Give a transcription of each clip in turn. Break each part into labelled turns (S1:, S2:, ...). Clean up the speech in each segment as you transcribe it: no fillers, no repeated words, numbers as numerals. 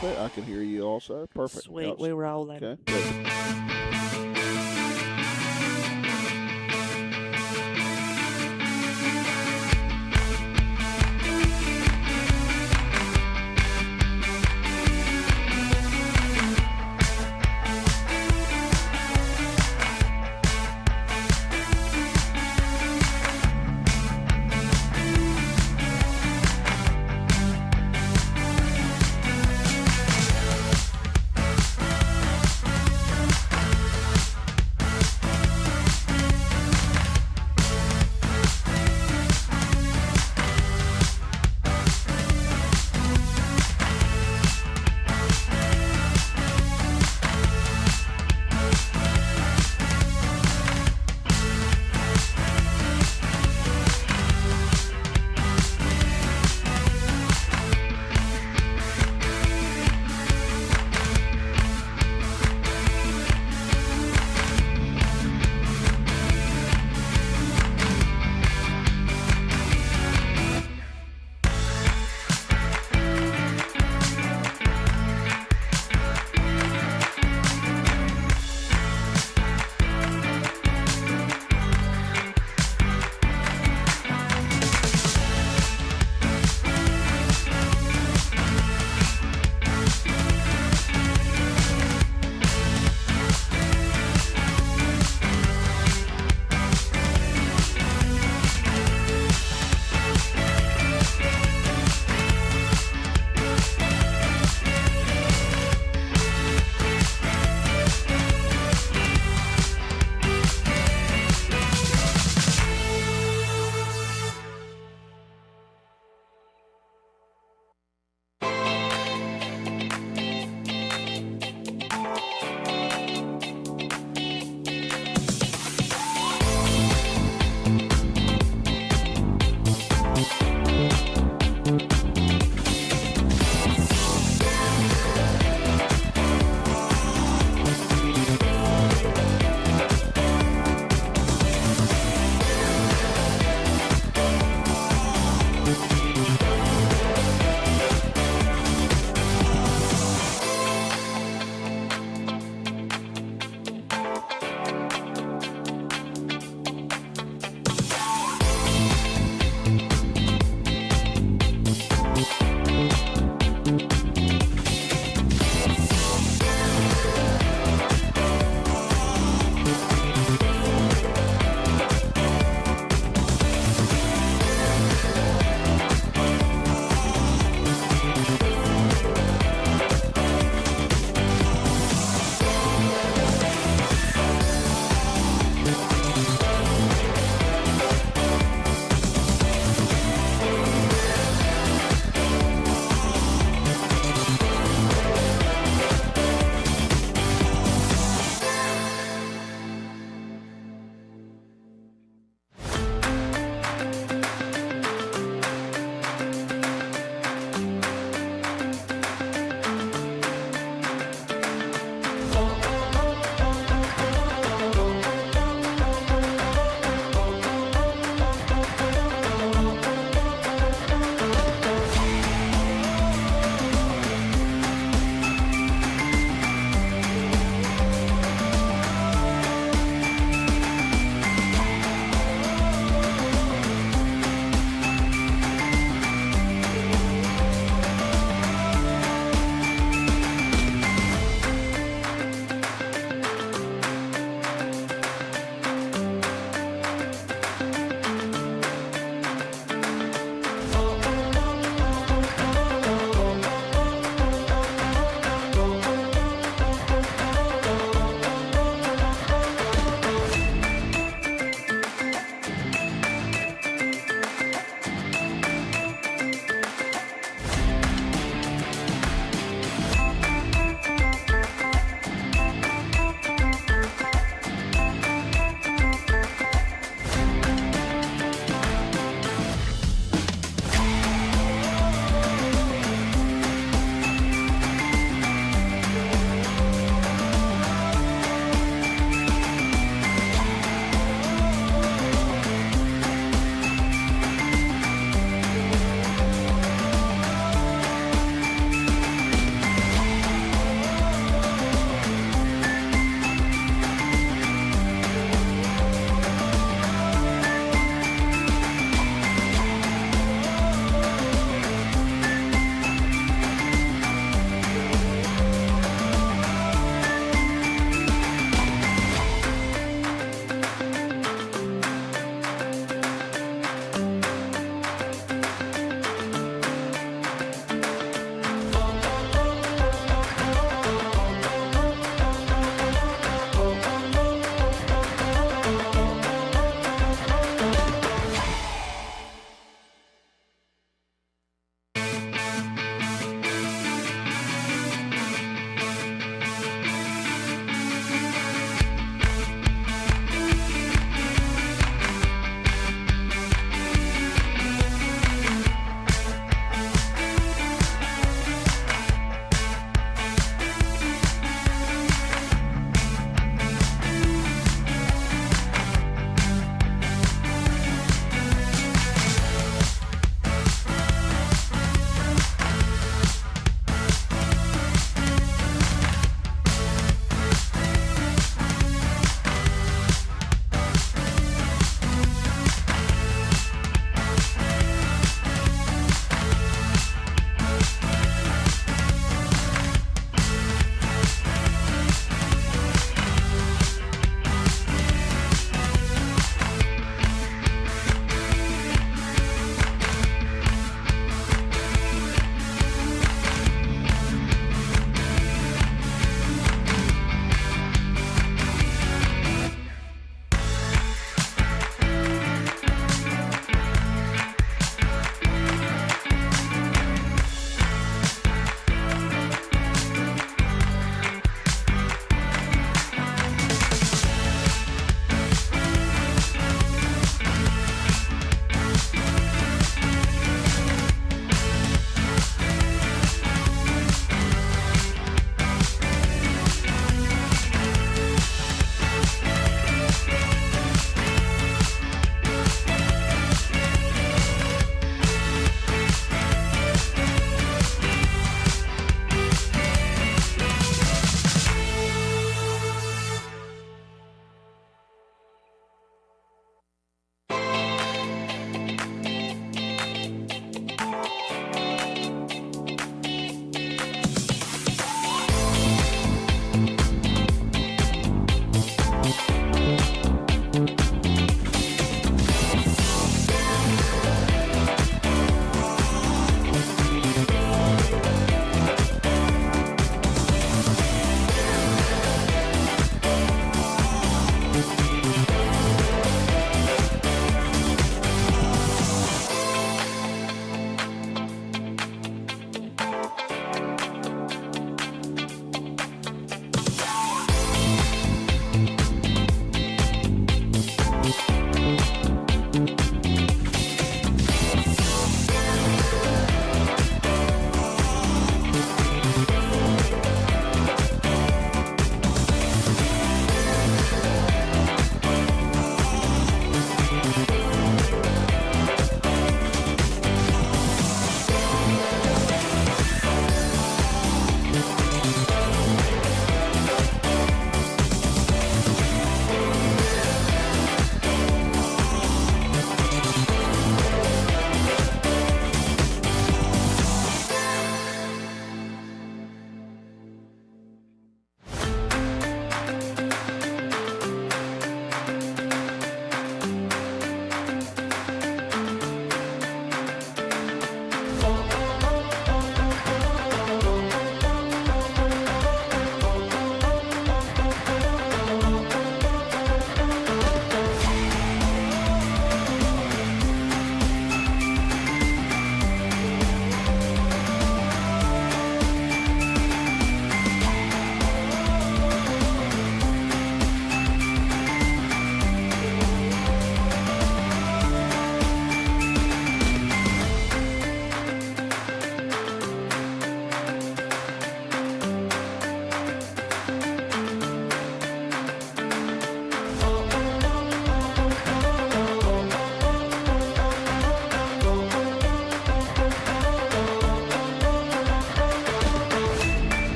S1: Perfect. I can hear you also. Perfect.
S2: Sweet, we rolling.
S1: Okay. Good.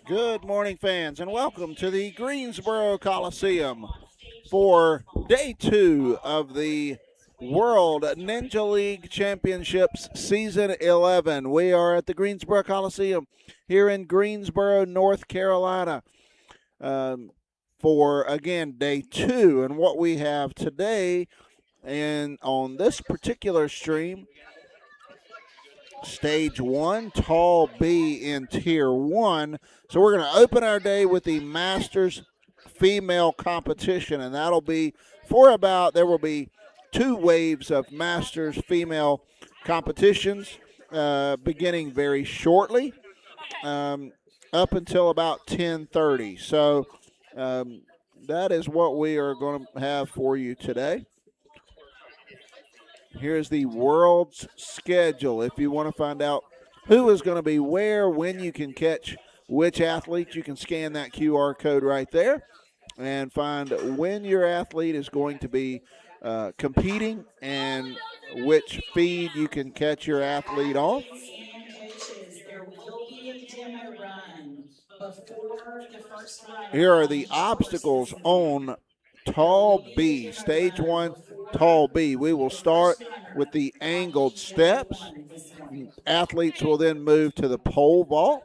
S1: Good morning, fans, and welcome to the Greensboro Coliseum for day 2 of the World Ninja League Championships Season 11. We are at the Greensboro Coliseum here in Greensboro, North Carolina, for, again, day 2. And what we have today, and on this particular stream, Stage 1, Tall B in Tier 1. So we're going to open our day with the Masters female competition, and that'll be there will be 2 waves of Masters female competitions beginning very shortly up until about 10:30. So that is what we are going to have for you today. Here's the world's schedule. If you want to find out who is going to be where, when you can catch which athlete, you can scan that QR code right there and find when your athlete is going to be competing and which feed you can catch your athlete on. Here are the obstacles on Tall B, Stage 1, Tall B. We will start with the angled steps. Athletes will then move to the pole vault,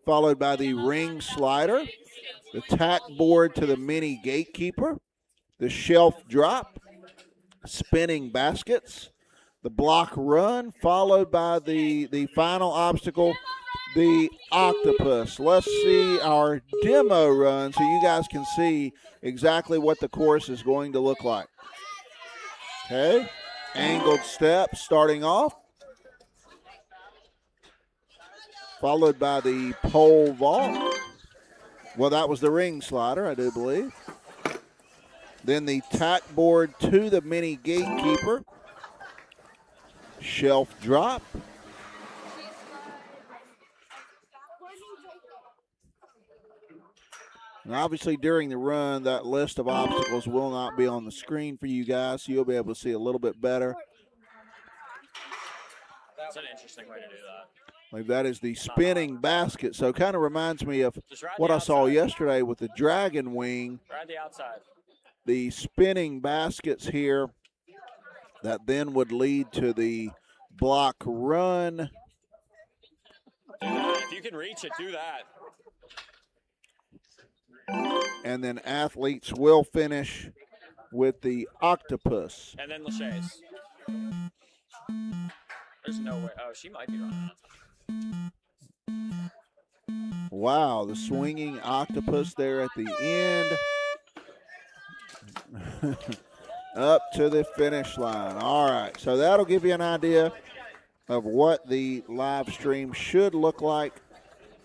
S1: followed by the ring slider, the tack board to the mini gatekeeper, the shelf drop, spinning baskets, the block run, followed by the final obstacle, the octopus. Let's see our demo run so you guys can see exactly what the course is going to look like. Okay, angled steps starting off, followed by the pole vault. Well, that was the ring slider, I do believe. Then the tack board to the mini gatekeeper, shelf drop, and obviously during the run, that list of obstacles will not be on the screen for you guys, so you'll be able to see a little bit better.
S2: That's an interesting way to do that.
S1: Like that is the spinning basket, so it kind of reminds me of what I saw yesterday with the dragon wing.
S2: Ride the outside.
S1: The spinning baskets here that then would lead to the block run.
S2: Do that. If you can reach it, do that.
S1: And then athletes will finish with the octopus.
S2: And then Lachey's. There's no way. Oh, she might be running.
S1: Wow, the swinging octopus there at the end. Up to the finish line. All right, so that'll give you an idea of what the live stream should look like.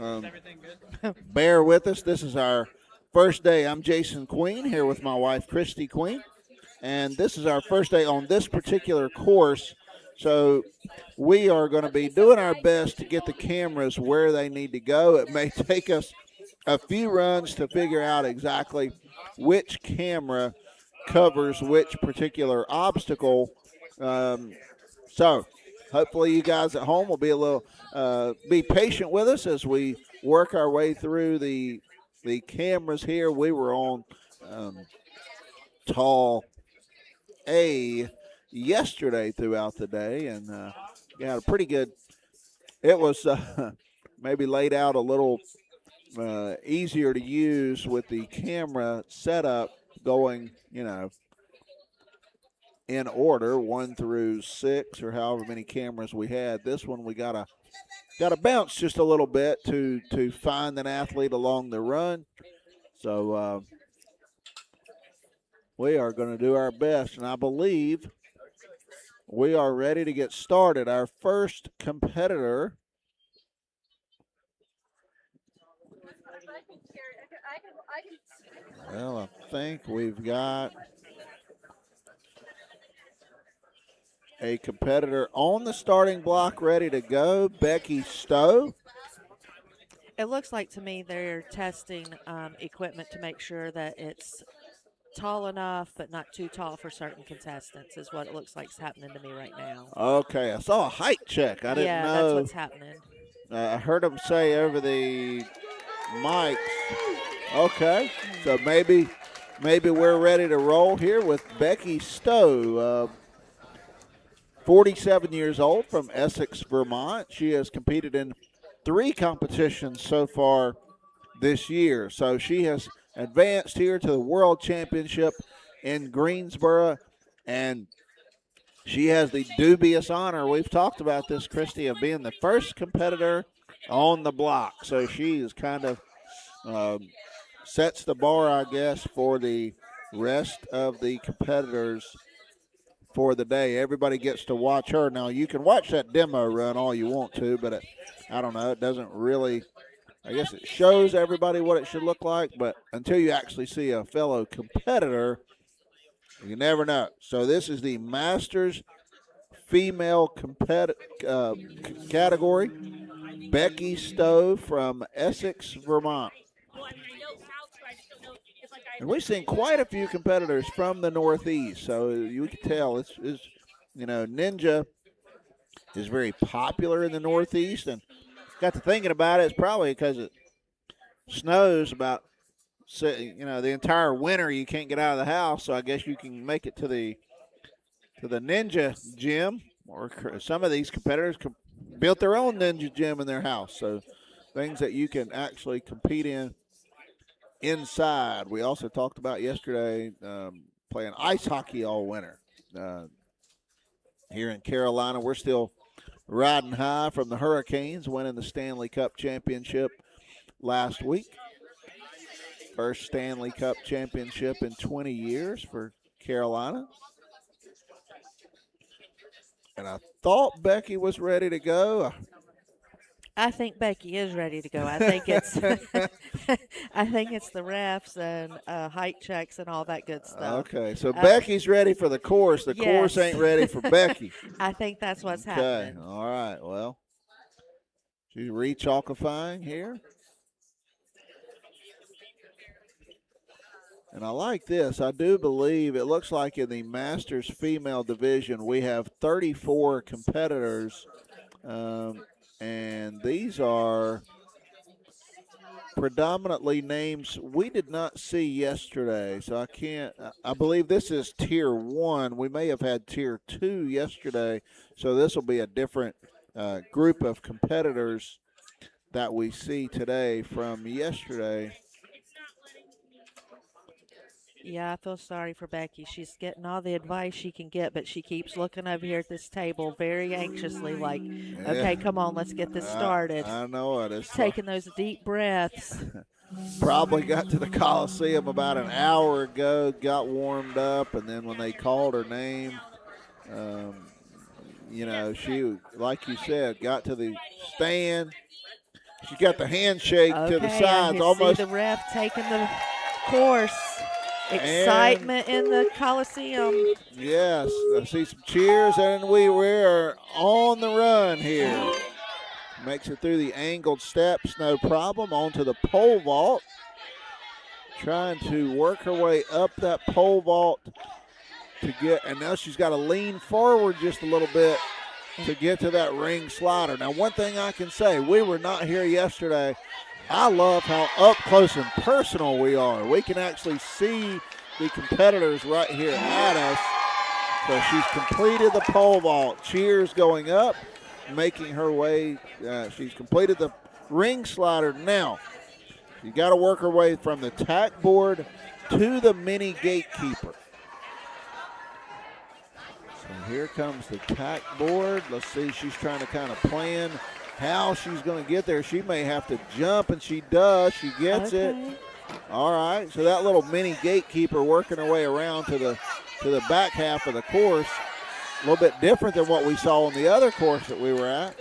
S2: Is everything good?
S1: Bear with us. This is our first day. I'm Jason Queen here with my wife, Christy Queen. And this is our first day on this particular course. So we are going to be doing our best to get the cameras where they need to go. It may take us a few runs to figure out exactly which camera covers which particular obstacle. So hopefully you guys at home will be be patient with us as we work our way through the cameras here. We were on Tall A yesterday throughout the day, and had a pretty good. It was maybe laid out a little easier to use with the camera setup going, in order 1 through 6 or however many cameras we had. This one we gotta bounce just a little bit to find an athlete along the run. So we are going to do our best, and I believe we are ready to get started. Our first competitor. Well, I think we've got a competitor on the starting block ready to go, Becky Stowe.
S3: It looks like to me they're testing equipment to make sure that it's tall enough but not too tall for certain contestants is what it looks like is happening to me right now.
S1: Okay, I saw a height check. I didn't know.
S3: Yeah, that's what's happening.
S1: I heard them say over the mics. Okay, so maybe we're ready to roll here with Becky Stowe, 47 years old from Essex, Vermont. She has competed in 3 competitions so far this year. So she has advanced here to the World Championship in Greensboro, and she has the dubious honor, we've talked about this, Christy, of being the first competitor on the block. So she is kind of sets the bar, I guess, for the rest of the competitors for the day. Everybody gets to watch her. Now, you can watch that demo run all you want to, but I don't know, it doesn't really, I guess it shows everybody what it should look like, but until you actually see a fellow competitor, you never know. So this is the Masters female category. Becky Stowe from Essex, Vermont. And we've seen quite a few competitors from the Northeast, so you can tell it's Ninja is very popular in the Northeast. And got to thinking about it, it's probably because it snows about the entire winter. You can't get out of the house, so I guess you can make it to the Ninja gym, or some of these competitors built their own Ninja gym in their house. So things that you can actually compete in inside. We also talked about yesterday playing ice hockey all winter here in Carolina. We're still riding high from the Hurricanes, winning the Stanley Cup championship last week. First Stanley Cup championship in 20 years for Carolina. And I thought Becky was ready to go.
S3: I think Becky is ready to go. I think it's I think it's the refs and height checks and all that good stuff.
S1: Okay, so Becky's ready for the course. The course ain't ready for Becky.
S3: I think that's what's
S1: Okay,
S3: happening.
S1: all right. Well, she's re-chalkifying here. And I like this. I do believe it looks like in the Masters female division we have 34 competitors, and these are predominantly names we did not see yesterday. So I believe this is Tier 1. We may have had Tier 2 yesterday, so this will be a different group of competitors that we see today from yesterday.
S3: Yeah, I feel sorry for Becky. She's getting all the advice she can get, but she keeps looking over here at this table very anxiously, like, okay, come on, let's get this started.
S1: I know it. It's
S3: taking those deep breaths.
S1: Probably got to the Coliseum about an hour ago, got warmed up, and then when they called her name, she, like you said, got to the stand. She got the handshake to the sides.
S3: Almost see the ref taking the course. Excitement in the Coliseum.
S1: Yes, I see some cheers, and we are on the run here. Makes it through the angled steps, no problem. Onto the pole vault. Trying to work her way up that pole vault to get, and now she's got to lean forward just a little bit to get to that ring slider. Now, one thing I can say, we were not here yesterday. I love how up close and personal we are. We can actually see the competitors right here at us. So she's completed the pole vault. Cheers going up, making her way. She's completed the ring slider. Now, you got to work her way from the tack board to the mini gatekeeper. So here comes the tack board. Let's see, she's trying to kind of plan how she's going to get there. She may have to jump, and she does. She gets it. All right, so that little mini gatekeeper working her way around to the back half of the course. A little bit different than what we saw on the other course that we were at.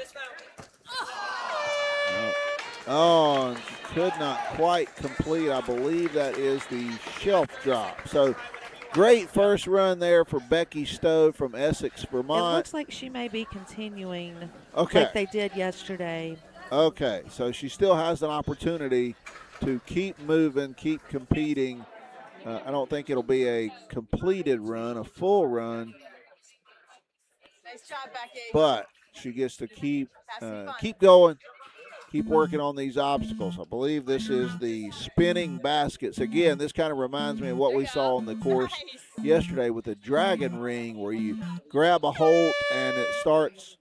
S1: Oh, could not quite complete. I believe that is the shelf drop. So great first run there for Becky Stowe from Essex, Vermont.
S3: It looks like she may be continuing like they did yesterday.
S1: Okay, so she still has an opportunity to keep moving, keep competing. I don't think it'll be a completed run, a full run. Nice job, Becky. But she gets to keep going, keep working on these obstacles. I believe this is the spinning baskets. Again, this kind of reminds me of what we saw on the course yesterday with the dragon ring, where you grab a hold and it starts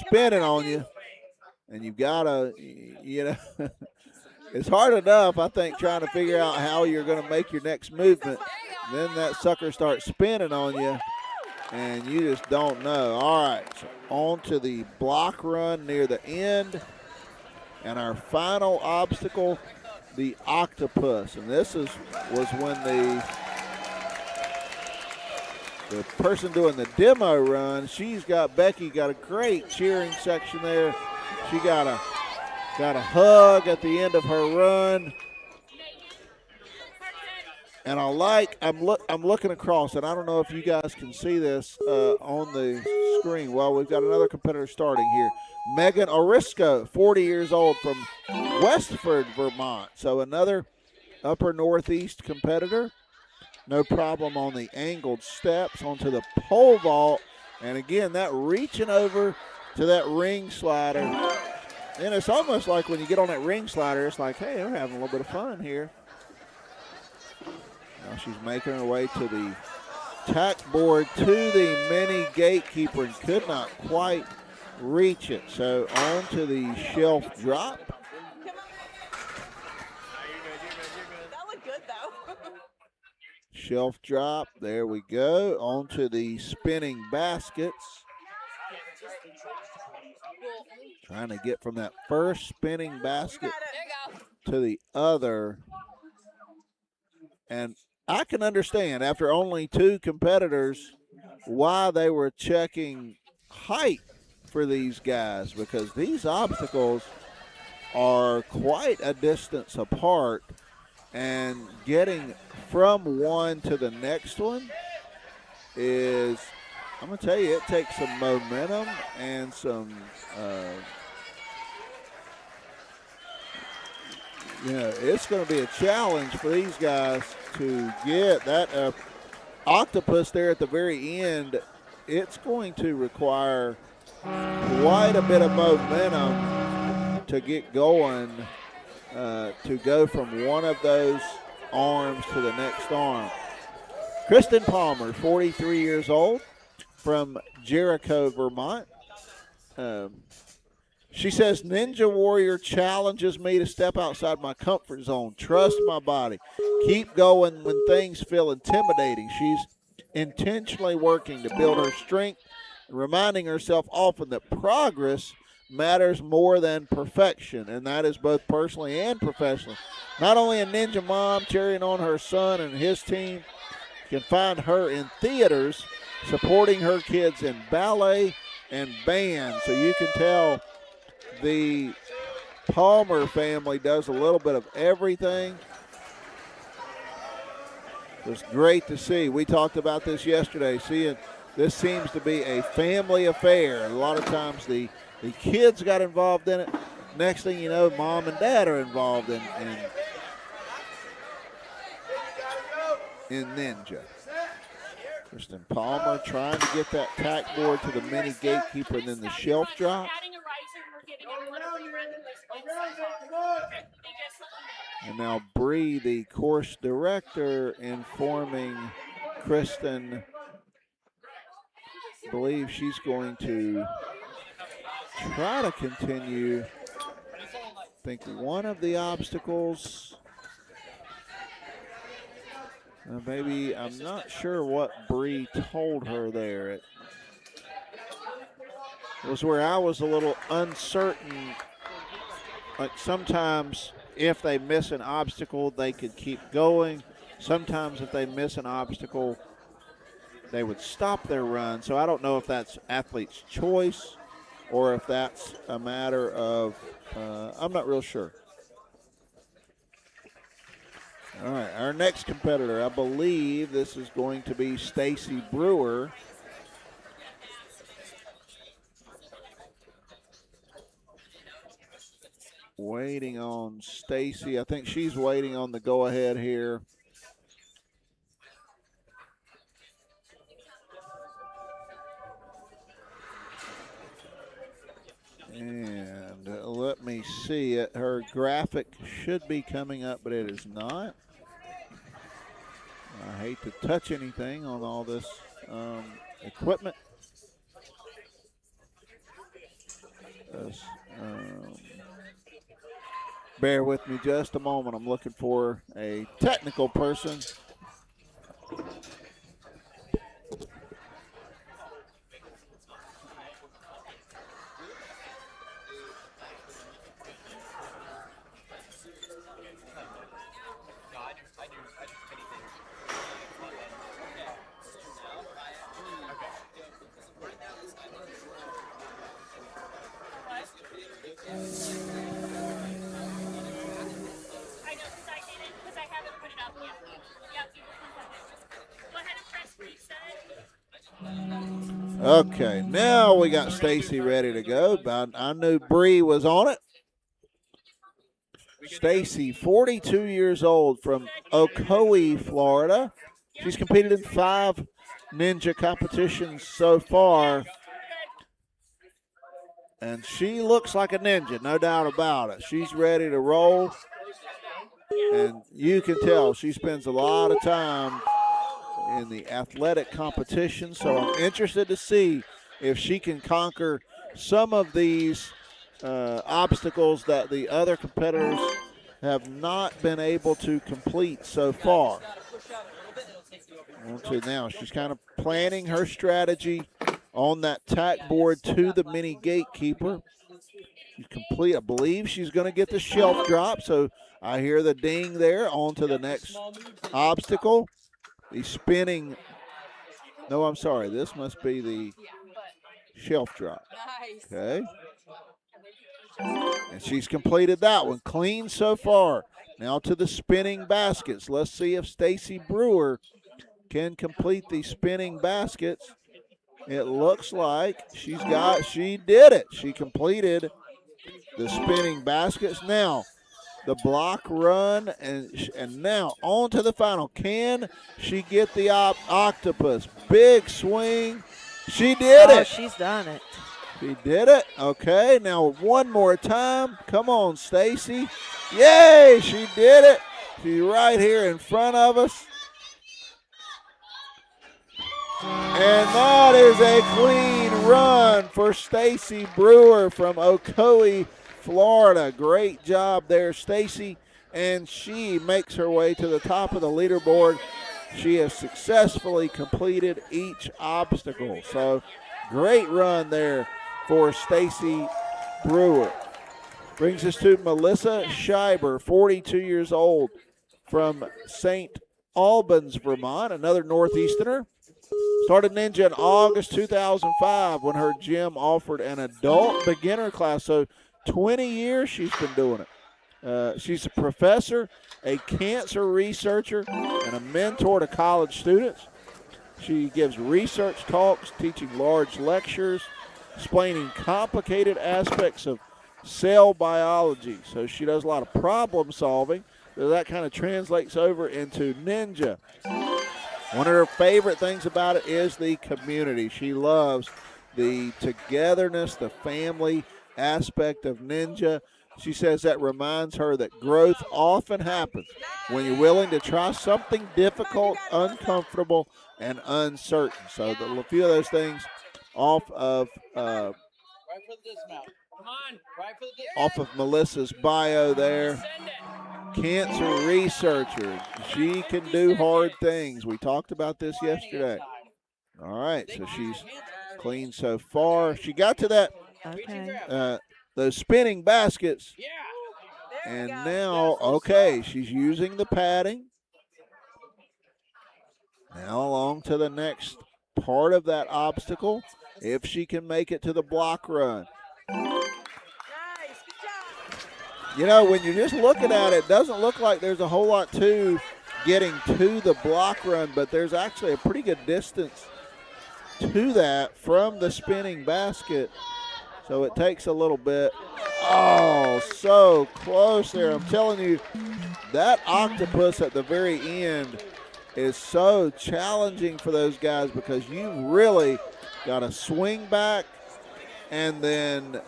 S1: spinning on you, and you've got to, it's hard enough, I think, trying to figure out how you're going to make your next movement. Then that sucker starts spinning on you, and you just don't know. All right, so on to the block run near the end. And our final obstacle, the octopus. And this was when the person doing the demo run, Becky got a great cheering section there. She got a hug at the end of her run. And I'm looking across, and I don't know if you guys can see this on the screen. Well, we've got another competitor starting here. Megan Orisco, 40 years old, from Westford, Vermont. So another upper northeast competitor. No problem on the angled steps, onto the pole vault. And again, that reaching over to that ring slider. And it's almost like when you get on that ring slider, it's like, hey, we're having a little bit of fun here. Now she's making her way to the tack board, to the mini gatekeeper, and could not quite reach it. So on to the shelf drop.
S4: That looked good, though.
S1: Shelf drop, there we go. On to the spinning baskets. Trying to get from that first spinning basket to the other. And I can understand, after only 2 competitors, why they were checking height for these guys, because these obstacles are quite a distance apart, and getting from one to the next one is, I'm going to tell you, it takes some momentum and some, it's going to be a challenge for these guys to get that octopus there at the very end. It's going to require quite a bit of momentum to get going, to go from one of those arms to the next arm. Kristen Palmer, 43 years old, from Jericho, Vermont. She says, Ninja Warrior challenges me to step outside my comfort zone, trust my body, keep going when things feel intimidating. She's intentionally working to build her strength, reminding herself often that progress matters more than perfection, and that is both personally and professionally. Not only a ninja mom cheering on her son and his team, you can find her in theaters supporting her kids in ballet and band. So you can tell the Palmer family does a little bit of everything. It's great to see. We talked about this yesterday, seeing this seems to be a family affair. A lot of times the kids got involved in it. Next thing you know, mom and dad are involved in Ninja. Kristen Palmer trying to get that tack board to the mini gatekeeper, and then the shelf drop. And now Bree, the course director, informing Kristen, I believe she's going to try to continue, I think, one of the obstacles. Maybe, I'm not sure what Bree told her there. It was where I was a little uncertain. Like sometimes if they miss an obstacle, they could keep going. Sometimes if they miss an obstacle, they would stop their run. So I don't know if that's athlete's choice or if that's a matter of, I'm not real sure. All right, our next competitor, I believe this is going to be Stacy Brewer. Waiting on Stacy. I think she's waiting on the go-ahead here. see it. Her graphic should be coming up, but it is not. I hate to touch anything on all this equipment. Bear with me just a moment. I'm looking for a technical person. Okay, now we got Stacy ready to go. I knew Bree was on it. Stacy, 42 years old from Ocoee, Florida. She's competed in 5 ninja competitions so far. And she looks like a ninja, no doubt about it. She's ready to roll. And you can tell she spends a lot of time in the athletic competition, so I'm interested to see if she can conquer some of these obstacles that the other competitors have not been able to complete so far. On to now, she's kind of planning her strategy on that tack board to the mini gatekeeper. She's complete. I believe she's going to get the shelf drop, so I hear the ding there. On to the next obstacle. The spinning, no, I'm sorry. This must be the shelf drop. Okay. And she's completed that one. Clean so far. Now to the spinning baskets. Let's see if Stacy Brewer can complete the spinning baskets. It looks like she did it. She completed the spinning baskets. Now, the block run, and now on to the final. Can she get the octopus? Big swing. She did it.
S3: She's done it.
S1: She did it. Okay, now one more time. Come on, Stacy. Yay, she did it. She's right here in front of us. And that is a clean run for Stacy Brewer from Ocoee, Florida. Great job there, Stacy. And she makes her way to the top of the leaderboard. She has successfully completed each obstacle. So great run there for Stacy Brewer. Brings us to Melissa Schreiber, 42 years old, from St. Albans, Vermont, another Northeasterner. Started ninja in August 2005 when her gym offered an adult beginner class. So 20 years she's been doing it. She's a professor, a cancer researcher, and a mentor to college students. She gives research talks, teaching large lectures, explaining complicated aspects of cell biology. So she does a lot of problem solving. So that kind of translates over into ninja. One of her favorite things about it is the community. She loves the togetherness, the family aspect of ninja. She says that reminds her that growth often happens when you're willing to try something difficult, uncomfortable, and uncertain. So a few of those things off of Melissa's bio there. Cancer researcher. She can do hard things. We talked about this yesterday. All right, so she's clean so far. She got to that those spinning baskets. And now, okay, she's using the padding. Now along to the next part of that obstacle, if she can make it to the block run. You know, when you're just looking at it, it doesn't look like there's a whole lot to getting to the block run, but there's actually a pretty good distance to that from the spinning basket. So it takes a little bit. Oh, so close there. I'm telling you, that octopus at the very end is so challenging for those guys because you've really got to swing back and then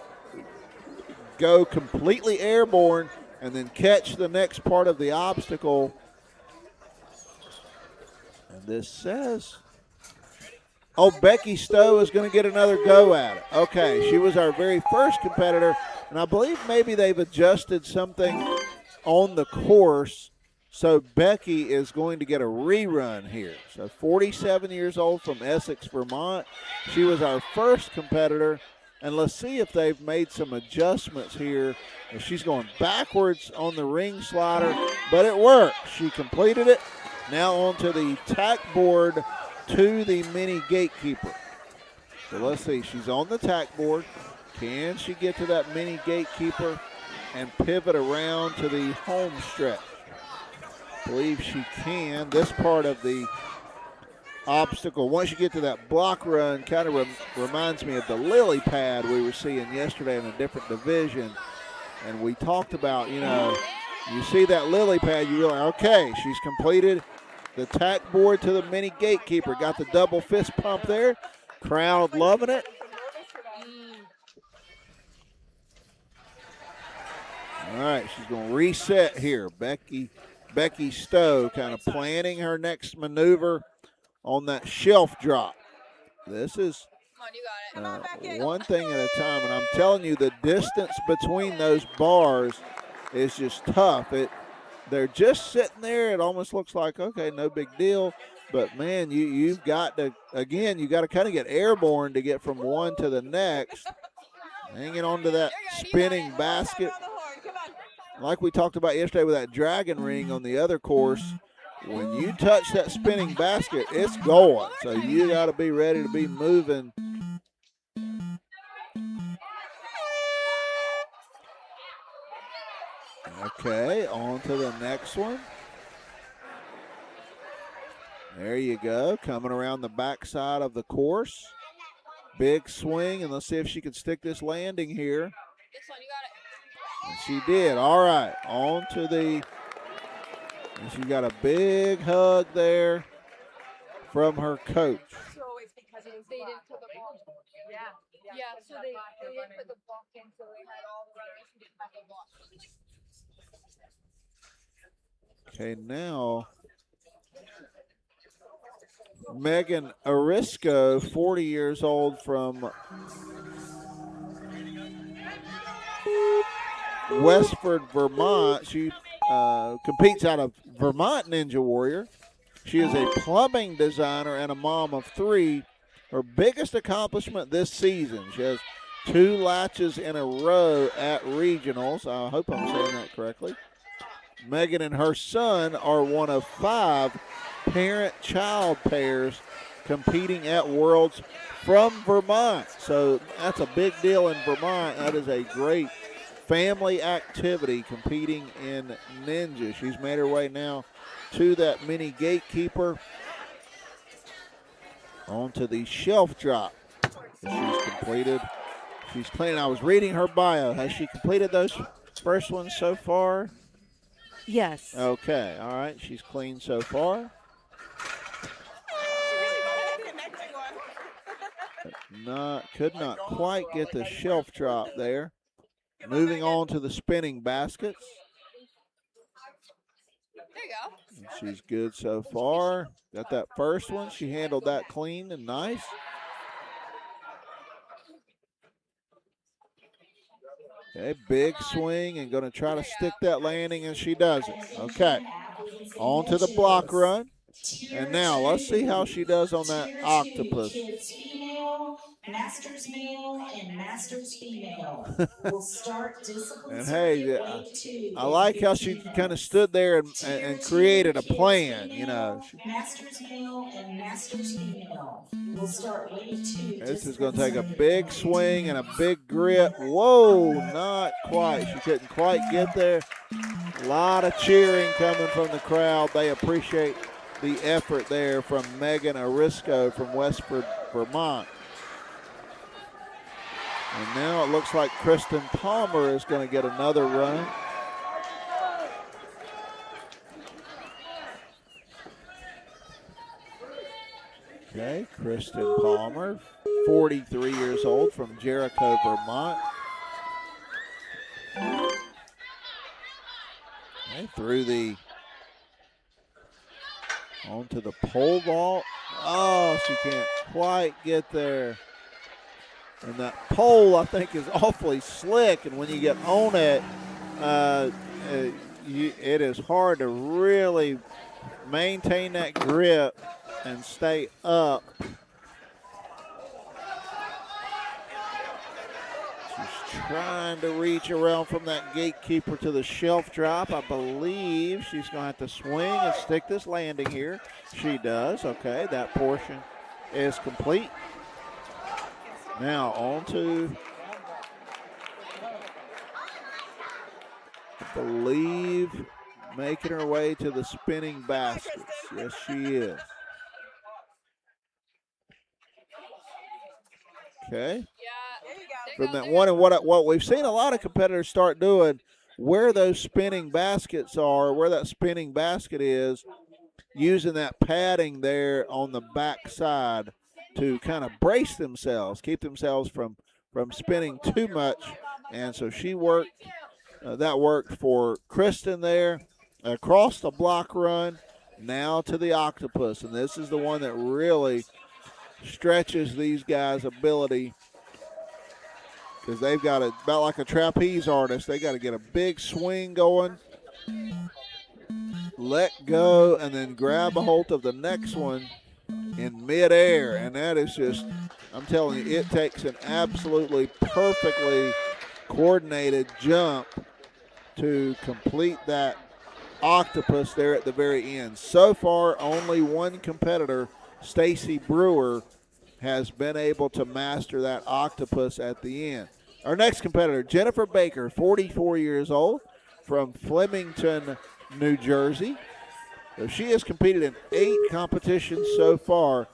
S1: go completely airborne and then catch the next part of the obstacle. And this says, oh, Becky Stowe is going to get another go at it. Okay, she was our very first competitor, and I believe maybe they've adjusted something on the course, so Becky is going to get a rerun here. So 47 years old from Essex, Vermont. She was our first competitor, and let's see if they've made some adjustments here. And she's going backwards on the ring slider, but it worked. She completed it. Now onto the tack board to the mini gatekeeper. So let's see, she's on the tack board. Can she get to that mini gatekeeper and pivot around to the home stretch? I believe she can. This part of the obstacle, once you get to that block run, kind of reminds me of the lily pad we were seeing yesterday in a different division. And we talked about, you know, you see that lily pad, you realize, okay, she's completed the tack board to the mini gatekeeper. Got the double fist pump there. Crowd loving it. All right, she's going to reset here. Becky Stowe kind of planning her next maneuver on that shelf drop. This is one thing at a time, and I'm telling you, the distance between those bars is just tough. They're just sitting there. It almost looks like, okay, no big deal. But, man, you've got to, again, you got to kind of get airborne to get from one to the next. Hanging on to that spinning basket. Like we talked about yesterday with that dragon ring on the other course, when you touch that spinning basket, it's going. So you got to be ready to be moving. Okay, on to the next one. There you go, coming around the backside of the course. Big swing, and let's see if she can stick this landing here. And she did. All right, on to the, and she got a big hug there from her coach.
S4: So it's because they didn't put the ball. Yeah, so they didn't put the block in, so they had all the runners who didn't have the block.
S1: Okay, now Megan Arisco, 40 years old from Westford, Vermont. She competes out of Vermont Ninja Warrior. She is a plumbing designer and a mom of 3. Her biggest accomplishment this season, she has 2 latches in a row at regionals. I hope I'm saying that correctly. Megan and her son are one of 5 parent-child pairs competing at Worlds from Vermont. So that's a big deal in Vermont. That is a great family activity, competing in ninja. She's made her way now to that mini gatekeeper. Onto the shelf drop. She's completed. She's clean. I was reading her bio. Has she completed those first ones so far?
S3: Yes.
S1: Okay. All right. She's clean so far. Could not quite get the shelf drop there. Moving on to the spinning baskets.
S4: There you go.
S1: And she's good so far. Got that first one. She handled that clean and nice. Okay, big swing and going to try to stick that landing, and she does it. Okay, on to the block run. And now let's see how she does on that octopus.
S5: Kids female, masters male, and masters female. We'll start discipline.
S1: And hey, I like how she kind of stood there and created a plan, you know.
S5: Masters male and masters female. We'll start wave 2.
S1: This is going to take a big swing and a big grip. Whoa, not quite. She couldn't quite get there. A lot of cheering coming from the crowd. They appreciate the effort there from Megan Arisco from Westford, Vermont. And now it looks like Kristen Palmer is going to get another run. Okay, Kristen Palmer, 43 years old from Jericho, Vermont. They threw onto the pole vault. Oh, she can't quite get there. And that pole, I think, is awfully slick. And when you get on it, it is hard to really maintain that grip and stay up. She's trying to reach around from that gatekeeper to the shelf drop. I believe she's going to have to swing and stick this landing here. She does. Okay, that portion is complete. Now on to, I believe, making her way to the spinning baskets. Yes, she is. Okay. From that one, and what we've seen a lot of competitors start doing, where those spinning baskets are, where that spinning basket is, using that padding there on the back side to kind of brace themselves, keep themselves from spinning too much. And so she worked, that worked for Kristen there, across the block run, now to the octopus. And this is the one that really stretches these guys' ability, because they've got about like a trapeze artist. They got to get a big swing going, let go, and then grab a hold of the next one in midair. And that is just, I'm telling you, it takes an absolutely perfectly coordinated jump to complete that octopus there at the very end. So far, only one competitor, Stacy Brewer, has been able to master that octopus at the end. Our next competitor, Jennifer Baker, 44 years old, from Flemington, New Jersey. So she has competed in 8 competitions so far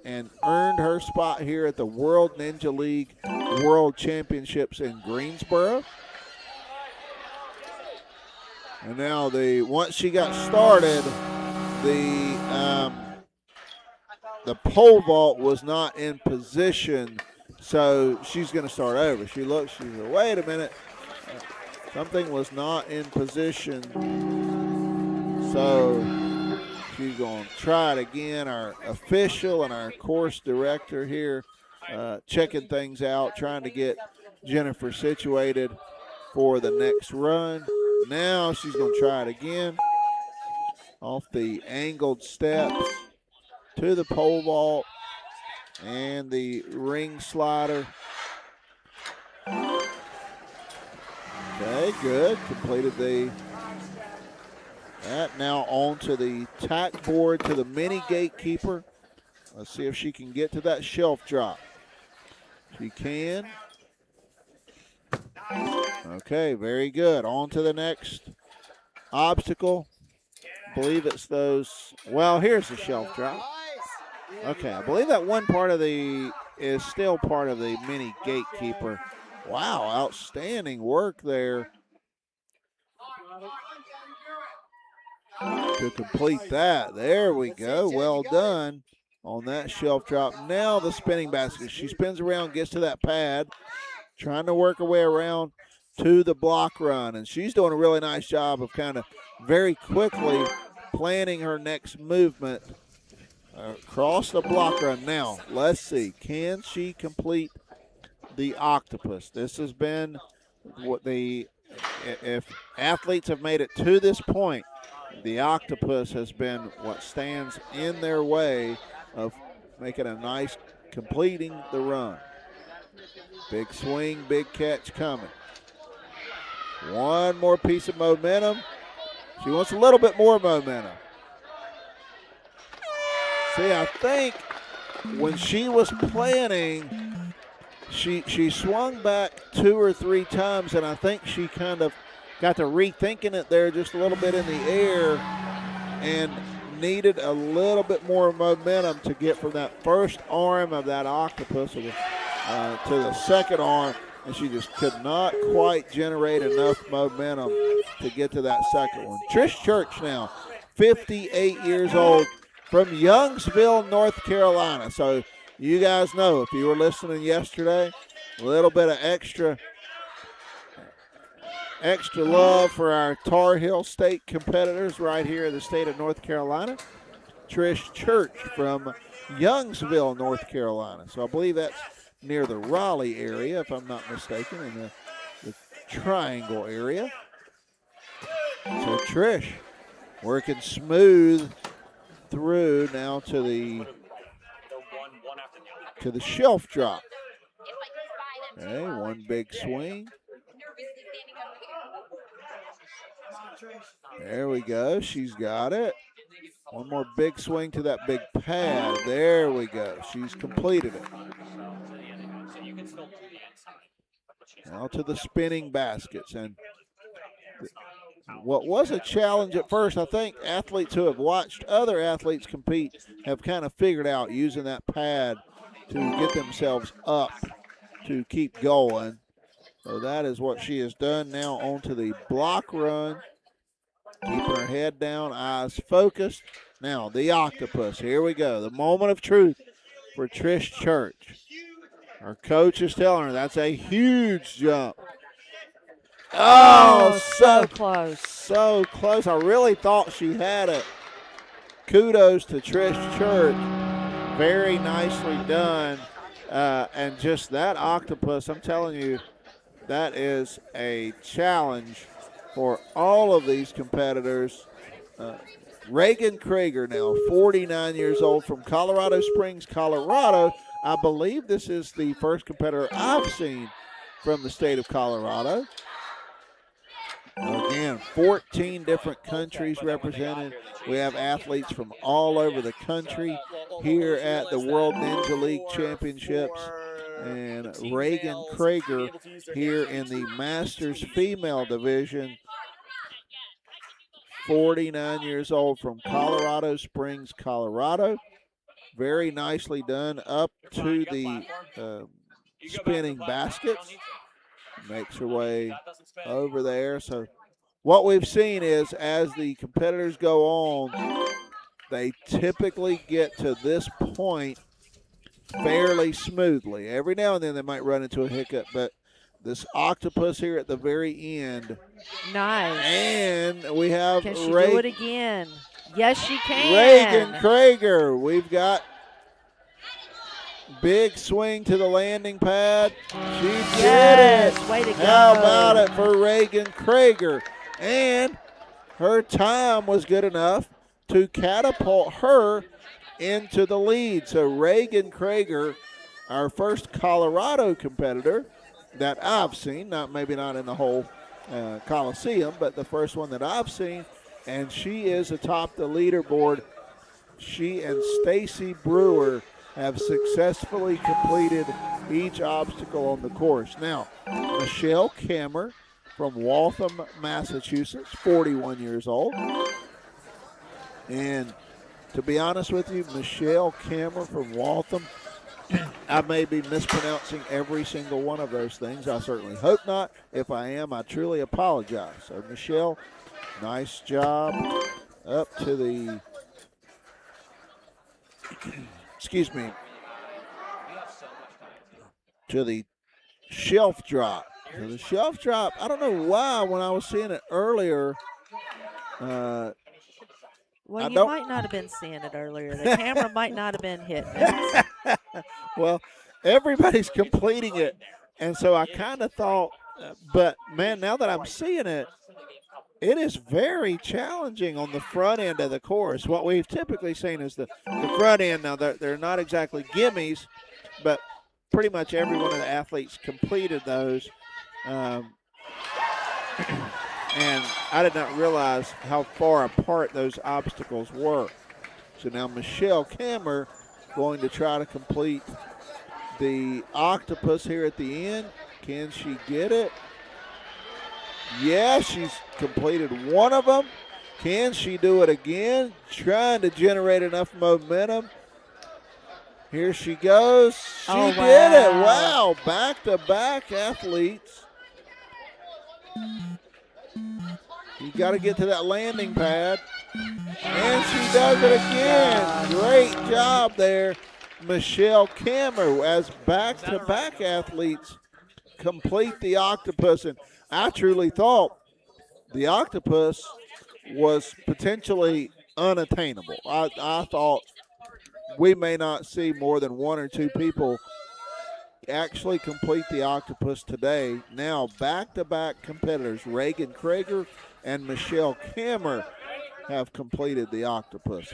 S1: and earned her spot here at the World Ninja League World Championships in Greensboro. And now once she got started, the pole vault was not in position, so she's going to start over. She looks, she's like, wait a minute, something was not in position, so she's going to try it again. Our official and our course director here checking things out, trying to get Jennifer situated for the next run. Now she's going to try it again off the angled steps to the pole vault and the ring slider. Okay, good. Completed that. Now on to the tack board to the mini gatekeeper. Let's see if she can get to that shelf drop. She can. Okay, very good. On to the next obstacle. I believe it's those, well, here's the shelf drop. Okay, I believe that one part of is still part of the mini gatekeeper. Wow, outstanding work there to complete that. There we go. Well done on that shelf drop. Now the spinning basket. She spins around, gets to that pad, trying to work her way around to the block run. And she's doing a really nice job of kind of very quickly planning her next movement across the block run. Now, let's see. Can she complete the octopus? This has been what if athletes have made it to this point, the octopus has been what stands in their way of making a nice completing the run. Big swing, big catch coming. One more piece of momentum. She wants a little bit more momentum. See, I think when she was planning, she swung back 2 or 3 times, and I think she kind of got to rethinking it there just a little bit in the air and needed a little bit more momentum to get from that first arm of that octopus to the second arm, and she just could not quite generate enough momentum to get to that second one. Trish Church now, 58 years old, from Youngsville, North Carolina. So you guys know, if you were listening yesterday, a little bit of extra Extra love for our Tar Heel State competitors right here in the state of North Carolina. Trish Church from Youngsville, North Carolina. So I believe that's near the Raleigh area, if I'm not mistaken, in the Triangle area. So Trish working smooth through now to the shelf drop. Okay, one big swing. There we go. She's got it. One more big swing to that big pad. There we go. She's completed it. Now to the spinning baskets. And what was a challenge at first, I think athletes who have watched other athletes compete have kind of figured out using that pad to get themselves up to keep going. So that is what she has done. Now onto the block run. Keeping her head down, eyes focused. Now the octopus. Here we go. The moment of truth for Trish Church. Her coach is telling her that's a huge jump. Oh,
S3: so close.
S1: So close. I really thought she had it. Kudos to Trish Church. Very nicely done. And just that octopus, I'm telling you, that is a challenge for all of these competitors. Reagan Krager now, 49 years old, from Colorado Springs, Colorado. I believe this is the first competitor I've seen from the state of Colorado. Again, 14 different countries represented. We have athletes from all over the country here at the World Ninja League Championships. And Reagan Krager here in the Masters Female Division, 49 years old, from Colorado Springs, Colorado. Very nicely done up to the spinning baskets. Makes her way over there. So what we've seen is as the competitors go on, they typically get to this point fairly smoothly. Every now and then they might run into a hiccup, but this octopus here at the very end.
S3: Nice.
S1: And we have
S3: Can she do it again? Yes, she can.
S1: Reagan Krager. We've got big swing to the landing pad. She did it.
S3: Way to go.
S1: How about it for Reagan Krager? And her time was good enough to catapult her into the lead. So Reagan Krager, our first Colorado competitor that I've seen, maybe not in the whole Coliseum, but the first one that I've seen, and she is atop the leaderboard. She and Stacy Brewer have successfully completed each obstacle on the course. Now, Michelle Kammer from Waltham, Massachusetts, 41 years old. And to be honest with you, Michelle Kammer from Waltham, I may be mispronouncing every single one of those things. I certainly hope not. If I am, I truly apologize. So, Michelle, nice job up to the, excuse me, to the shelf drop. So the shelf drop, I don't know why when I was seeing it earlier,
S3: well, you might not have been seeing it earlier. The camera might not have been hitting it.
S1: Well, everybody's completing it, and so I kind of thought, but man, now that I'm seeing it, it is very challenging on the front end of the course. What we've typically seen is the front end. Now, they're not exactly gimmies, but pretty much every one of the athletes completed those. And I did not realize how far apart those obstacles were. So now Michelle Kammer going to try to complete the octopus here at the end. Can she get it? Yeah, she's completed one of them. Can she do it again? Trying to generate enough momentum. Here she goes. She did it. Wow, back-to-back athletes. You got to get to that landing pad. And she does it again. Great job there, Michelle Kammer, as back-to-back athletes complete the octopus. And I truly thought the octopus was potentially unattainable. I thought we may not see more than one or two people actually complete the octopus today. Now, back-to-back competitors, Reagan Krager and Michelle Kammer, have completed the octopus.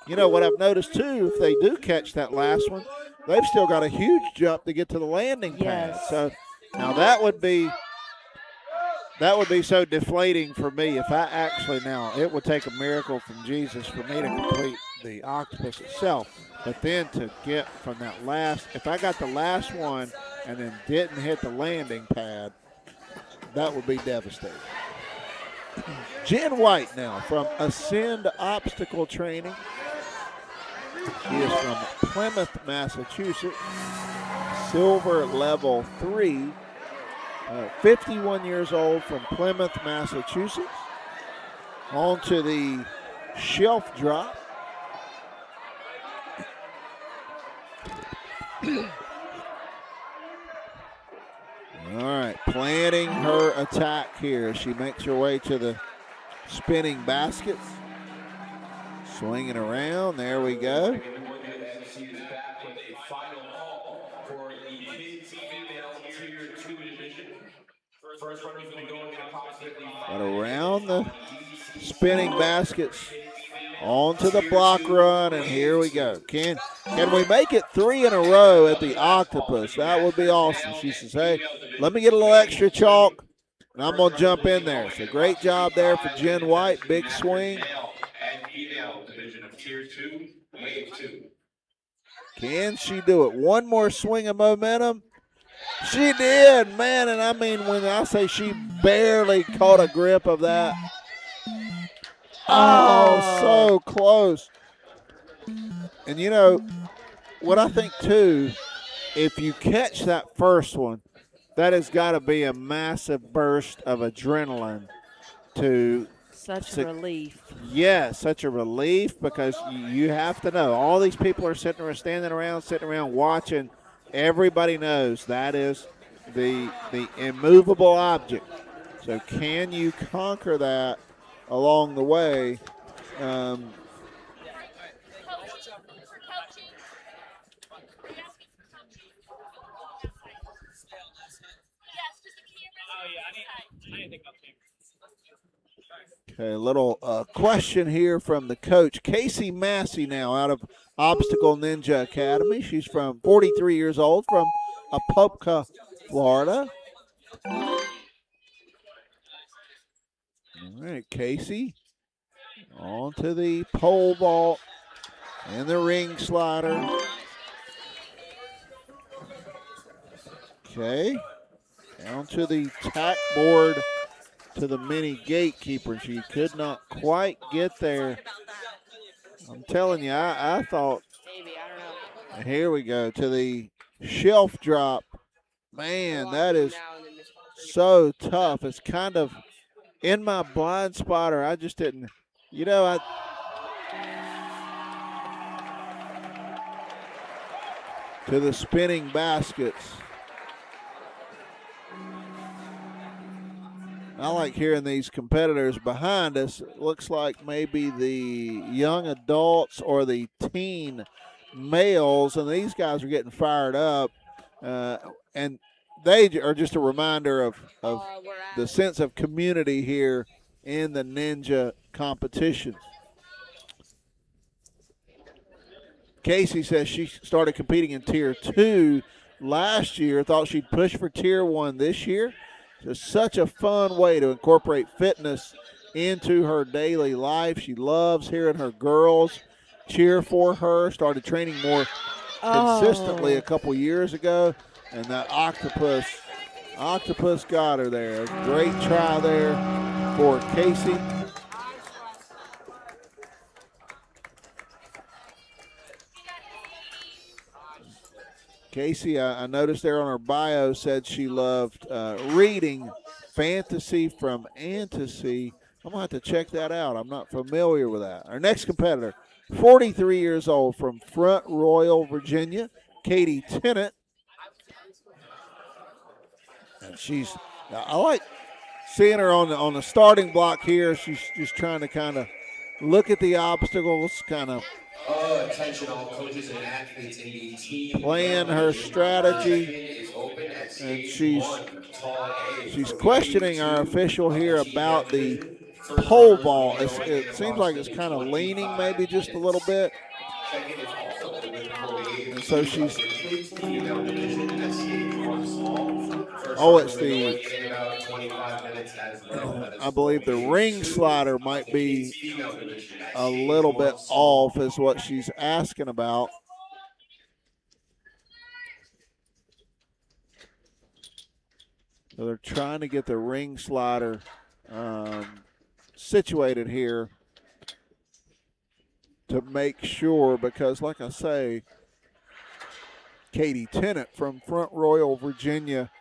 S1: You know what I've noticed too, if they do catch that last one, they've still got a huge jump to get to the landing pad.
S3: Yes.
S1: So now that would be so deflating for me if I actually, now it would take a miracle from Jesus for me to complete the octopus itself. But then to get from that last, if I got the last one and then didn't hit the landing pad, that would be devastating. Jen White now from Ascend Obstacle Training. She is from Plymouth, Massachusetts, silver level 3, 51 years old from Plymouth, Massachusetts. On to the shelf drop. All right, planning her attack here. She makes her way to the spinning baskets. Swinging around, there we go. But around the spinning baskets, onto the block run, and here we go. Can we make it 3 in a row at the octopus? That would be awesome. She says, hey, let me get a little extra chalk, and I'm going to jump in there. So great job there for Jen White. Big swing. Can she do it? One more swing of momentum. She did, man, and I mean when I say she barely caught a grip of that. Oh, so close. And you know, what I think too, if you catch that first one, that has got to be a massive burst of adrenaline to
S3: Such a relief.
S1: Yeah, such a relief because you have to know. All these people are sitting around watching. Everybody knows that is the immovable object. So can you conquer that along the way? Okay, a little question here from the coach, Casey Massey now out of Obstacle Ninja Academy. She's from 43 years old from Apopka, Florida. All right, Casey on to the pole vault and the ring slider. Okay, down to the tack board to the mini gatekeeper. She could not quite get there. I'm telling you, I thought, here we go, to the shelf drop. Man, that is so tough. It's kind of in my blind spotter. I just didn't, to the spinning baskets. I like hearing these competitors behind us. It looks like maybe the young adults or the teen males, and these guys are getting fired up. And they are just a reminder of the sense of community here in the ninja competition. Casey says she started competing in Tier 2 last year, thought she'd push for Tier 1 this year. It's such a fun way to incorporate fitness into her daily life. She loves hearing her girls cheer for her. Started training more consistently a couple years ago. And that octopus got her there. Great try there for Casey. Casey, I noticed there on her bio, said she loved reading Fantasy from Antasy. I'm going to have to check that out. I'm not familiar with that. Our next competitor, 43 years old from Front Royal, Virginia, Katie Tennant. And I like seeing her on the starting block here. She's just trying to kind of look at the obstacles, kind of
S6: Attention all coaches and athletes in the team.
S1: plan her strategy. And she's questioning our official here about the pole vault. It seems like it's kind of leaning maybe just a little bit. And so she's, it's the, I believe the ring slider might be a little bit off is what she's asking about. So they're trying to get the ring slider situated here to make sure, because like I say, Katie Tennant from Front Royal, Virginia,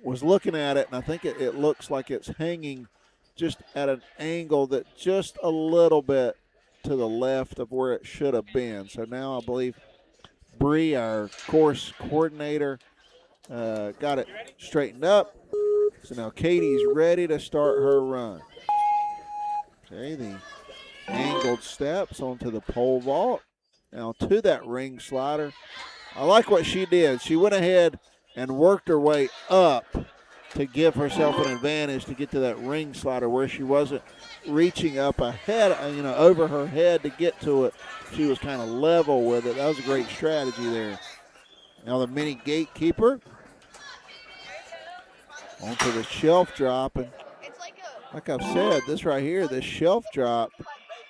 S1: was looking at it, and I think it looks like it's hanging just at an angle that just a little bit to the left of where it should have been. So now I believe Bree, our course coordinator, got it straightened up. So now Katie's ready to start her run. Okay, the angled steps onto the pole vault. Now to that ring slider. I like what she did. She went ahead and worked her way up to give herself an advantage to get to that ring slider where she wasn't reaching up ahead, over her head to get to it. She was kind of level with it. That was a great strategy there. Now the mini gatekeeper onto the shelf drop. And like I've said, this right here, this shelf drop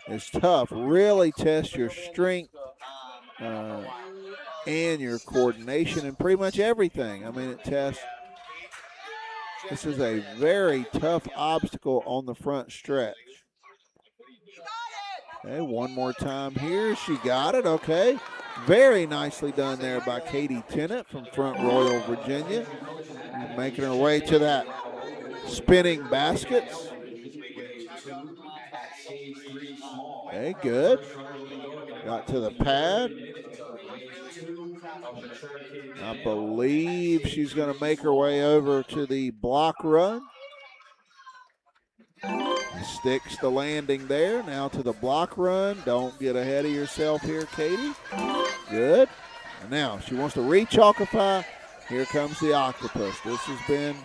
S1: is tough. Really tests your strength and your coordination and pretty much everything. I mean, it tests. This is a very tough obstacle on the front stretch. Okay, one more time here. She got it, okay. Very nicely done there by Katie Tennant from Front Royal, Virginia. Making her way to that spinning baskets. Okay, good. Got to the pad. I believe she's going to make her way over to the block run. Sticks the landing there. Now to the block run. Don't get ahead of yourself here, Katie. Good. And now she wants to re-chalkify. Here comes the octopus. This has been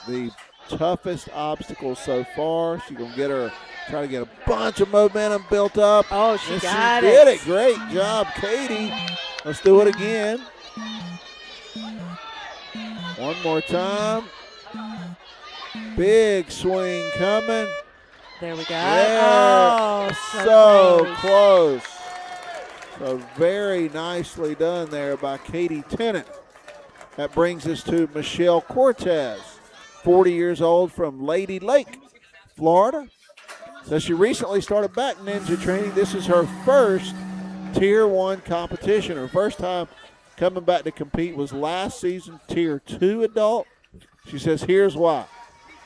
S1: the toughest obstacle so far. She's going to try to get a bunch of momentum built up.
S3: Oh, she got
S1: it. She did it. Great job, Katie. Let's do it again. One more time. Big swing coming.
S3: There we go.
S1: Yeah.
S3: Oh,
S1: so close. So very nicely done there by Katie Tennant. That brings us to Michelle Cortez, 40 years old from Lady Lake, Florida. So she recently started back ninja training. This is her first Tier 1 competition. Her first time coming back to compete was last season, Tier 2 adult. She says here's why.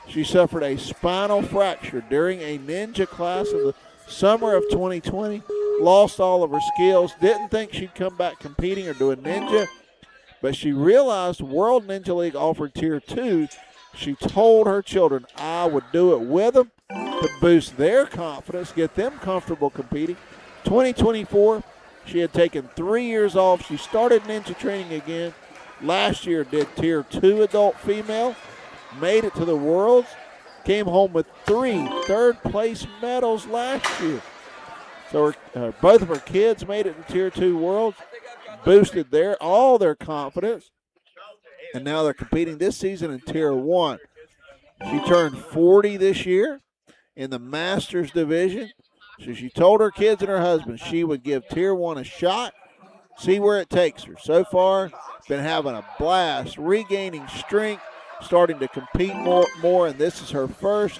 S1: She suffered a spinal fracture during a ninja class in the summer of 2020, lost all of her skills, didn't think she'd come back competing or doing ninja, but she realized World Ninja League offered Tier 2. She told her children I would do it with them to boost their confidence, get them comfortable competing. 2024, she had taken 3 years off. She started ninja training again. Last year did Tier 2 adult female, made it to the Worlds, came home with 3 third-place medals last year. So both of her kids made it to Tier 2 Worlds, boosted all their confidence, and now they're competing this season in Tier 1. She turned 40 this year in the Masters division. So she told her kids and her husband she would give Tier 1 a shot, see where it takes her. So far, been having a blast, regaining strength, starting to compete more, and this is her first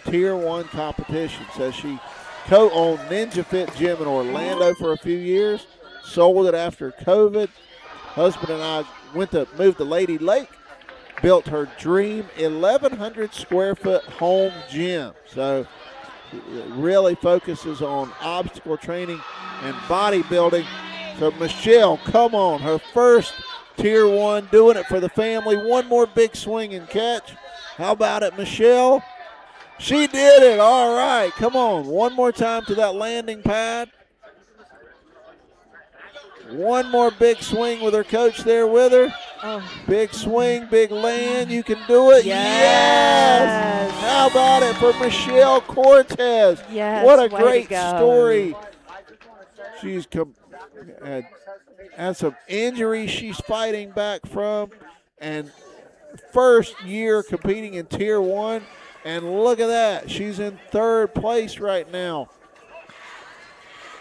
S1: Tier 1 competition. So she co-owned Ninja Fit Gym in Orlando for a few years, sold it after COVID. Husband and I moved to Lady Lake, built her dream 1,100 square foot home gym. So it really focuses on obstacle training and bodybuilding. So Michelle, come on, her first Tier 1, doing it for the family. One more big swing and catch. How about it, Michelle? She did it. All right, come on. One more time to that landing pad. One more big swing with her coach there with her.
S3: Oh.
S1: Big swing, big land. You can do it.
S3: Yes.
S1: How about it for Michelle Cortez?
S3: Yes.
S1: What a
S3: way
S1: great
S3: to go.
S1: story. She's had some injuries she's fighting back from, and first year competing in Tier 1. And look at that. She's in third place right now.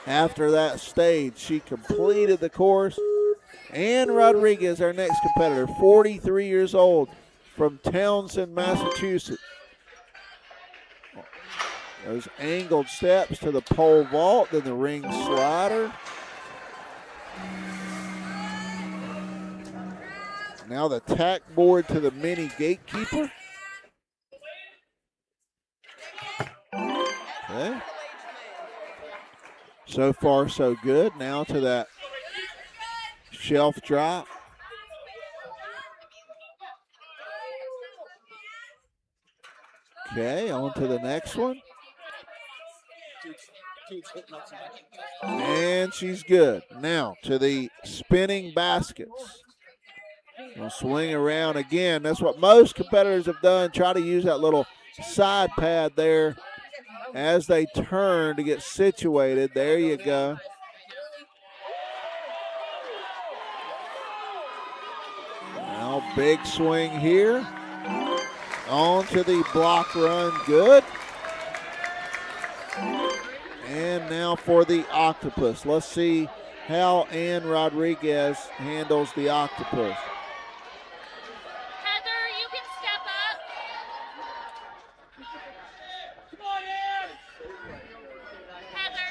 S1: After that stage, she completed the course. Ann Rodriguez, our next competitor, 43 years old, from Townsend, Massachusetts. Those angled steps to the pole vault, then the ring slider. Now the tack board to the mini gatekeeper. Okay. So far, so good. Now to that shelf drop. Okay, on to the next one. And she's good. Now to the spinning baskets. We'll swing around again. That's what most competitors have done. Try to use that little side pad there as they turn to get situated. There you go. Now big swing here. On to the block run. Good. And now for the octopus. Let's see how Ann Rodriguez handles the octopus.
S4: Heather, you can step up. Come on, Ann. Heather,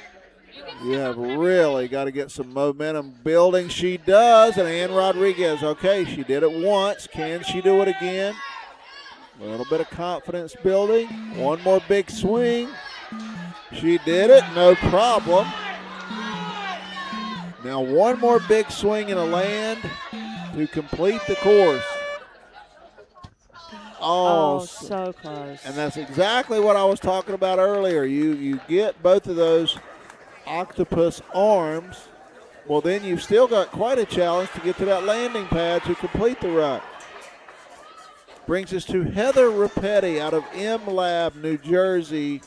S4: you can
S1: You
S4: step
S1: have
S4: up.
S1: really got to get some momentum building. She does, and Ann Rodriguez, okay, she did it once. Can she do it again? A little bit of confidence building. One more big swing. She did it, no problem. Now one more big swing and a land to complete the course.
S3: Oh, so close.
S1: And that's exactly what I was talking about earlier. You get both of those octopus arms, well then you've still got quite a challenge to get to that landing pad to complete the run. Brings us to Heather Rapetti out of M Lab, New Jersey,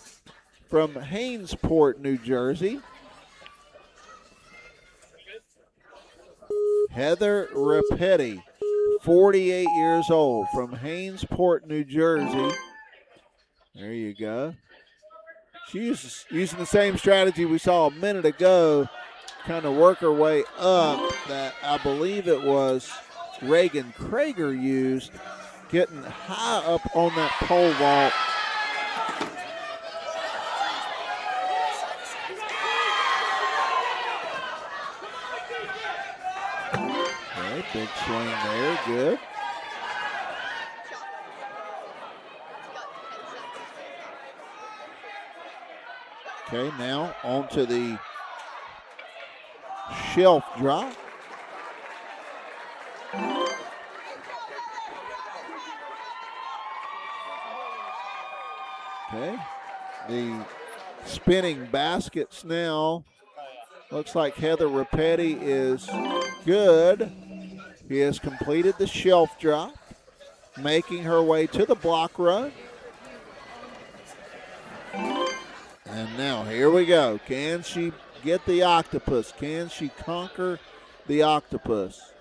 S1: from Hainesport, New Jersey. Heather Rapetti, 48 years old, from Hainesport, New Jersey. There you go. She's using the same strategy we saw a minute ago, kind of work her way up that I believe it was Reagan Krager used, getting high up on that pole vault. Okay, big swing there, good. Okay, now on to the shelf drop. Okay, the spinning baskets now. Looks like Heather Rapetti is good. She has completed the shelf drop, making her way to the block run. And now here we go. Can she get the octopus? Can she conquer the octopus?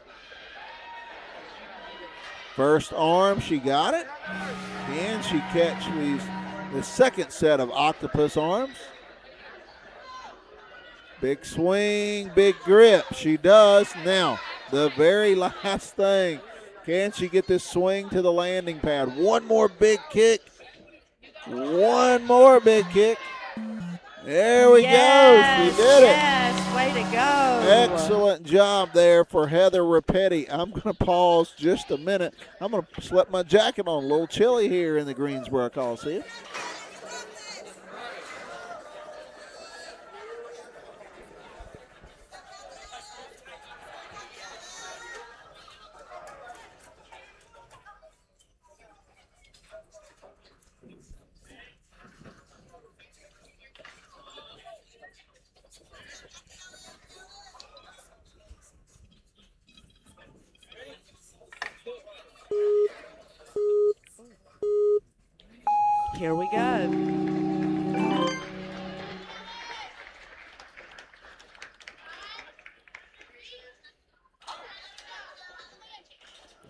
S1: First arm, she got it. Can she catch the second set of octopus arms? Big swing, big grip. She does. Now, the very last thing. Can she get this swing to the landing pad? One more big kick. One more big kick. There we go. She did it.
S3: Yes, way to go.
S1: Excellent job there for Heather Rapetti. I'm going to pause just a minute. I'm going to slip my jacket on. A little chilly here in the Greensboro Coliseum.
S3: Here we go.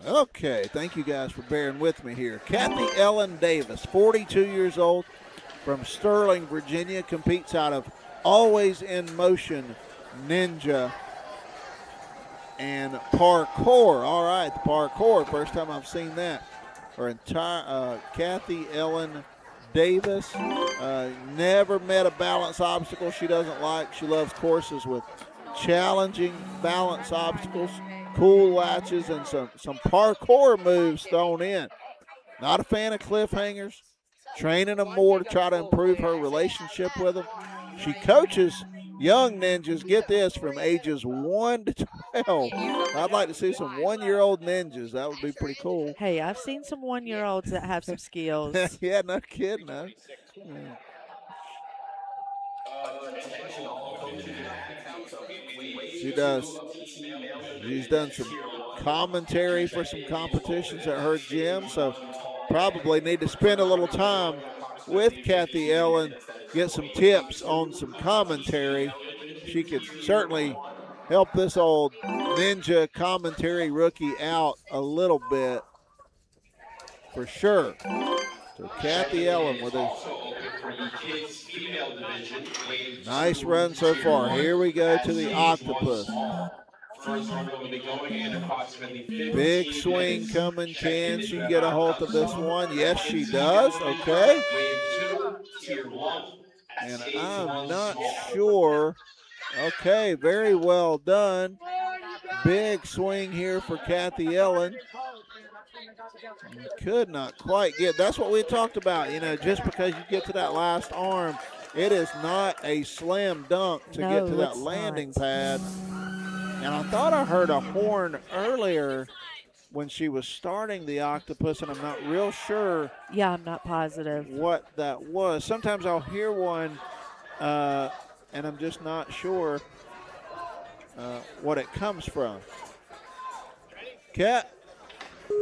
S1: Okay, thank you guys for bearing with me here. Kathy Ellen Davis, 42 years old, from Sterling, Virginia, competes out of Always in Motion Ninja and parkour. All right, the parkour, first time I've seen that. Her entire Kathy Ellen Davis, never met a balance obstacle she doesn't like. She loves courses with challenging balance obstacles, cool latches, and some parkour moves thrown in. Not a fan of cliffhangers, training them more to try to improve her relationship with them. She coaches young ninjas, get this, from ages 1 to 12. I'd like to see some 1-year-old ninjas. That would be pretty cool.
S3: Hey, I've seen some 1-year-olds that have some skills.
S1: Yeah, no kidding, huh? Yeah. She does. She's done some commentary for some competitions at her gym, so probably need to spend a little time with Kathy Ellen, get some tips on some commentary. She could certainly help this old ninja commentary rookie out a little bit for sure. So Kathy Ellen with a nice run so far. Here we go to the octopus. Big swing coming. Can she get a hold of this one? Yes, she does. Okay. And I'm not sure. Okay, very well done. Big swing here for Kathy Ellen. Could not quite get. That's what we talked about. You know, just because you get to that last arm, it is not a slam dunk to get to that landing pad. And I thought I heard a horn earlier when she was starting the octopus, and I'm not real sure.
S3: Yeah, I'm not positive
S1: what that was. Sometimes I'll hear one, and I'm just not sure what it comes from. Kat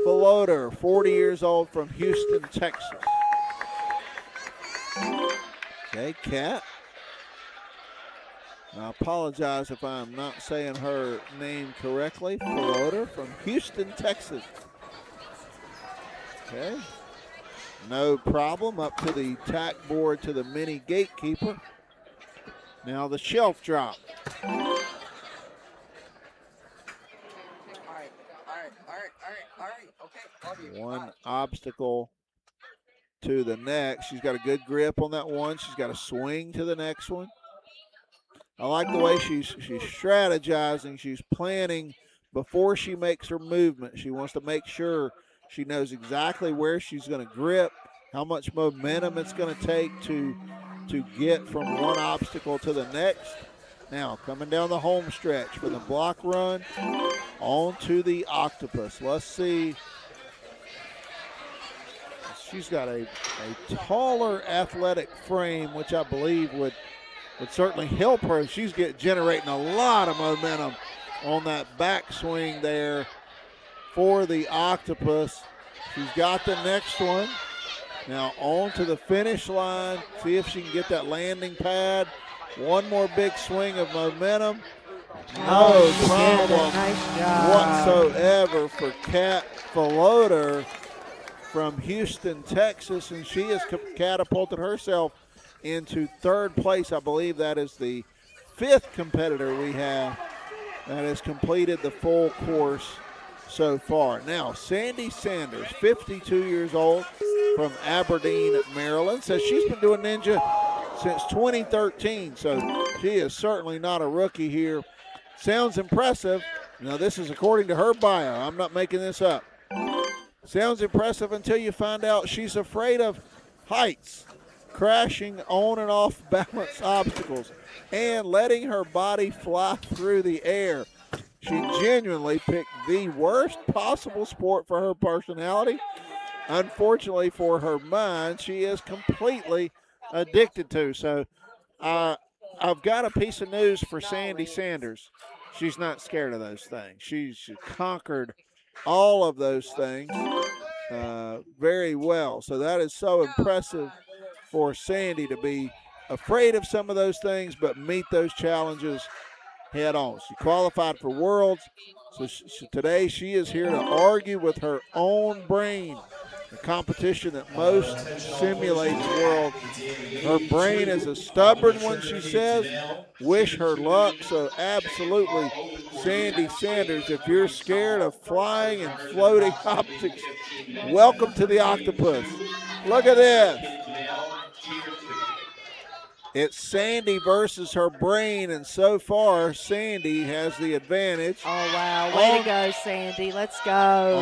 S1: Floater, 40 years old, from Houston, Texas. Okay, Kat. I apologize if I'm not saying her name correctly. Floater from Houston, Texas. Okay. No problem. Up to the tack board to the mini gatekeeper. Now the shelf drop. One obstacle to the next. She's got a good grip on that one. She's got a swing to the next one. I like the way she's strategizing. She's planning before she makes her movement. She wants to make sure she knows exactly where she's going to grip, how much momentum it's going to take to get from one obstacle to the next. Now, coming down the home stretch for the block run, on to the octopus. Let's see. She's got a taller athletic frame, which I believe would certainly help her. She's generating a lot of momentum on that backswing there for the octopus. She's got the next one. Now on to the finish line. See if she can get that landing pad. One more big swing of momentum. No problem whatsoever for Kat Floater from Houston, Texas, and she has catapulted herself into third place. I believe that is the 5th competitor we have that has completed the full course so far. Now, Sandy Sanders, 52 years old, from Aberdeen, Maryland, says she's been doing ninja since 2013, so she is certainly not a rookie here. Sounds impressive. Now, this is according to her bio. I'm not making this up. Sounds impressive until you find out she's afraid of heights, crashing on and off balance obstacles, and letting her body fly through the air. She genuinely picked the worst possible sport for her personality. Unfortunately for her mind, she is completely addicted to. So I've got a piece of news for Sandy Sanders. She's not scared of those things. She's conquered all of those things. very well. So that is so impressive for Sandy to be afraid of some of those things, but meet those challenges head on. She qualified for Worlds, so today she is here to argue with her own brain, the competition that most simulates World. Her brain is a stubborn one, she says. Wish her luck. So absolutely, Sandy Sanders, if you're scared of flying and floating objects, welcome to the octopus. Look at this. It's Sandy versus her brain, and so far, Sandy has the advantage.
S3: Oh, wow. Way to go, Sandy. Let's go.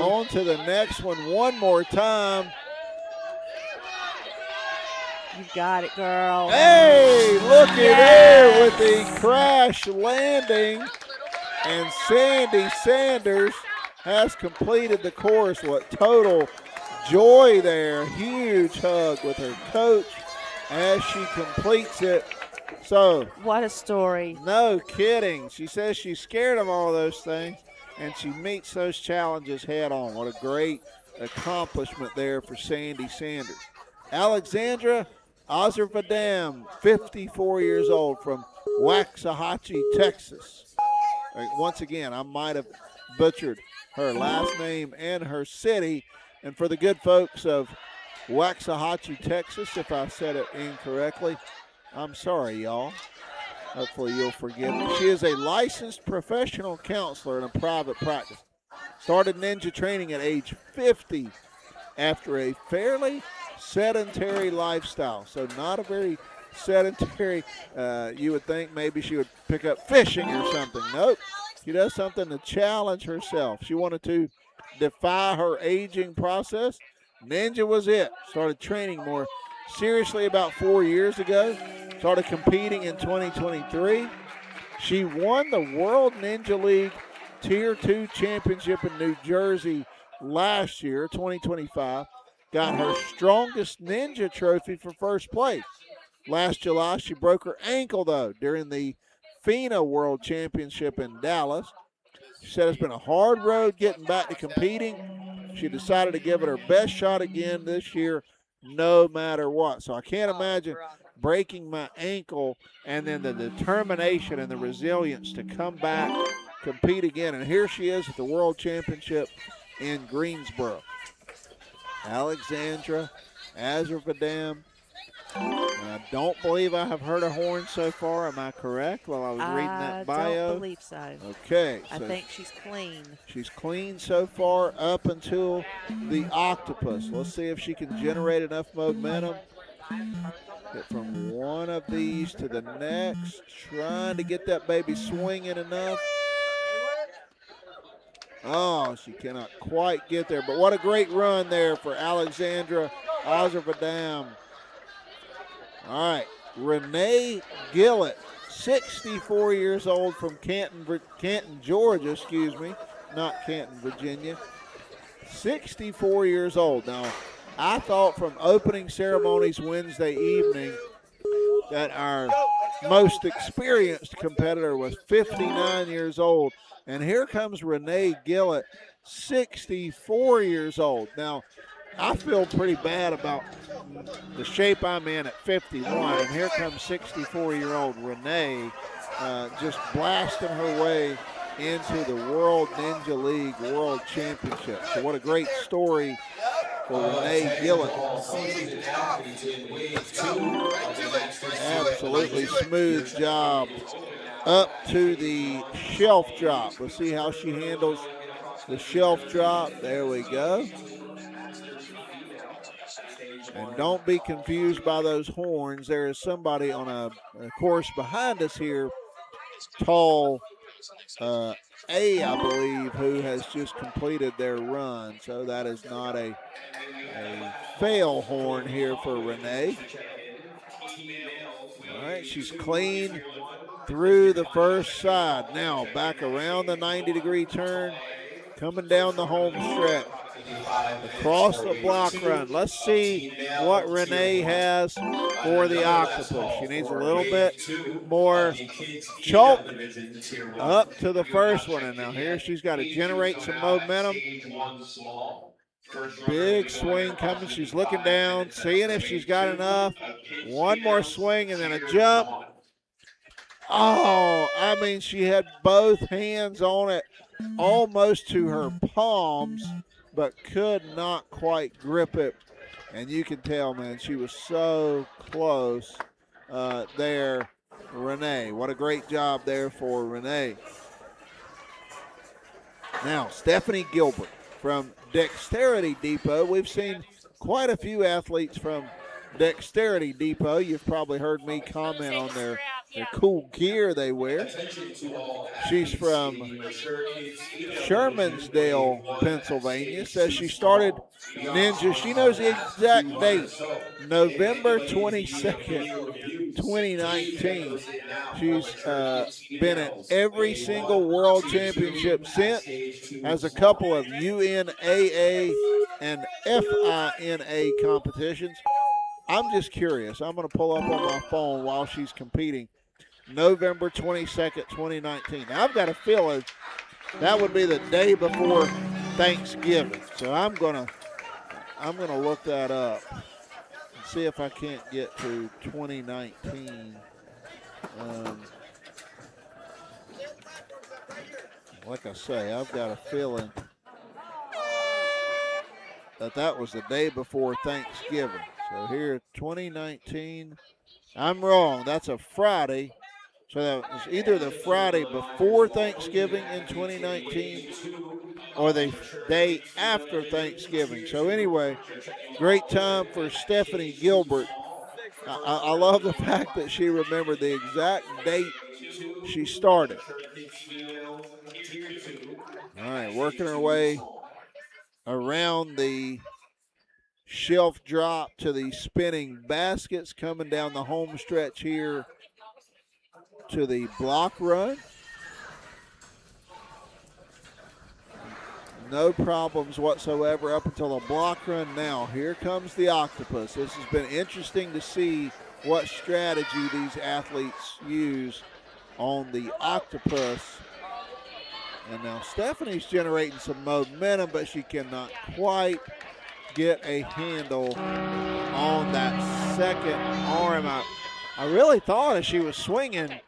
S1: On to the next one more time.
S3: You've got it, girl.
S1: Hey, look at her with the crash landing. And Sandy Sanders has completed the course. What total joy there. Huge hug with her coach as she completes it. So,
S3: what a story.
S1: No kidding. She says she's scared of all those things, and she meets those challenges head on. What a great accomplishment there for Sandy Sanders. Alexandra Azervadam, 54 years old, from Waxahachie, Texas. Once again, I might have butchered her last name and her city. And for the good folks of Waxahachie, Texas, if I said it incorrectly, I'm sorry, y'all. Hopefully you'll forgive me. She is a licensed professional counselor in a private practice. Started ninja training at age 50 after a fairly sedentary lifestyle. So not a very sedentary, you would think maybe she would pick up fishing or something. Nope. She does something to challenge herself. She wanted to defy her aging process. Ninja was it. Started training more seriously about 4 years ago. Started competing in 2023. She won the World Ninja League Tier 2 Championship in New Jersey last year, 2025. Got her strongest ninja trophy for first place. Last July, she broke her ankle, though, during the FINA World Championship in Dallas. She said it's been a hard road getting back to competing. She decided to give it her best shot again this year, no matter what. So I can't imagine breaking my ankle and then the determination and the resilience to come back, compete again. And here she is at the World Championship in Greensboro. Alexandra Azervadam. I don't believe I have heard a horn so far. Am I correct while I was reading that bio?
S3: I don't believe so.
S1: Okay.
S3: I think she's clean.
S1: She's clean so far up until the octopus. Let's see if she can generate enough momentum. Get from one of these to the next. Trying to get that baby swinging enough. Oh, she cannot quite get there. But what a great run there for Alexandra Azervadam. All right, Renee Gillett, 64 years old, from Canton, Georgia, not Canton, Virginia. 64 years old. Now, I thought from opening ceremonies Wednesday evening that our most experienced competitor was 59 years old. And here comes Renee Gillett, 64 years old. Now, I feel pretty bad about the shape I'm in at 51, and here comes 64-year-old Renee just blasting her way into the World Ninja League World Championship. So what a great story for Renee Gillett. Absolutely smooth job up to the shelf drop. Let's see how she handles the shelf drop. There we go. And don't be confused by those horns. There is somebody on a course behind us here, tall A, I believe, who has just completed their run. So that is not a fail horn here for Renee. All right, she's clean through the first side. Now back around the 90-degree turn, coming down the home stretch. Across the block run. Let's see what Renee has for the octopus. She needs a little bit more choke up to the first one. And now here she's got to generate some momentum. Big swing coming. She's looking down, seeing if she's got enough. One more swing and then a jump. Oh, I mean, she had both hands on it almost to her palms, but could not quite grip it. And you can tell, man, she was so close there. Renee, what a great job there for Renee. Now, Stephanie Gilbert from Dexterity Depot. We've seen quite a few athletes from Dexterity Depot. You've probably heard me comment on their cool gear they wear. She's from Shermansdale, Pennsylvania. Says she started Ninja. She knows the exact date, November 22nd, 2019. She's been at every single world championship since. Has a couple of UNAA and FINA competitions. I'm just curious. I'm going to pull up on my phone while she's competing. November 22nd, 2019. Now, I've got a feeling that would be the day before Thanksgiving. So I'm gonna look that up and see if I can't get to 2019. Like I say, I've got a feeling that was the day before Thanksgiving. So here, 2019. I'm wrong. That's a Friday. So that was either the Friday before Thanksgiving in 2019 or the day after Thanksgiving. So anyway, great time for Stephanie Gilbert. I love the fact that she remembered the exact date she started. All right, working her way around the shelf drop to the spinning baskets, coming down the home stretch here to the block run. No problems whatsoever up until the block run. Now, here comes the octopus. This has been interesting to see what strategy these athletes use on the octopus. And now Stephanie's generating some momentum, but she cannot quite get a handle on that second arm. I really thought as she was swinging,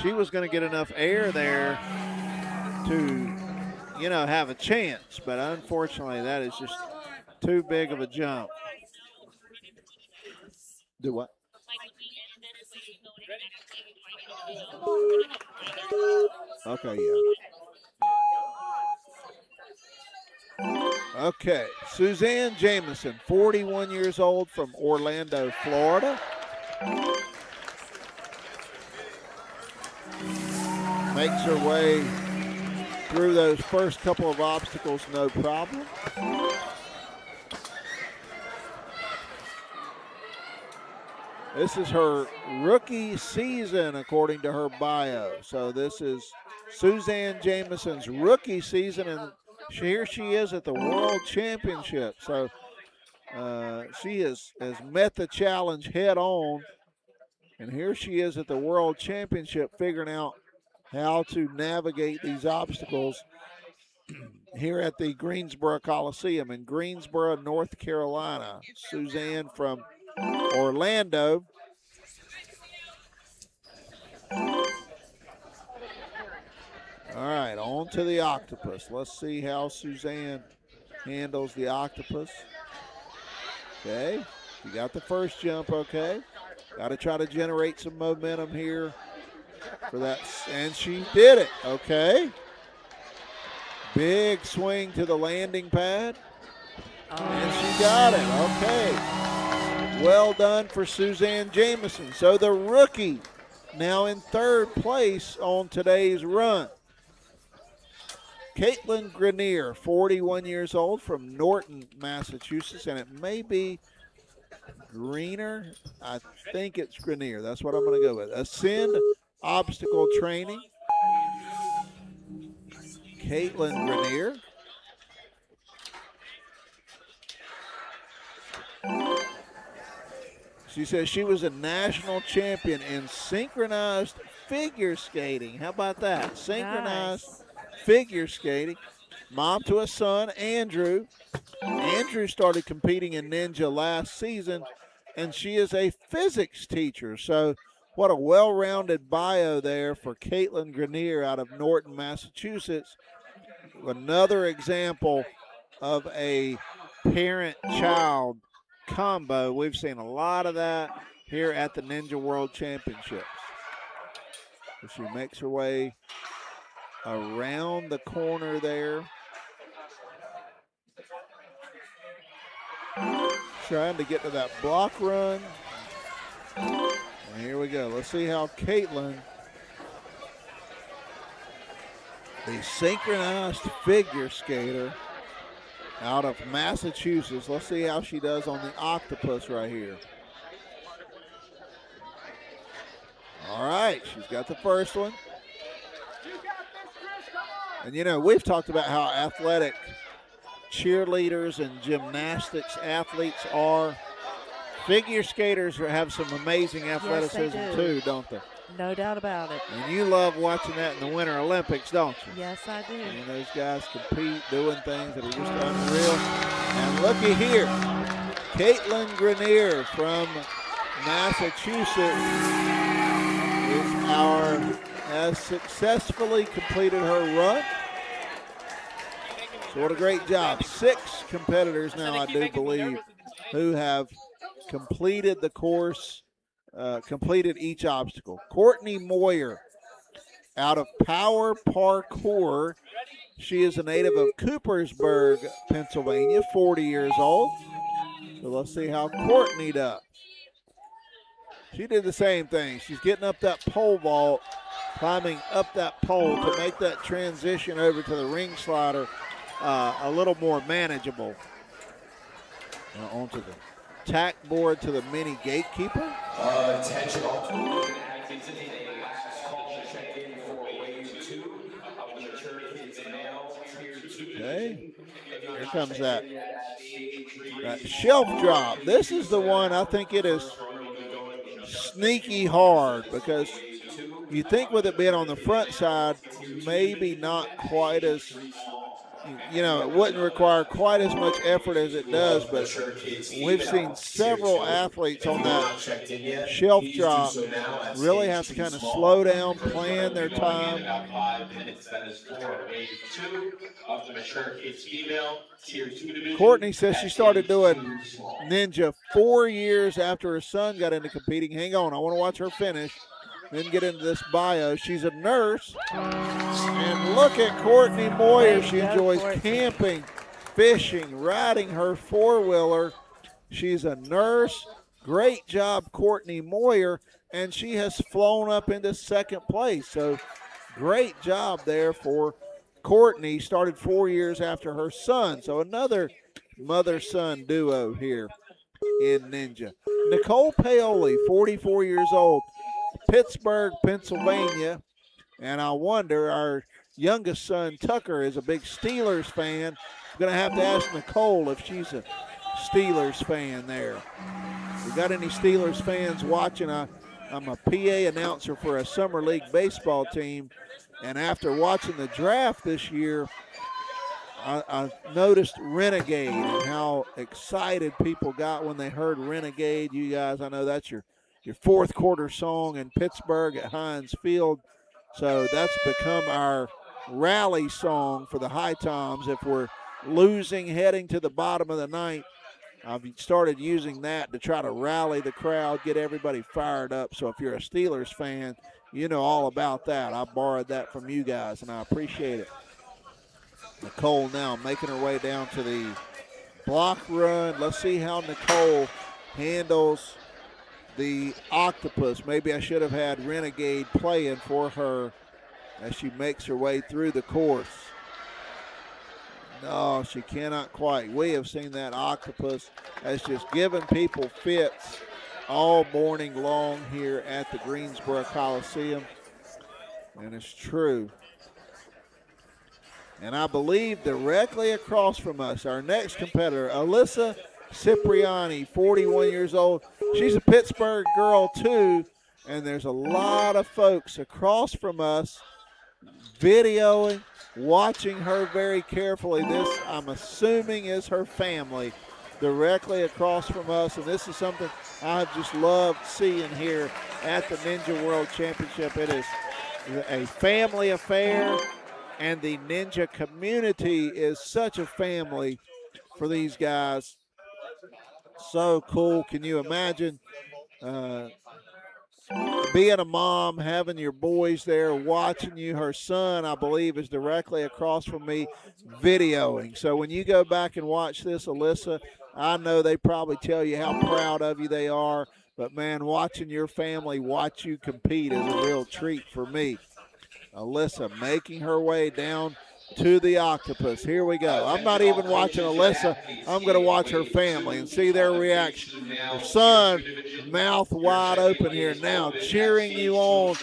S1: she was going to get enough air there to, have a chance. But unfortunately, that is just too big of a jump. Do what? Okay, yeah. Okay, Suzanne Jamison, 41 years old from Orlando, Florida. Makes her way through those first couple of obstacles, no problem. This is her rookie season, according to her bio. So this is Suzanne Jamison's rookie season, and here she is at the World Championship. So she has met the challenge head on, and here she is at the World Championship figuring out how to navigate these obstacles here at the Greensboro Coliseum in Greensboro, North Carolina. Suzanne from Orlando. All right, on to the octopus. Let's see how Suzanne handles the octopus. Okay, you got the first jump, okay. Got to try to generate some momentum here for that, and she did it, okay. Big swing to the landing pad, and she got it, okay. Well done for Suzanne Jamison. So the rookie now in third place on today's run. Caitlin Grenier, 41 years old from Norton, Massachusetts, and it may be Greener. I think it's Grenier. That's what I'm going to go with. Ascend Obstacle Training. Caitlin Grenier. She says she was a national champion in synchronized figure skating. How about that? Synchronized figure skating. Mom to a son, Andrew. Andrew started competing in Ninja last season, and she is a physics teacher. So what a well-rounded bio there for Caitlin Grenier out of Norton, Massachusetts. Another example of a parent-child combo. We've seen a lot of that here at the Ninja World Championships. She makes her way around the corner there. Trying to get to that block run. And here we go. Let's see how Caitlin, the synchronized figure skater out of Massachusetts, let's see how she does on the octopus right here. All right, she's got the first one. And you know, we've talked about how athletic cheerleaders and gymnastics athletes are. Figure skaters have some amazing athleticism too, don't they?
S3: No doubt about it.
S1: And you love watching that in the Winter Olympics, don't you?
S3: Yes, I do.
S1: And those guys compete, doing things that are just unreal. And looky here, Caitlin Grenier from Massachusetts has successfully completed her run. So what a great job. 6 competitors now, I do believe, who have completed the course, completed each obstacle. Courtney Moyer out of Power Parkour. She is a native of Coopersburg, Pennsylvania, 40 years old. So let's see how Courtney does. She did the same thing. She's getting up that pole vault, climbing up that pole to make that transition over to the ring slider a little more manageable. Onto the tack board to the mini gatekeeper.
S6: Attention all athletes in a last call to check in for wave 2 of the mature kids male tier 2.
S1: Okay, here comes that shelf drop. This is the one I think it is sneaky hard because you think with it being on the front side, maybe not quite as, you know, it wouldn't require quite as much effort as it does, but we've seen several athletes on that shelf drop really have to kind of slow down, plan their time.
S6: About 5 minutes. That is for wave 2 of the mature kids female tier 2 division.
S1: Courtney says she started doing Ninja 4 years after her son got into competing. Hang on, I want to watch her finish, then get into this bio. She's a nurse. And look at Courtney Moyer. She enjoys camping, fishing, riding her four-wheeler. She's a nurse. Great job, Courtney Moyer. And she has flown up into second place. So great job there for Courtney. Started 4 years after her son. So another mother-son duo here in Ninja. Nicole Paoli, 44 years old, Pittsburgh, Pennsylvania. And I wonder, our youngest son, Tucker, is a big Steelers fan. I'm going to have to ask Nicole if she's a Steelers fan there. We got any Steelers fans watching? I'm a PA announcer for a summer league baseball team. And after watching the draft this year, I noticed Renegade and how excited people got when they heard Renegade. You guys, I know that's your fourth quarter song in Pittsburgh at Heinz Field. So that's become our rally song for the High Toms. If we're losing, heading to the bottom of the ninth, I've started using that to try to rally the crowd, get everybody fired up. So if you're a Steelers fan, you know all about that. I borrowed that from you guys, and I appreciate it. Nicole now making her way down to the block run. Let's see how Nicole handles the octopus. Maybe I should have had Renegade playing for her as she makes her way through the course. No, she cannot quite. We have seen that octopus has just given people fits all morning long here at the Greensboro Coliseum. And it's true. And I believe directly across from us, our next competitor, Alyssa Cipriani, 41 years old. She's a Pittsburgh girl too, and there's a lot of folks across from us videoing, watching her very carefully. This, I'm assuming, is her family directly across from us, and this is something I've just loved seeing here at the Ninja World Championship. It is a family affair, and the ninja community is such a family for these guys. So cool. Can you imagine being a mom, having your boys there, watching you? Her son, I believe, is directly across from me videoing. So when you go back and watch this, Alyssa, I know they probably tell you how proud of you they are. But, man, watching your family watch you compete is a real treat for me. Alyssa making her way down to the octopus. Here we go. I'm not even watching Alyssa. I'm going to watch her family and see their reaction. Her son, mouth wide open here now, cheering you on.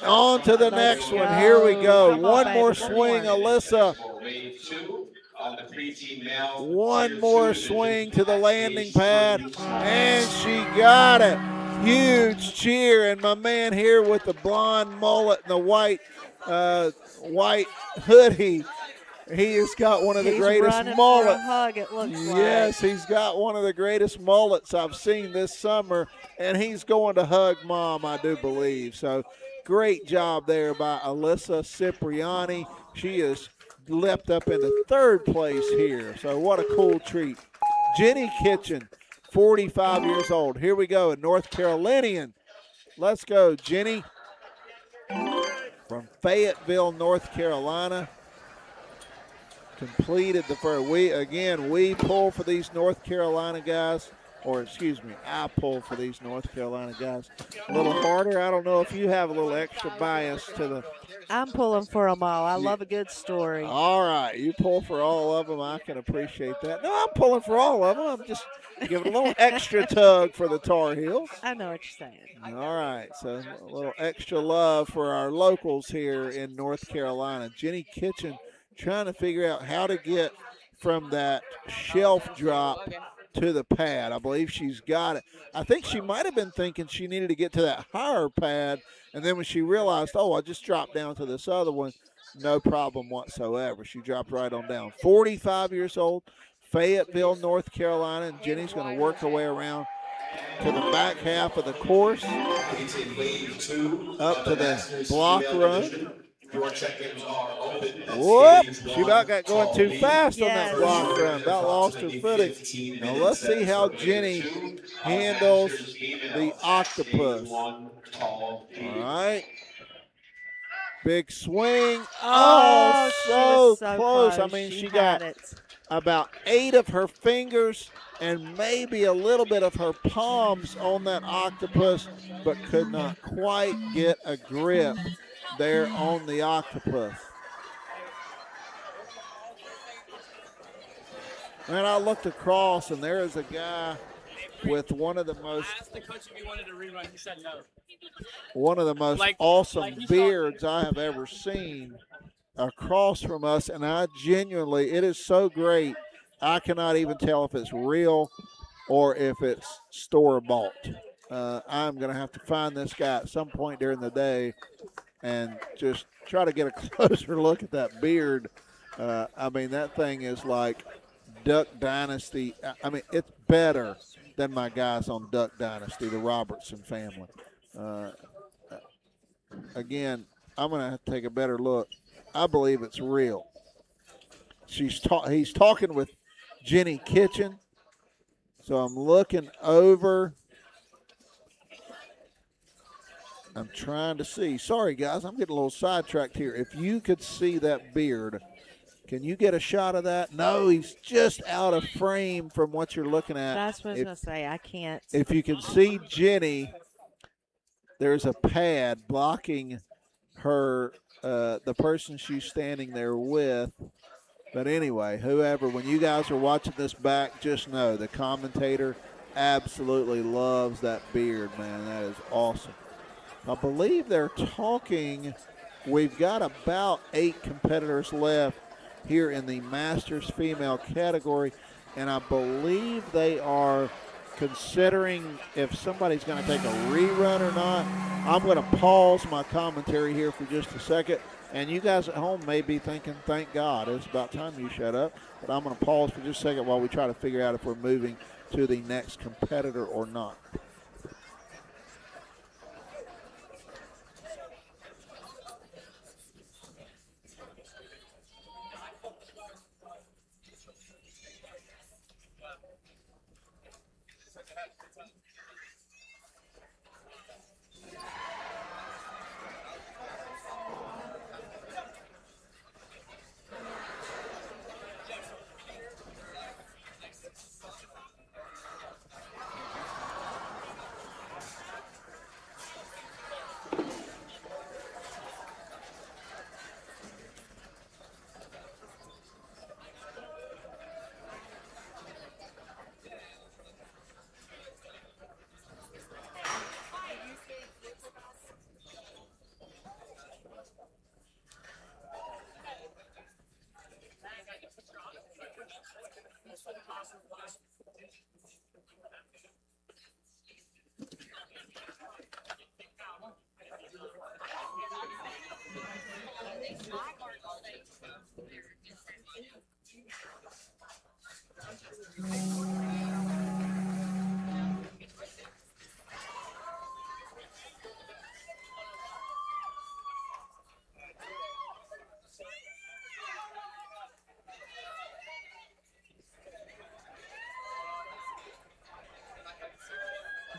S1: On to the next one. Here we go.
S3: Come on,
S1: One
S3: baby,
S1: more
S3: come
S1: swing,
S3: on.
S1: Alyssa.
S6: Wave 2 on the preteen male.
S1: One more swing to the landing pad, and she got it. Huge cheer, and my man here with the blonde mullet and the white hoodie, he has got one of the
S3: He's
S1: greatest
S3: running
S1: mullets.
S3: for a hug, it looks
S1: Yes, he's got one of the greatest mullets I've seen this summer, and he's going to hug Mom, I do believe. So great job there by Alyssa Cipriani. She has leapt up into third place here. So what a cool treat. Jenny Kitchen, 45 years old. Here we go, a North Carolinian. Let's go, Jenny. From Fayetteville, North Carolina. Completed the first. We pull for these North Carolina guys. Or, excuse me, I pull for these North Carolina guys a little harder. I don't know if you have a little extra bias to the.
S3: I'm pulling for them all. I love a good story.
S1: All right, you pull for all of them. I can appreciate that. No, I'm pulling for all of them. I'm just giving a little extra tug for the Tar Heels.
S3: I know what you're saying.
S1: All right, so a little extra love for our locals here in North Carolina. Jenny Kitchen trying to figure out how to get from that shelf drop to the pad. I believe she's got it. I think she might have been thinking she needed to get to that higher pad, and then when she realized, oh, I just dropped down to this other one, no problem whatsoever. She dropped right on down. 45 years old, Fayetteville, North Carolina, and Jenny's going to work her way around to the back half of the course,
S6: Wave 2
S1: up to the block run.
S6: Your check-ins are open.
S1: Whoop! She about got going too fast on that
S3: Yes.
S1: block run. About lost her footing. Now let's see how Jenny handles the octopus. All right. Big swing. Oh,
S3: she
S1: so
S3: was so
S1: close. I mean, she
S3: had
S1: got
S3: it.
S1: about 8 of her fingers and maybe a little bit of her palms on that octopus, but could not quite get a grip there on the octopus. And I looked across, and there is a guy with one of the most
S2: Asked the coach if he wanted to rerun. He said no.
S1: awesome
S2: he saw-
S1: beards I have ever seen across from us, and I genuinely, it is so great, I cannot even tell if it's real or if it's store-bought. I'm going to have to find this guy at some point during the day and just try to get a closer look at that beard. I mean, that thing is like Duck Dynasty. I mean, it's better than my guys on Duck Dynasty, the Robertson family. Again, I'm going to have to take a better look. I believe it's real. He's talking with Jenny Kitchen. So I'm looking over. I'm trying to see. Sorry, guys, I'm getting a little sidetracked here. If you could see that beard, can you get a shot of that? No, he's just out of frame from what you're looking at.
S3: That's what I was going to say. I can't.
S1: If you can see Jenny, there's a pad blocking her, the person she's standing there with. But anyway, whoever, when you guys are watching this back, just know the commentator absolutely loves that beard, man. That is awesome. I believe they're talking. We've got about 8 competitors left here in the Masters female category, and I believe they are considering if somebody's going to take a rerun or not. I'm going to pause my commentary here for just a second, And you guys at home may be thinking, thank God, it's about time you shut up. But I'm going to pause for just a second while we try to figure out if we're moving to the next competitor or not.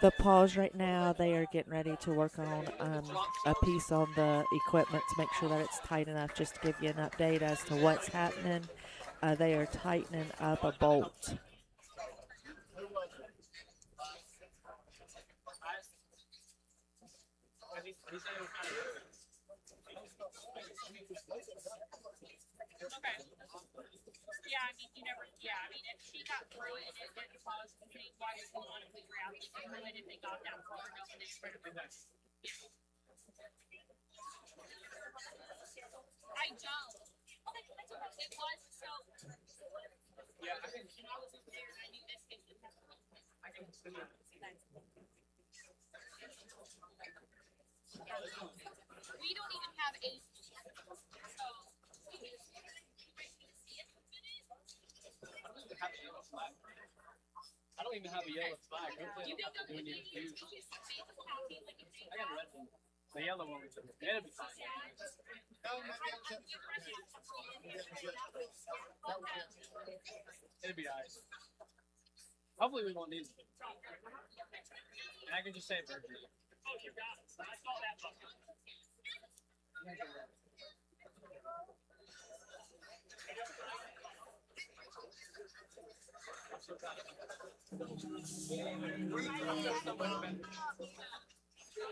S3: The pause right now, they are getting ready to work on a piece on the equipment to make sure that it's tight enough. Just to give you an update as to what's happening, they are tightening up a bolt.
S7: Okay. Yeah, I mean, you never, I mean, if she got through it and it didn't cause any, why would you want to figure out if they really didn't got down far enough and they spread it? I don't. Okay, that's okay. It was so. Yeah, I think when I was up there, I knew this thing would happen. I can see that. We don't even have a. So.
S2: I don't even have a yellow flag.
S7: You don't know
S2: When you
S7: I
S2: got a red one. The yellow one. It'll be fine. It'll be alright. Hopefully we won't need it. And I can just say Virgin. Oh, you got it. I saw that button.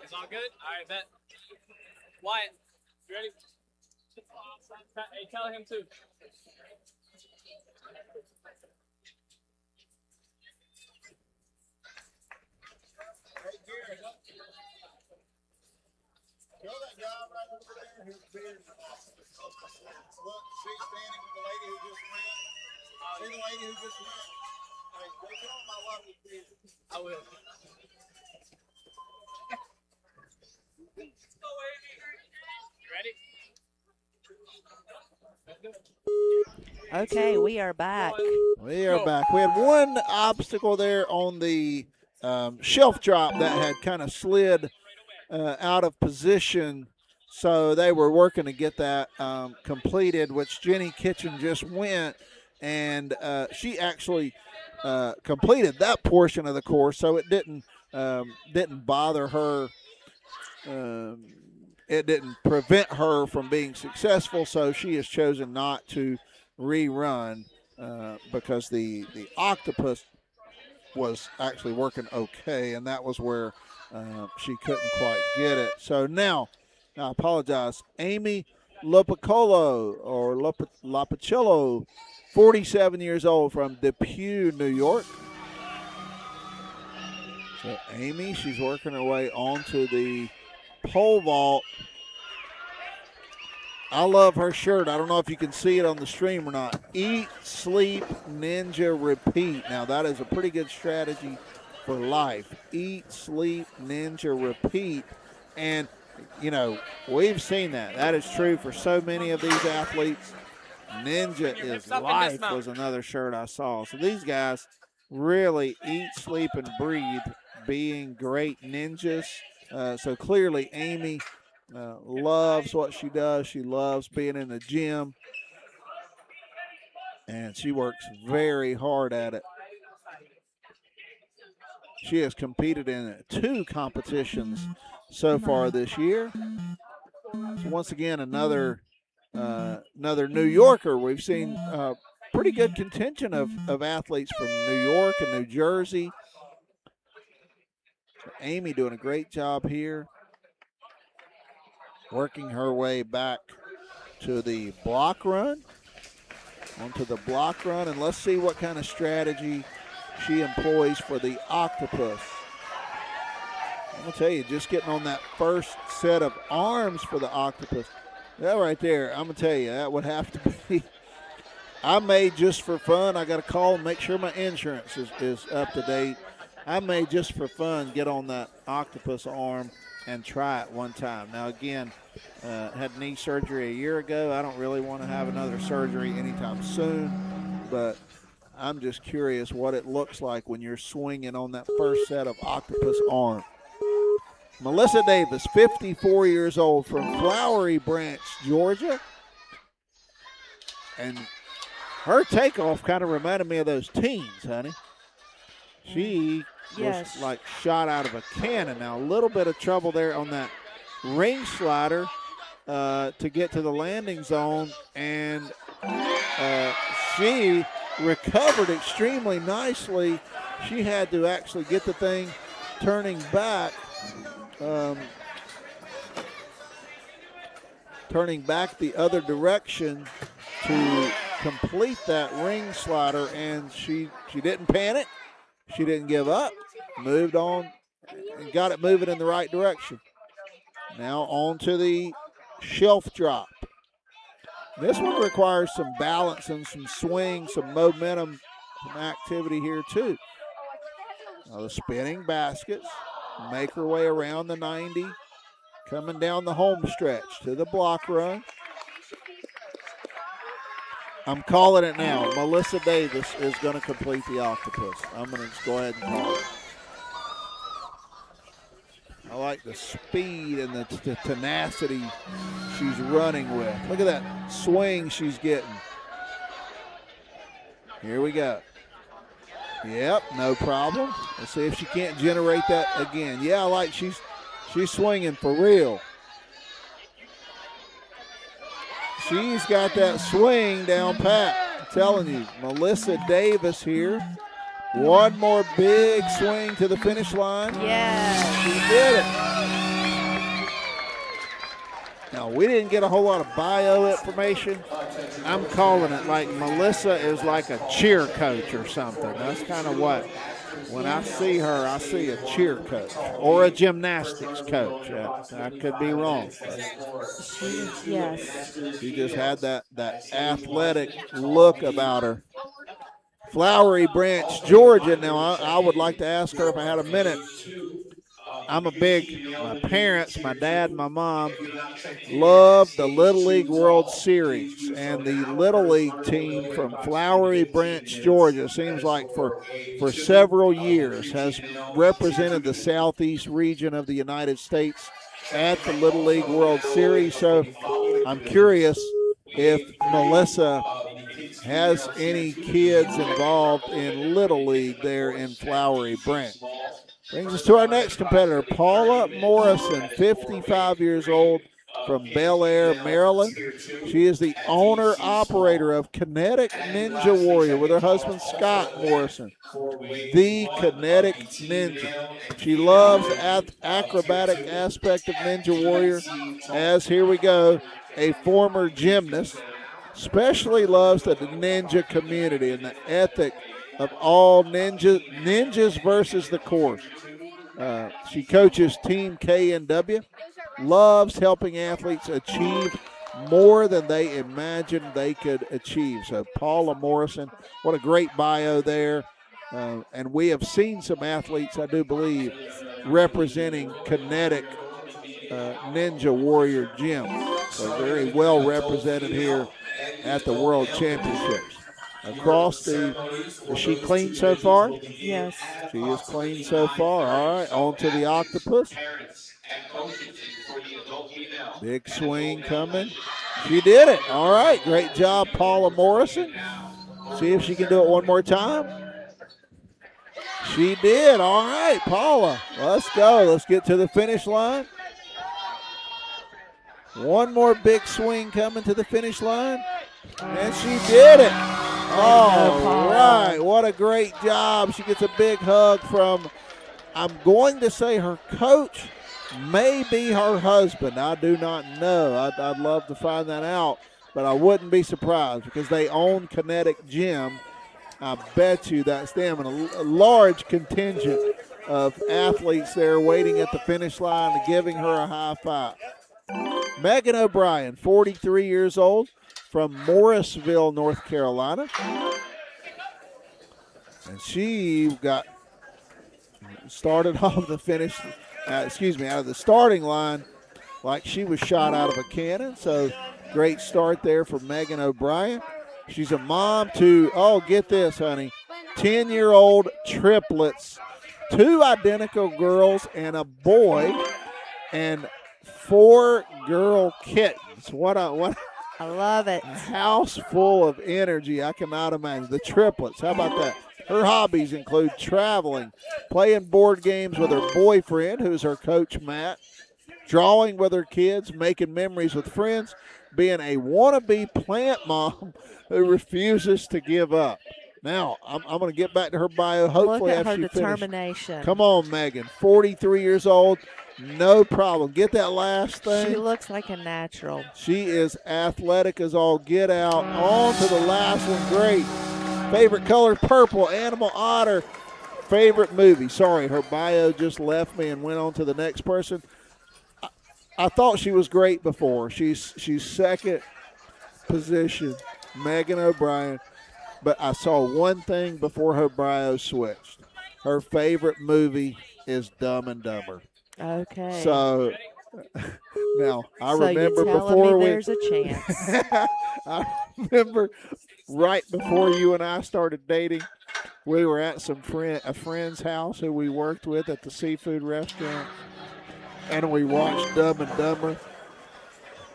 S2: It's all good? Alright, bet. Wyatt, you ready? Hey, tell him too.
S1: Hey, Gary. Tell that guy right over there who's beard. Look, she's standing with the lady who just went. See the lady who just went? Hey, go tell him I love his beard.
S2: I will. You ready?
S3: Okay, we are back.
S1: We are back. We had one obstacle there on the shelf drop that had kind of slid out of position, so they were working to get that completed, which Jenny Kitchen just went, and she actually completed that portion of the course, so it didn't bother her. It didn't prevent her from being successful, so she has chosen not to rerun because the octopus was actually working okay, and that was where she couldn't quite get it. So now I apologize. Amy Lopicolo or Lopicillo, 47 years old from Depew, New York. So Amy, she's working her way onto the pole vault. I love her shirt. I don't know if you can see it on the stream or not. Eat, sleep, ninja, repeat. Now, that is a pretty good strategy for life. Eat, sleep, ninja, repeat. And you know, we've seen that. That is true for so many of these athletes. Ninja is life was another shirt I saw. So these guys really eat, sleep, and breathe being great ninjas. So clearly, Amy loves what she does. She loves being in the gym, and she works very hard at it. She has competed in 2 competitions so far this year. So once again, another New Yorker. We've seen pretty good contingent of athletes from New York and New Jersey. Amy doing a great job here, working her way back to the block run, onto the block run, and let's see what kind of strategy she employs for the octopus. I'm going to tell you, just getting on that first set of arms for the octopus, that right there, I'm going to tell you, that would have to be, I may just for fun, I got to call and make sure my insurance is up to date. I may just for fun get on that octopus arm and try it one time. Now, again, had knee surgery a year ago. I don't really want to have another surgery anytime soon, but I'm just curious what it looks like when you're swinging on that first set of octopus arm. Melissa Davis, 54 years old, from Flowery Branch, Georgia. And her takeoff kind of reminded me of those teens, honey. She was like shot out of a cannon. Now, a little bit of trouble there on that ring slider to get to the landing zone, and she recovered extremely nicely. She had to actually get the thing turning back the other direction to complete that ring slider, and she didn't panic. She didn't give up, moved on, and got it moving in the right direction. Now on to the shelf drop. This one requires some balance and some swing, some momentum, some activity here too. Now the spinning baskets make her way around the 90, coming down the home stretch to the block run. I'm calling it now. Melissa Davis is going to complete the octopus. I'm going to just go ahead and call it. I like the speed and the tenacity she's running with. Look at that swing she's getting. Here we go. Yep, no problem. Let's see if she can't generate that again. Yeah, I like she's swinging for real. She's got that swing down pat. I'm telling you, Melissa Davis here. One more big swing to the finish line.
S3: Yeah.
S1: She did it. Now, we didn't get a whole lot of bio information. I'm calling it like Melissa is like a cheer coach or something. That's kind of what, when I see her, I see a cheer coach or a gymnastics coach. I could be wrong.
S3: Yes.
S1: She just had that athletic look about her. Flowery Branch, Georgia. Now, I would like to ask her if I had a minute. My parents, my dad and my mom, loved the Little League World Series. And the Little League team from Flowery Branch, Georgia, seems like for several years has represented the southeast region of the United States at the Little League World Series. So I'm curious if Melissa has any kids involved in Little League there in Flowery Branch. Brings us to our next competitor, Paula Morrison, 55 years old, from Bel Air, Maryland. She is the owner-operator of Kinetic Ninja Warrior with her husband, Scott Morrison, the Kinetic Ninja. She loves the acrobatic aspect of Ninja Warrior, as, here we go, a former gymnast. Especially loves the ninja community and the ethic of all ninjas versus the course. She coaches Team K&W, loves helping athletes achieve more than they imagined they could achieve. So Paula Morrison, what a great bio there. And we have seen some athletes, I do believe, representing Kinetic Ninja Warrior Gym. So very well represented here at the World Championships. Across is she clean so far?
S3: Yes.
S1: She is clean so far. All right, on to the octopus. Big swing coming. She did it. All right, great job, Paula Morrison. See if she can do it one more time. She did. All right, Paula. Let's go. Let's get to the finish line. One more big swing coming to the finish line. And she did it. All right. What a great job. She gets a big hug from, I'm going to say her coach, may be her husband. I do not know. I'd love to find that out, but I wouldn't be surprised because they own Kinetic Gym. I bet you that's them, and a large contingent of athletes there waiting at the finish line and giving her a high five. Megan O'Brien, 43 years old, from Morrisville, North Carolina. And she got started off the finish, out of the starting line like she was shot out of a cannon. So great start there for Megan O'Brien. She's a mom to, get this, honey, 10-year-old triplets, 2 identical girls and a boy, and 4 girl kittens. What
S3: I love it.
S1: a house full of energy. I cannot imagine. The triplets, how about that? Her hobbies include traveling, playing board games with her boyfriend, who's her coach, Matt, drawing with her kids, making memories with friends, being a wannabe plant mom who refuses to give up. Now, I'm going to get back to her bio hopefully
S3: Look at
S1: after
S3: her
S1: she finishes.
S3: determination.
S1: Come on, Megan. 43 years old, no problem. Get that last thing.
S3: She looks like a natural.
S1: She is athletic as all get out. On to the last one. Great. Favorite color, purple. Animal, otter. Favorite movie. Sorry, her bio just left me and went on to the next person. I thought she was great before. She's second position, Megan O'Brien. But I saw one thing before her bio switched. Her favorite movie is Dumb and Dumber.
S3: Okay.
S1: So now I
S3: so
S1: remember
S3: you're telling
S1: before
S3: me
S1: we
S3: there's a chance.
S1: I remember right before you and I started dating, we were at a friend's house who we worked with at the seafood restaurant, and we watched Dumb and Dumber.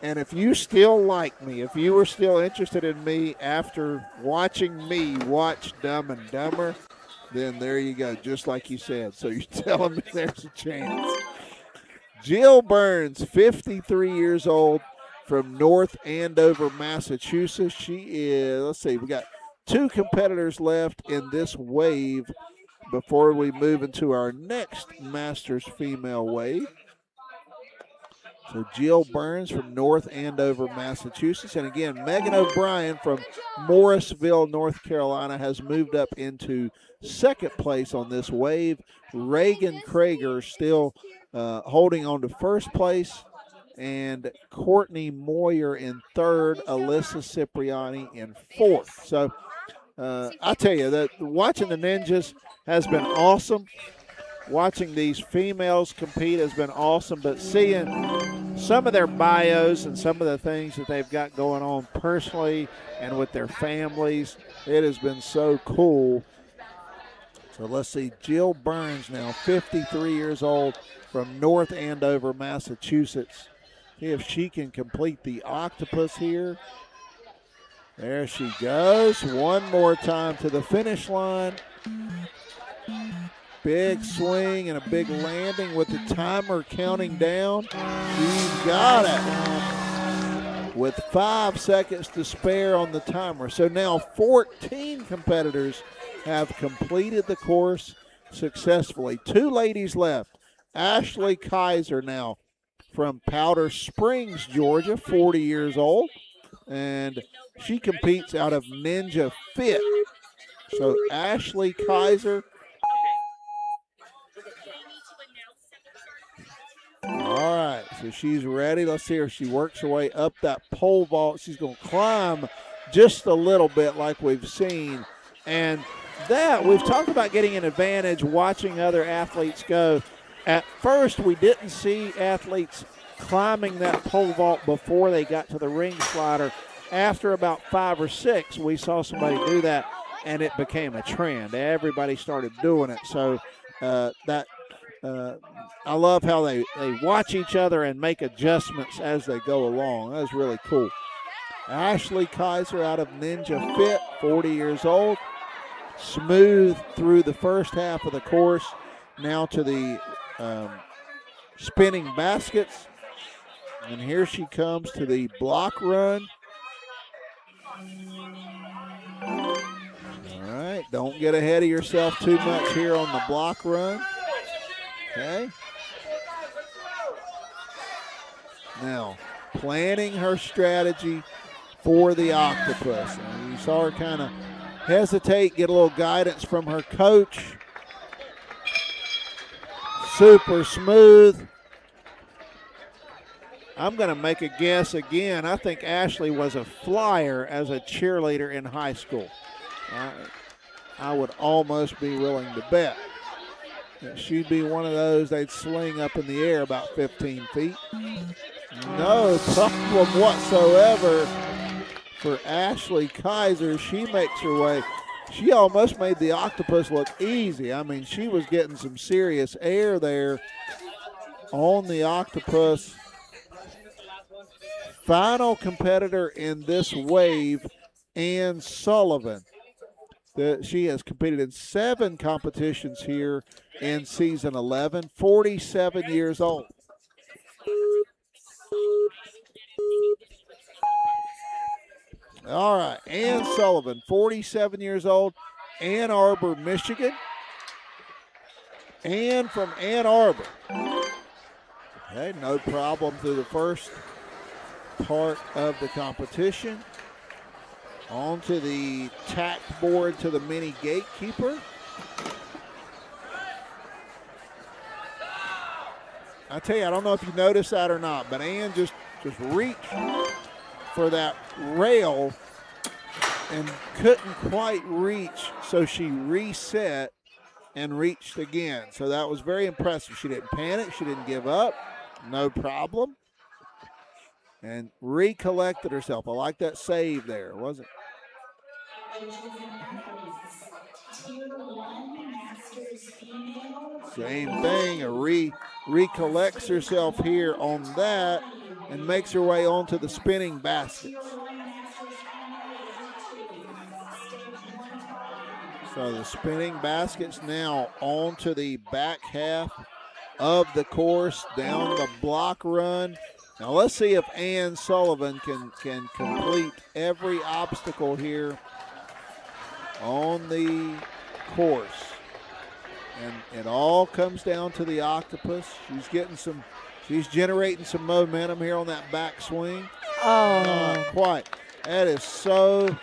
S1: And if you still like me, if you were still interested in me after watching me watch Dumb and Dumber, then there you go, just like you said. So you're telling me there's a chance. Jill Burns, 53 years old, from North Andover, Massachusetts. She is, we got 2 competitors left in this wave before we move into our next Masters female wave. So Jill Burns from North Andover, Massachusetts. And again, Megan O'Brien from Morrisville, North Carolina has moved up into second place on this wave. Reagan Krager still holding on to first place. And Courtney Moyer in third, Alyssa Cipriani in fourth. So I tell you, that watching the Ninjas has been awesome. Watching these females compete has been awesome, but seeing some of their bios and some of the things that they've got going on personally and with their families, it has been so cool. So let's see, Jill Burns now, 53 years old, from North Andover, Massachusetts. See if she can complete the octopus here. There she goes. One more time to the finish line. Big swing and a big landing with the timer counting down. She's got it with 5 seconds to spare on the timer. So now 14 competitors have completed the course successfully. 2 ladies left. Ashley Kaiser now from Powder Springs, Georgia, 40 years old. And she competes out of Ninja Fit. So Ashley Kaiser. All right, so she's ready. Let's see her. She works her way up that pole vault. She's going to climb just a little bit like we've seen. And that, we've talked about getting an advantage watching other athletes go. At first, we didn't see athletes climbing that pole vault before they got to the ring slider. After about 5 or 6, we saw somebody do that, and it became a trend. Everybody started doing it. So I love how they watch each other and make adjustments as they go along. That was really cool. Ashley Kaiser out of Ninja Fit, 40 years old. Smooth through the first half of the course. Now to the spinning baskets. And here she comes to the block run. All right, don't get ahead of yourself too much here on the block run. Okay. Now, planning her strategy for the octopus. And you saw her kind of hesitate, get a little guidance from her coach. Super smooth. I'm going to make a guess again. I think Ashley was a flyer as a cheerleader in high school. I would almost be willing to bet that she'd be one of those they'd sling up in the air about 15 feet. No problem whatsoever for Ashley Kaiser. She makes her way. She almost made the octopus look easy. I mean, she was getting some serious air there on the octopus. Final competitor in this wave, Ann Sullivan. She has competed in 7 competitions here in season 11, 47 years old. All right, Ann Sullivan, 47 years old, Ann Arbor, Michigan. Ann from Ann Arbor. Okay, no problem through the first part of the competition. On to the tack board to the mini gatekeeper. I tell you, I don't know if you noticed that or not, but Ann just reached for that rail and couldn't quite reach, so she reset and reached again. So that was very impressive. She didn't panic. She didn't give up. No problem. And recollected herself. I like that save there, wasn't it? Same thing, recollects herself here on that and makes her way onto the spinning baskets. So the spinning baskets now onto the back half of the course, down the block run. Now let's see if Ann Sullivan can complete every obstacle here on the course. And it all comes down to the octopus. She's generating some momentum here on that back swing.
S3: Oh.
S1: Not quite. That is so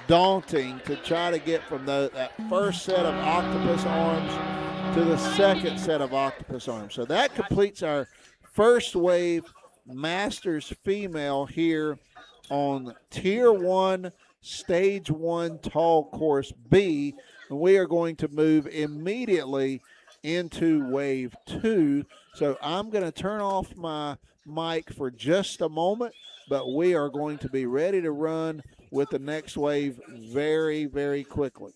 S1: daunting to try to get from that first set of octopus arms to the second set of octopus arms. So that completes our first wave Masters female here on Tier 1, Stage 1 Tall Course B. And we are going to move immediately into Wave 2. So I'm going to turn off my mic for just a moment, but we are going to be ready to run with the next wave very, very quickly.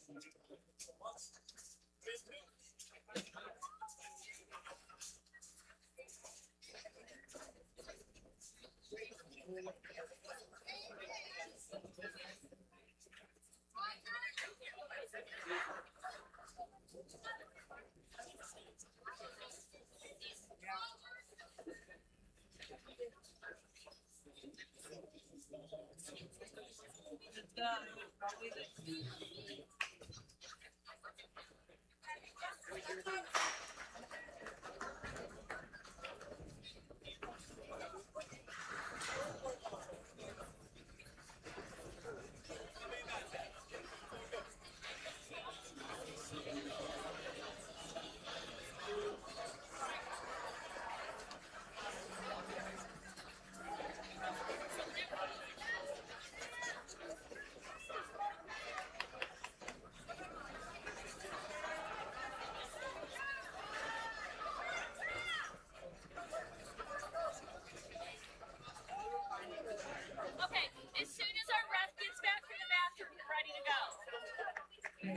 S7: He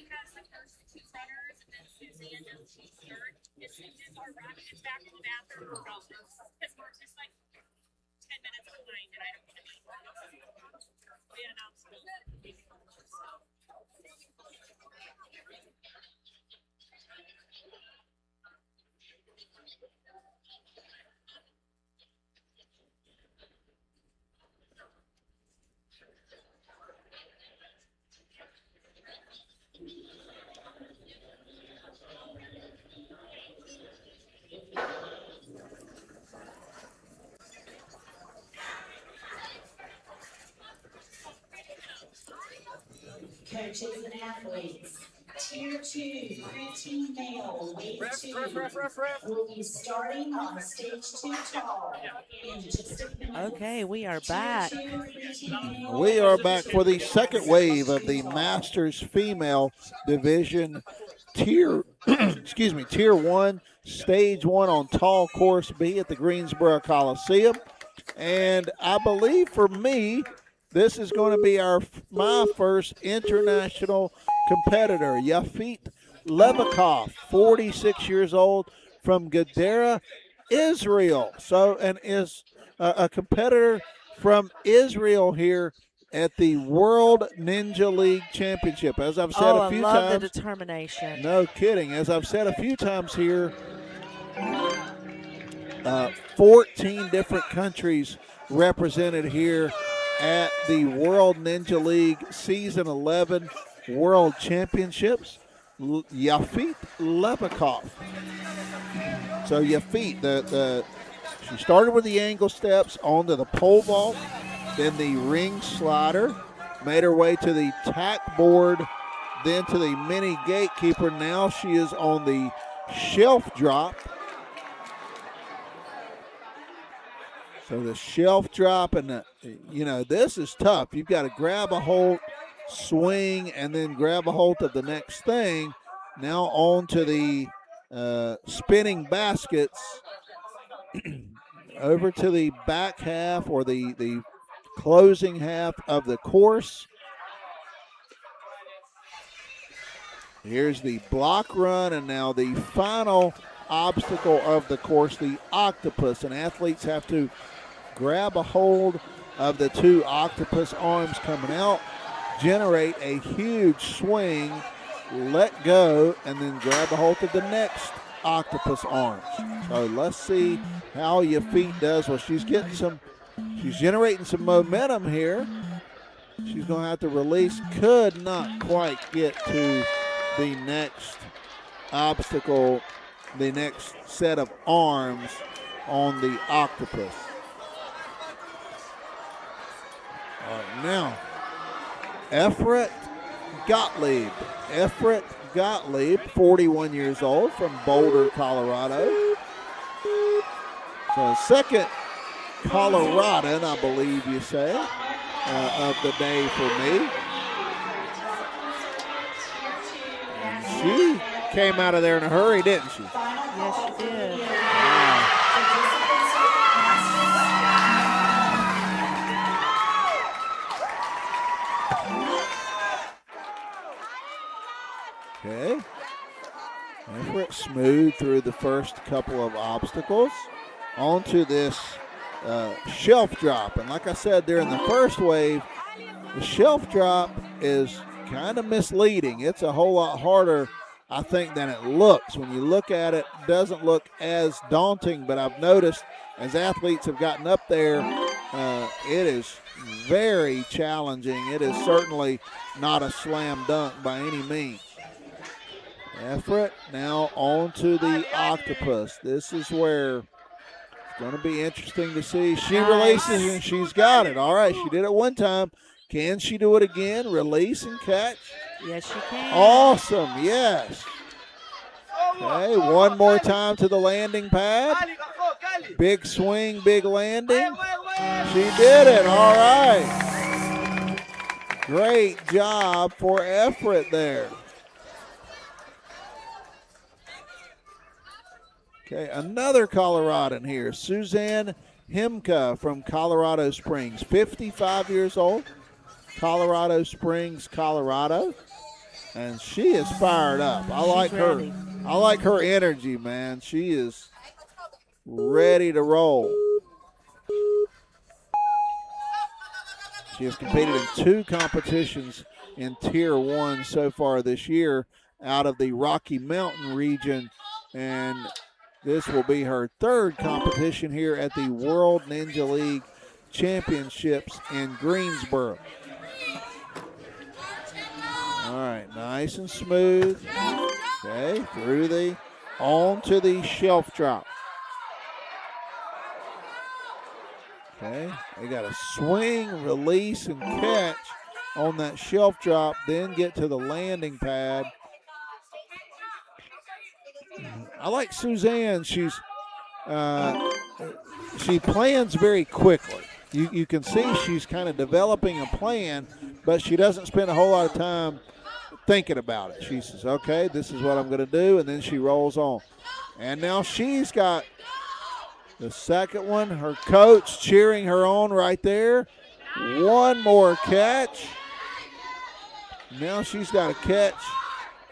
S7: has the first two runners, and then Suzanne does she's third. As soon as our rabbit is back in the bathroom, we're going. Because we're just like 10 minutes behind, and I don't want to be. We announced it.
S5: Coaches and athletes, Tier 2, 15 male, weight 2 will be starting on stage 2 tall in just a few minutes.
S3: Okay, we are back.
S5: Tier 2, 15 male,
S1: We are
S5: weight
S1: back
S5: 2
S1: for the second wave of the Masters Female Division Tier, excuse me, Tier 1, Stage 1 on Tall Course B at the Greensboro Coliseum. And I believe for me, this is going to be my first international competitor, Yafit Levikov, 46 years old, from Gadara, Israel. So, and is a competitor from Israel here at the World Ninja League Championship. As I've said a few
S3: I love
S1: times.
S3: the determination.
S1: No kidding. As I've said a few times here, 14 different countries represented here at the World Ninja League Season 11 World Championships. Yafit Levikov. So Yafit, she started with the angle steps onto the pole vault, then the ring slider, made her way to the tack board, then to the mini gatekeeper. Now she is on the shelf drop. So the shelf drop, and this is tough. You've got to grab a hold, swing, and then grab a hold of the next thing. Now on to the spinning baskets over to the back half or the closing half of the course. Here's the block run, and now the final obstacle of the course, the octopus. And athletes have to grab a hold of the two octopus arms coming out, generate a huge swing, let go, and then grab a hold of the next octopus arms. So let's see how Yafit does. Well, she's generating some momentum here. She's going to have to release. Could not quite get to the next obstacle, the next set of arms on the octopus. All right, now, Efrat Gottlieb, 41 years old, from Boulder, Colorado. So second Coloradan, I believe you say, of the day for me. And she came out of there in a hurry, didn't she?
S3: Yes, she did.
S1: Wow. Okay. Everett smooth through the first couple of obstacles. Onto this shelf drop. And like I said there in the first wave, the shelf drop is kind of misleading. It's a whole lot harder, I think, than it looks. When you look at it, it doesn't look as daunting, but I've noticed as athletes have gotten up there, it is very challenging. It is certainly not a slam dunk by any means. Effort now onto the octopus. This is where it's going to be interesting to see. She releases and she's got it. All right, she did it one time. Can she do it again? Release and catch.
S3: Yes, she can.
S1: Awesome, yes. Okay, one more time to the landing pad. Big swing, big landing. She did it. All right. Great job for Everett there. Okay, another Coloradan here. Suzanne Himka from Colorado Springs, 55 years old. Colorado Springs, Colorado. And she is fired up. I like her.
S3: ready.
S1: I like her energy, man. She is ready to roll. She has competed in 2 competitions in Tier 1 so far this year out of the Rocky Mountain region, and this will be her 3rd competition here at the World Ninja League Championships in Greensboro. All right, nice and smooth. Okay, through the, onto the shelf drop. Okay, they got a swing, release, and catch on that shelf drop, then get to the landing pad. I like Suzanne. She plans very quickly. You can see she's kind of developing a plan, but she doesn't spend a whole lot of time thinking about it. She says, okay, this is what I'm going to do, and then she rolls on. And now she's got the second one, her coach cheering her on right there. One more catch. Now she's got to catch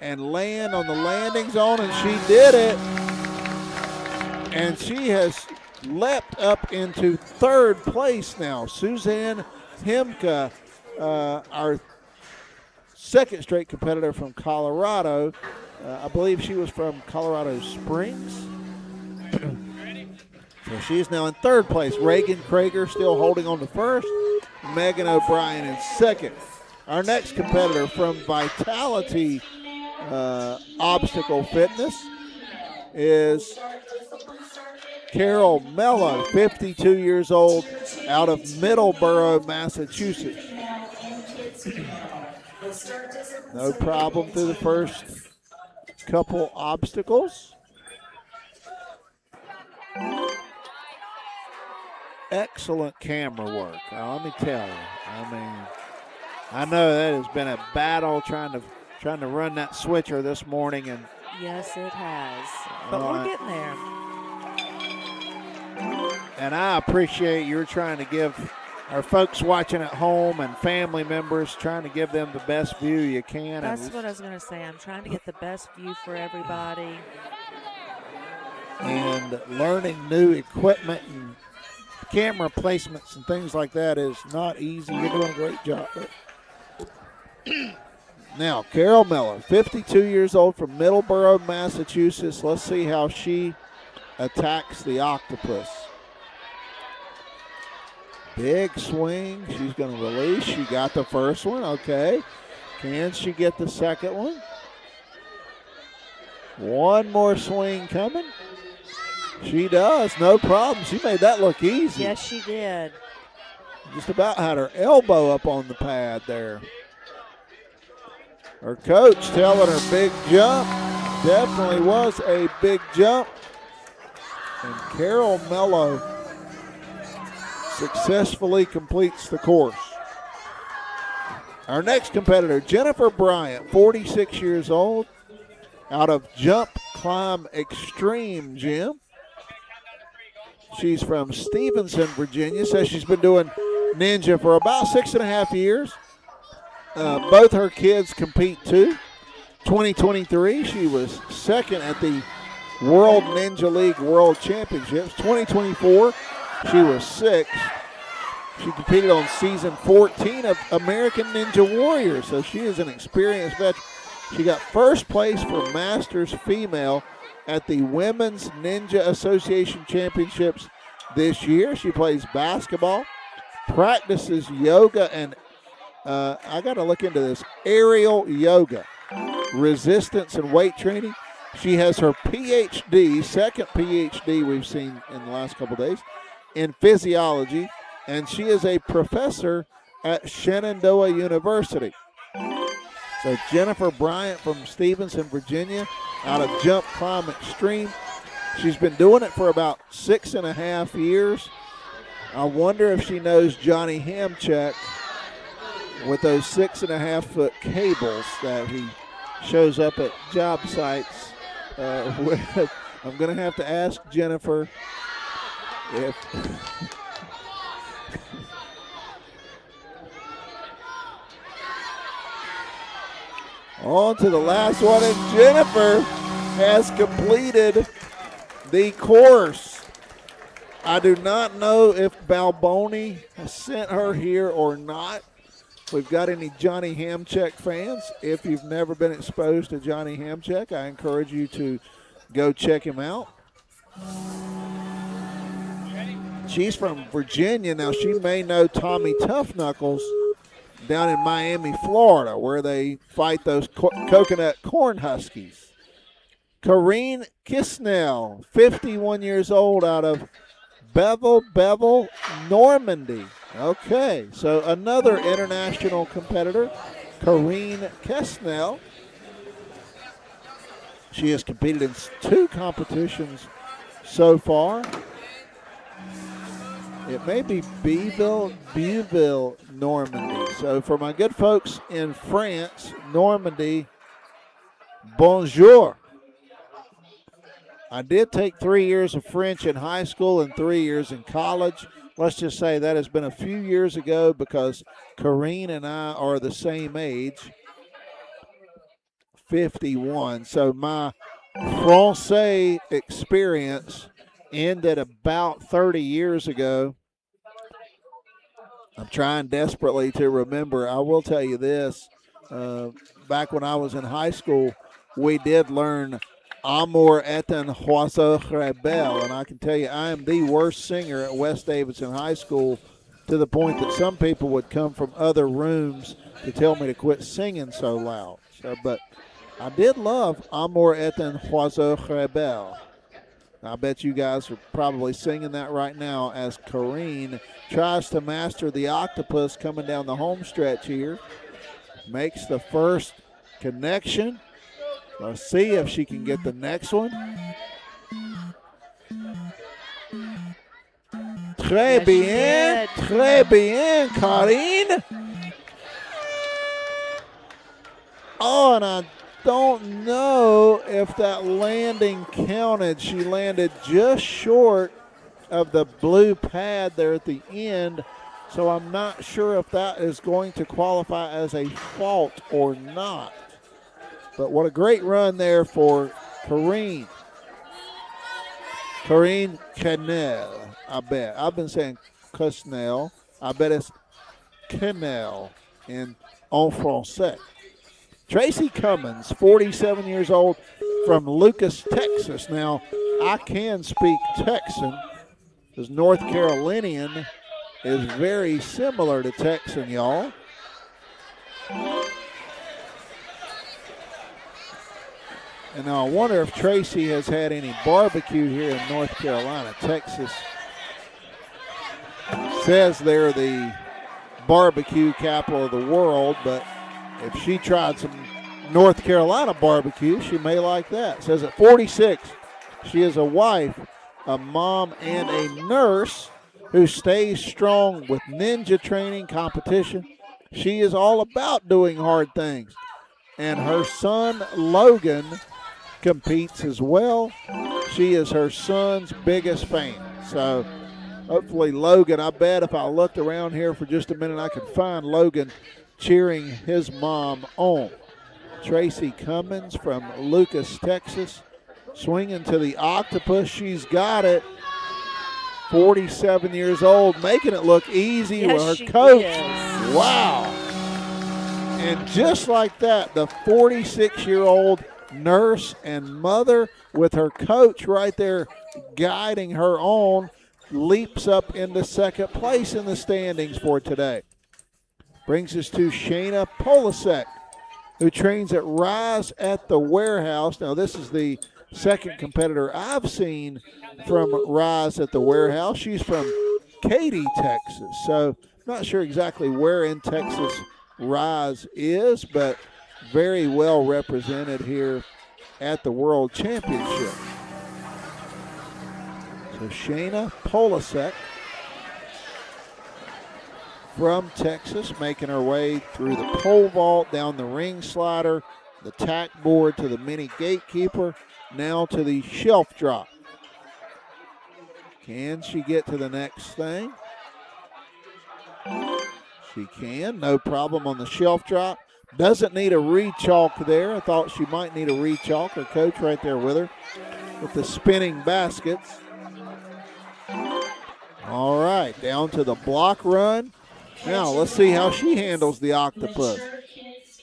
S1: and land on the landing zone, and she did it. And she has leapt up into 3rd place now. Suzanne Himka, our 2nd straight competitor from Colorado. I believe she was from Colorado Springs. So she is now in 3rd place. Reagan Krager still holding on to 1st. Megan O'Brien in 2nd. Our next competitor from Vitality Obstacle Fitness is Carol Mello, 52 years old, out of Middleborough, Massachusetts. No problem through the first couple obstacles. Excellent camera work. Let me tell you. I mean, I know that has been a battle trying to run that switcher this morning, and
S3: Yes, it has. But we're getting there.
S1: and I appreciate you're trying to give our folks watching at home and family members, trying to give them the best view you can.
S3: That's what I was going to say. I'm trying to get the best view for everybody.
S1: And learning new equipment and camera placements and things like that is not easy. You're doing a great job. Now, Carol Miller, 52 years old, from Middleborough, Massachusetts. Let's see how she attacks the octopus. Big swing. She's going to release. She got the first one. Okay. Can she get the second one? One more swing coming. She does. No problem. She made that look easy.
S3: Yes, she did.
S1: Just about had her elbow up on the pad there. Her coach telling her big jump. Definitely was a big jump. And Carol Mello successfully completes the course. Our next competitor, Jennifer Bryant, 46 years old, out of Jump Climb Extreme Gym. She's from Stevenson, Virginia. Says she's been doing ninja for about 6.5 years. Both her kids compete too. 2023, she was 2nd at the World Ninja League World Championships. 2024, she was 6th. She competed on season 14 of American Ninja Warrior, so she is an experienced veteran. She got 1st place for Masters Female at the Women's Ninja Association Championships this year. She plays basketball, practices yoga, and I got to look into this, aerial yoga, resistance and weight training. She has her PhD, 2nd PhD we've seen in the last couple days, in physiology, and she is a professor at Shenandoah University. So Jennifer Bryant from Stevenson, Virginia, out of Jump Climb Extreme. She's been doing it for about 6.5 years. I wonder if she knows Johnny Hamchek with those 6.5-foot cables that he shows up at job sites with. I'm going to have to ask Jennifer if on to the last one, and Jennifer has completed the course. I do not know if Balboni has sent her here or not. We've got any Johnny Hamchek fans. If you've never been exposed to Johnny Hamchek, I encourage you to go check him out. She's from Virginia. Now, she may know Tommy Tough Knuckles down in Miami, Florida, where they fight those coconut corn huskies. Corrine Kisnell, 51 years old, out of Bevel, Normandy. Okay, so another international competitor, Corine Kisnell. She has competed in 2 competitions so far. It may be Beuville, Normandy. So for my good folks in France, Normandy, bonjour. I did take 3 years of French in high school and 3 years in college. Let's just say that has been a few years ago because Corrine and I are the same age, 51. So my Francais experience ended about 30 years ago. I'm trying desperately to remember. I will tell you this. Back when I was in high school, we did learn Amour est un oiseau rebelle, and I can tell you I am the worst singer at West Davidson High School, to the point that some people would come from other rooms to tell me to quit singing so loud. But I did love Amour est un oiseau rebelle. I bet you guys are probably singing that right now as Corrine tries to master the octopus coming down the home stretch here. Makes the first connection. Let's see if she can get the next one. Très bien, Corrine. Oh, and I don't know if that landing counted. She landed just short of the blue pad there at the end, so I'm not sure if that is going to qualify as a fault or not. But what a great run there for Corrine. Corrine Canel, I bet. I've been saying Cusnell. I bet it's Canel in français. Tracy Cummins, 47 years old, from Lucas, Texas. Now, I can speak Texan, because North Carolinian is very similar to Texan, y'all. And now I wonder if Tracy has had any barbecue here in North Carolina. Texas says they're the barbecue capital of the world, but if she tried some North Carolina barbecue, she may like that. It says at 46, she is a wife, a mom, and a nurse who stays strong with ninja training competition. She is all about doing hard things. And her son, Logan, competes as well. She is her son's biggest fan. So hopefully Logan, I bet if I looked around here for just a minute, I could find Logan cheering his mom on. Tracy Cummins from Lucas, Texas, swinging to the octopus. She's got it. 47 years old, making it look easy with her coach.
S3: Is.
S1: Wow. And just like that, the 46-year-old nurse and mother with her coach right there guiding her on leaps up into second place in the standings for today. Brings us to Shayna Polasek, who trains at Rise at the Warehouse. Now, this is the second competitor I've seen from Rise at the Warehouse. She's from Katy, Texas. So, not sure exactly where in Texas Rise is, but very well represented here at the World Championship. So Shayna Polasek from Texas, making her way through the pole vault, down the ring slider, the tack board to the mini gatekeeper, now to the shelf drop. Can she get to the next thing? She can, no problem on the shelf drop. Doesn't need a re-chalk there. I thought she might need a re-chalk. Her coach right there with her with the spinning baskets. All right, down to the block run. Now let's see how she handles the octopus.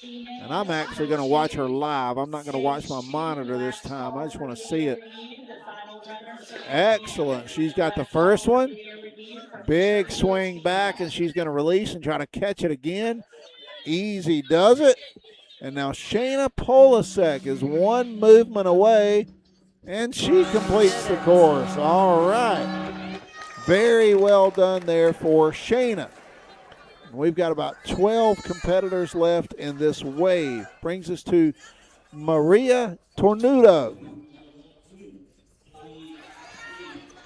S1: And I'm actually going to watch her live. I'm not going to watch my monitor this time. I just want to see it. Excellent. She's got the first one. Big swing back, and she's going to release and try to catch it again. Easy does it. And now Shayna Polasek is one movement away, and she completes the course. All right. Very well done there for Shayna. We've got about 12 competitors left in this wave. Brings us to Maria Tornudo,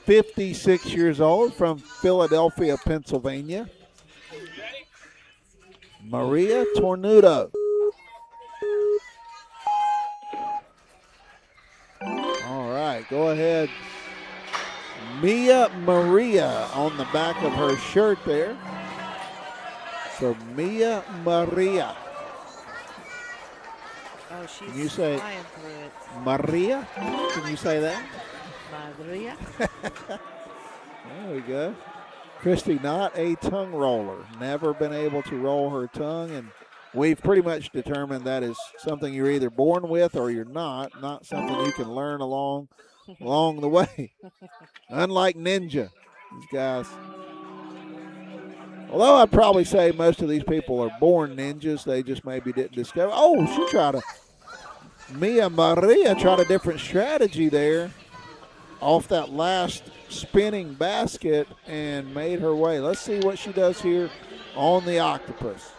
S1: 56 years old, from Philadelphia, Pennsylvania. Maria Tornudo. All right, go ahead. Mia Maria on the back of her shirt there. So Mia Maria.
S3: Oh, she's
S1: Can you say
S3: flying through it.
S1: Maria? Can you say that?
S3: Maria.
S1: There we go. Christy, not a tongue roller. Never been able to roll her tongue, and we've pretty much determined that is something you're either born with or you're not something you can learn along the way. Unlike Ninja, these guys. Although I'd probably say most of these people are born ninjas, they just maybe didn't discover. Oh, she tried Mia Maria tried a different strategy there off that last spinning basket and made her way. Let's see what she does here on the octopus.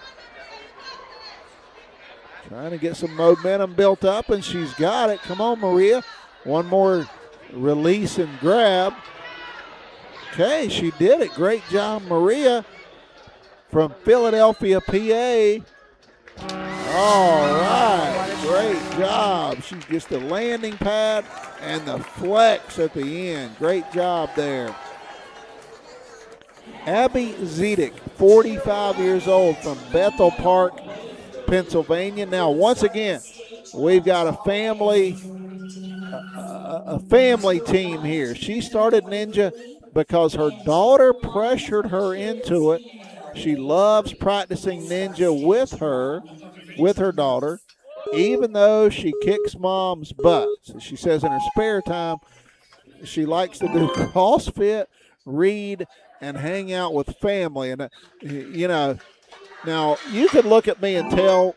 S1: Trying to get some momentum built up, and she's got it. Come on, Maria. One more release and grab. Okay, she did it. Great job, Maria. From Philadelphia, PA. All right, great job. She's just the landing pad and the flex at the end. Great job there. Abby Zedek, 45 years old, from Bethel Park, Pennsylvania. Now, once again, we've got a family team here. She started Ninja because her daughter pressured her into it. She loves practicing Ninja with her daughter, even though she kicks mom's butt. So she says in her spare time, she likes to do CrossFit, read, and hang out with family. And, you know, now you could look at me and tell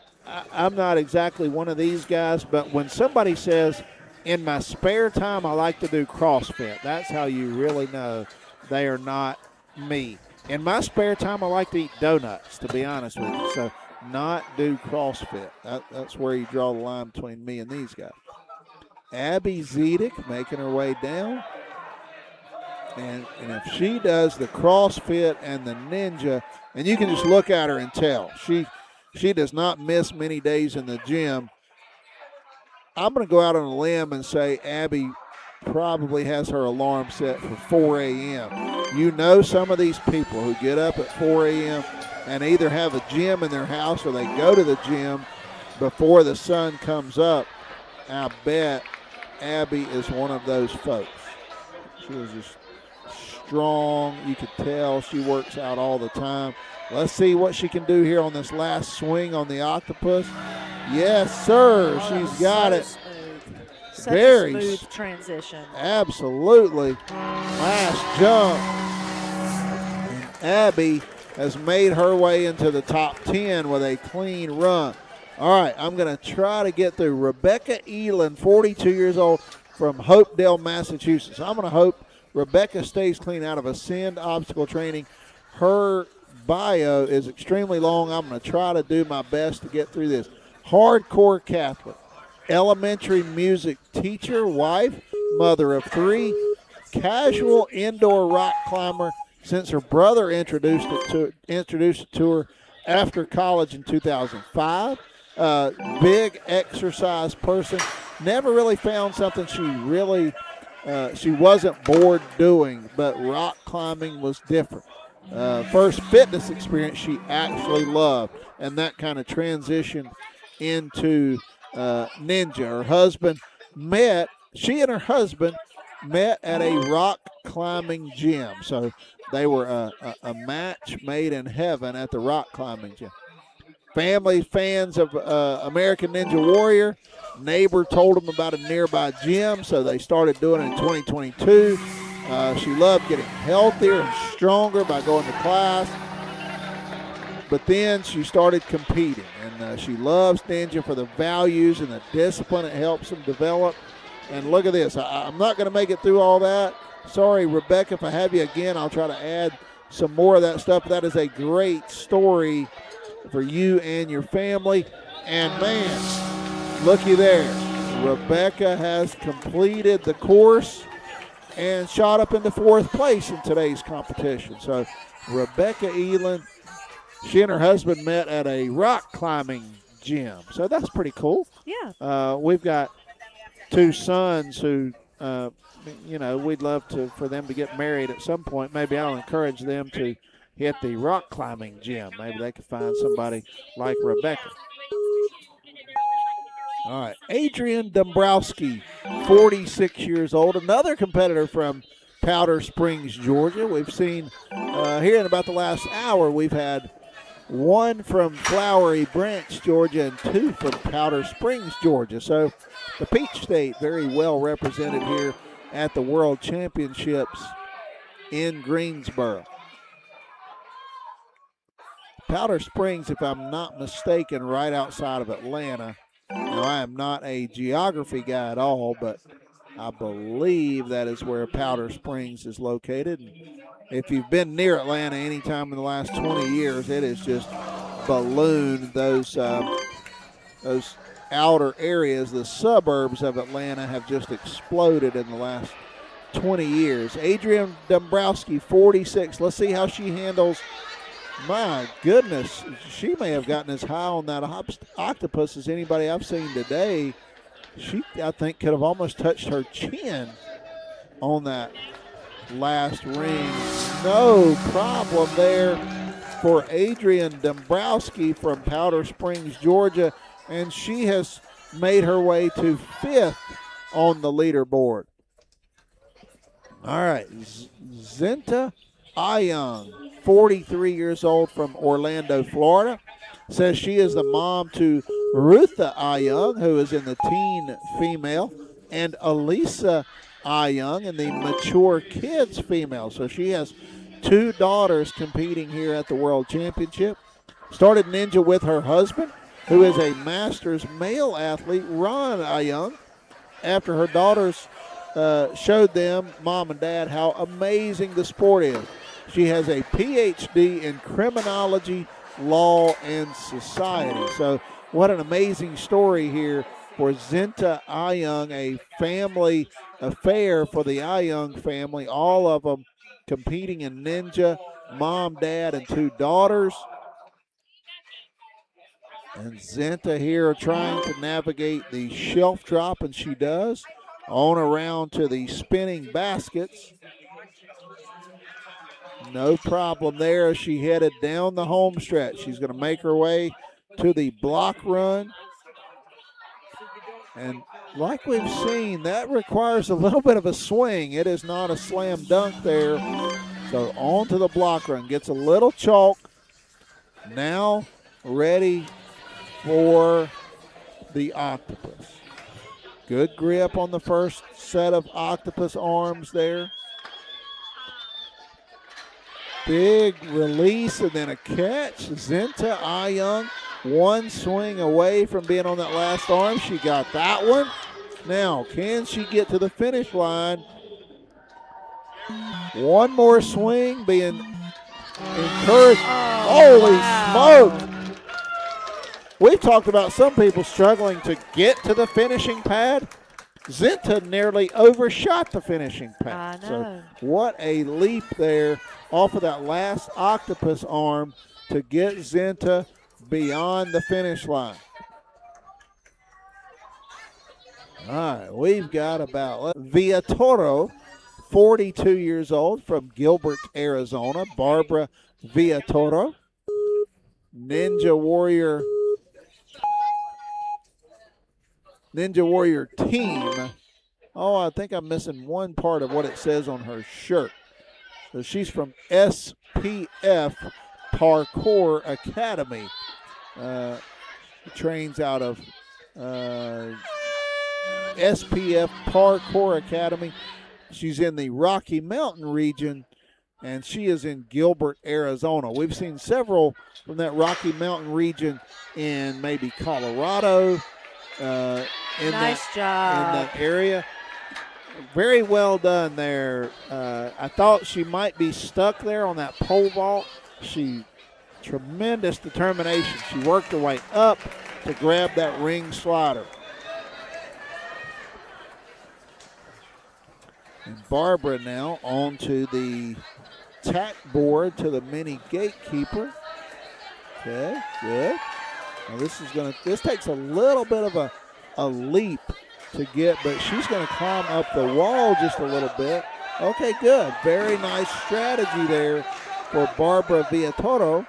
S1: I'm not exactly one of these guys, but when somebody says, in my spare time, I like to do CrossFit, that's how you really know they are not me. In my spare time, I like to eat donuts, to be honest with you. So not do CrossFit. That's where you draw the line between me and these guys. Abby Zedek making her way down. And if she does the CrossFit and the Ninja, and you can just look at her and tell, she does not miss many days in the gym. I'm going to go out on a limb and say Abby probably has her alarm set for 4 a.m. You know, some of these people who get up at 4 a.m. and either have a gym in their house or they go to the gym before the sun comes up. I bet Abby is one of those folks. She was just strong. You could tell she works out all the time. Let's see what she can do here on this last swing on the octopus. Yes, sir. She's got it.
S3: Such
S1: Very
S3: a smooth transition.
S1: Absolutely. Last jump. And Abby has made her way into the top 10 with a clean run. All right, I'm going to try to get through Rebecca Elin, 42 years old, from Hopedale, Massachusetts. I'm going to hope Rebecca stays clean out of Ascend obstacle training. Her bio is extremely long. I'm going to try to do my best to get through this. Hardcore Catholic, elementary music teacher, wife, mother of 3, casual indoor rock climber since her brother introduced it to her after college in 2005. Big exercise person. Never really found something she wasn't bored doing, but rock climbing was different. First fitness experience she actually loved, and that kind of transitioned into ninja. She and her husband met at a rock climbing gym. So they were a match made in heaven at the rock climbing gym. Family fans of American Ninja Warrior. Neighbor told them about a nearby gym, so they started doing it in 2022. She loved getting healthier and stronger by going to class. But then she started competing, and she loves ninja for the values and the discipline it helps them develop. And look at this. I'm not going to make it through all that. Sorry, Rebecca, if I have you again, I'll try to add some more of that stuff. That is a great story for you and your family. And, man, looky there. Rebecca has completed the course and shot up into 4th place in today's competition. So, Rebecca Elin, she and her husband met at a rock climbing gym. So, that's pretty cool.
S3: Yeah.
S1: We've got 2 sons who, we'd love for them to get married at some point. Maybe I'll encourage them to hit the rock climbing gym. Maybe they could find somebody like Rebecca. All right, Adrian Dombrowski, 46 years old, another competitor from Powder Springs, Georgia. We've seen here in about the last hour, we've had 1 from Flowery Branch, Georgia, and 2 from Powder Springs, Georgia. So the Peach State very well represented here at the World Championships in Greensboro. Powder Springs, if I'm not mistaken, right outside of Atlanta. Now, I am not a geography guy at all, but I believe that is where Powder Springs is located. And if you've been near Atlanta any time in the last 20 years, it has just ballooned. Those outer areas, the suburbs of Atlanta, have just exploded in the last 20 years. Adrian Dombrowski, 46. Let's see how she handles. My goodness, she may have gotten as high on that octopus as anybody I've seen today. She, I think, could have almost touched her chin on that last ring. No problem there for Adrian Dombrowski from Powder Springs, Georgia, and she has made her way to 5th on the leaderboard. All right, Zenta Ayung, 43 years old from Orlando, Florida, says she is the mom to Rutha Ayung, who is in the teen female, and Elisa Ayung in the mature kids female. So she has 2 daughters competing here at the World Championship. Started ninja with her husband, who is a Masters male athlete, Ron Ayung, after her daughters showed them, mom and dad, how amazing the sport is. She has a PhD in criminology, law, and society. So what an amazing story here for Zenta Ayung, a family affair for the Ayung family, all of them competing in ninja, mom, dad, and 2 daughters. And Zenta here trying to navigate the shelf drop, and she does. On around to the spinning baskets. No problem there as she headed down the home stretch. She's going to make her way to the block run. And like we've seen, that requires a little bit of a swing. It is not a slam dunk there. So on to the block run. Gets a little chalk. Now ready for the octopus. Good grip on the first set of octopus arms there. Big release and then a catch. Zenta Ayung, 1 swing away from being on that last arm. She got that one. Now, can she get to the finish line? 1 more swing, being encouraged. Holy smoke! We've talked about some people struggling to get to the finishing pad. Zinta nearly overshot the finishing path.
S3: I know.
S1: So what a leap there off of that last octopus arm to get Zinta beyond the finish line. All right, we've got about Villatoro, 42 years old, from Gilbert, Arizona. Barbara Villatoro, Ninja Warrior team. Oh, I think I'm missing one part of what it says on her shirt. So she's from SPF Parkour Academy. Trains out of SPF Parkour Academy. She's in the Rocky Mountain region, and she is in Gilbert, Arizona. We've seen several from that Rocky Mountain region in maybe Colorado,
S3: Nice job.
S1: in that area. Very well done there. I thought she might be stuck there on that pole vault. Tremendous determination. She worked her way up to grab that ring slider. And Barbara now onto the tack board to the mini gatekeeper. Okay, good. Now this takes a little bit of a leap to get, but she's going to climb up the wall just a little bit. Okay, good. Very nice strategy there for Barbara Villatoro.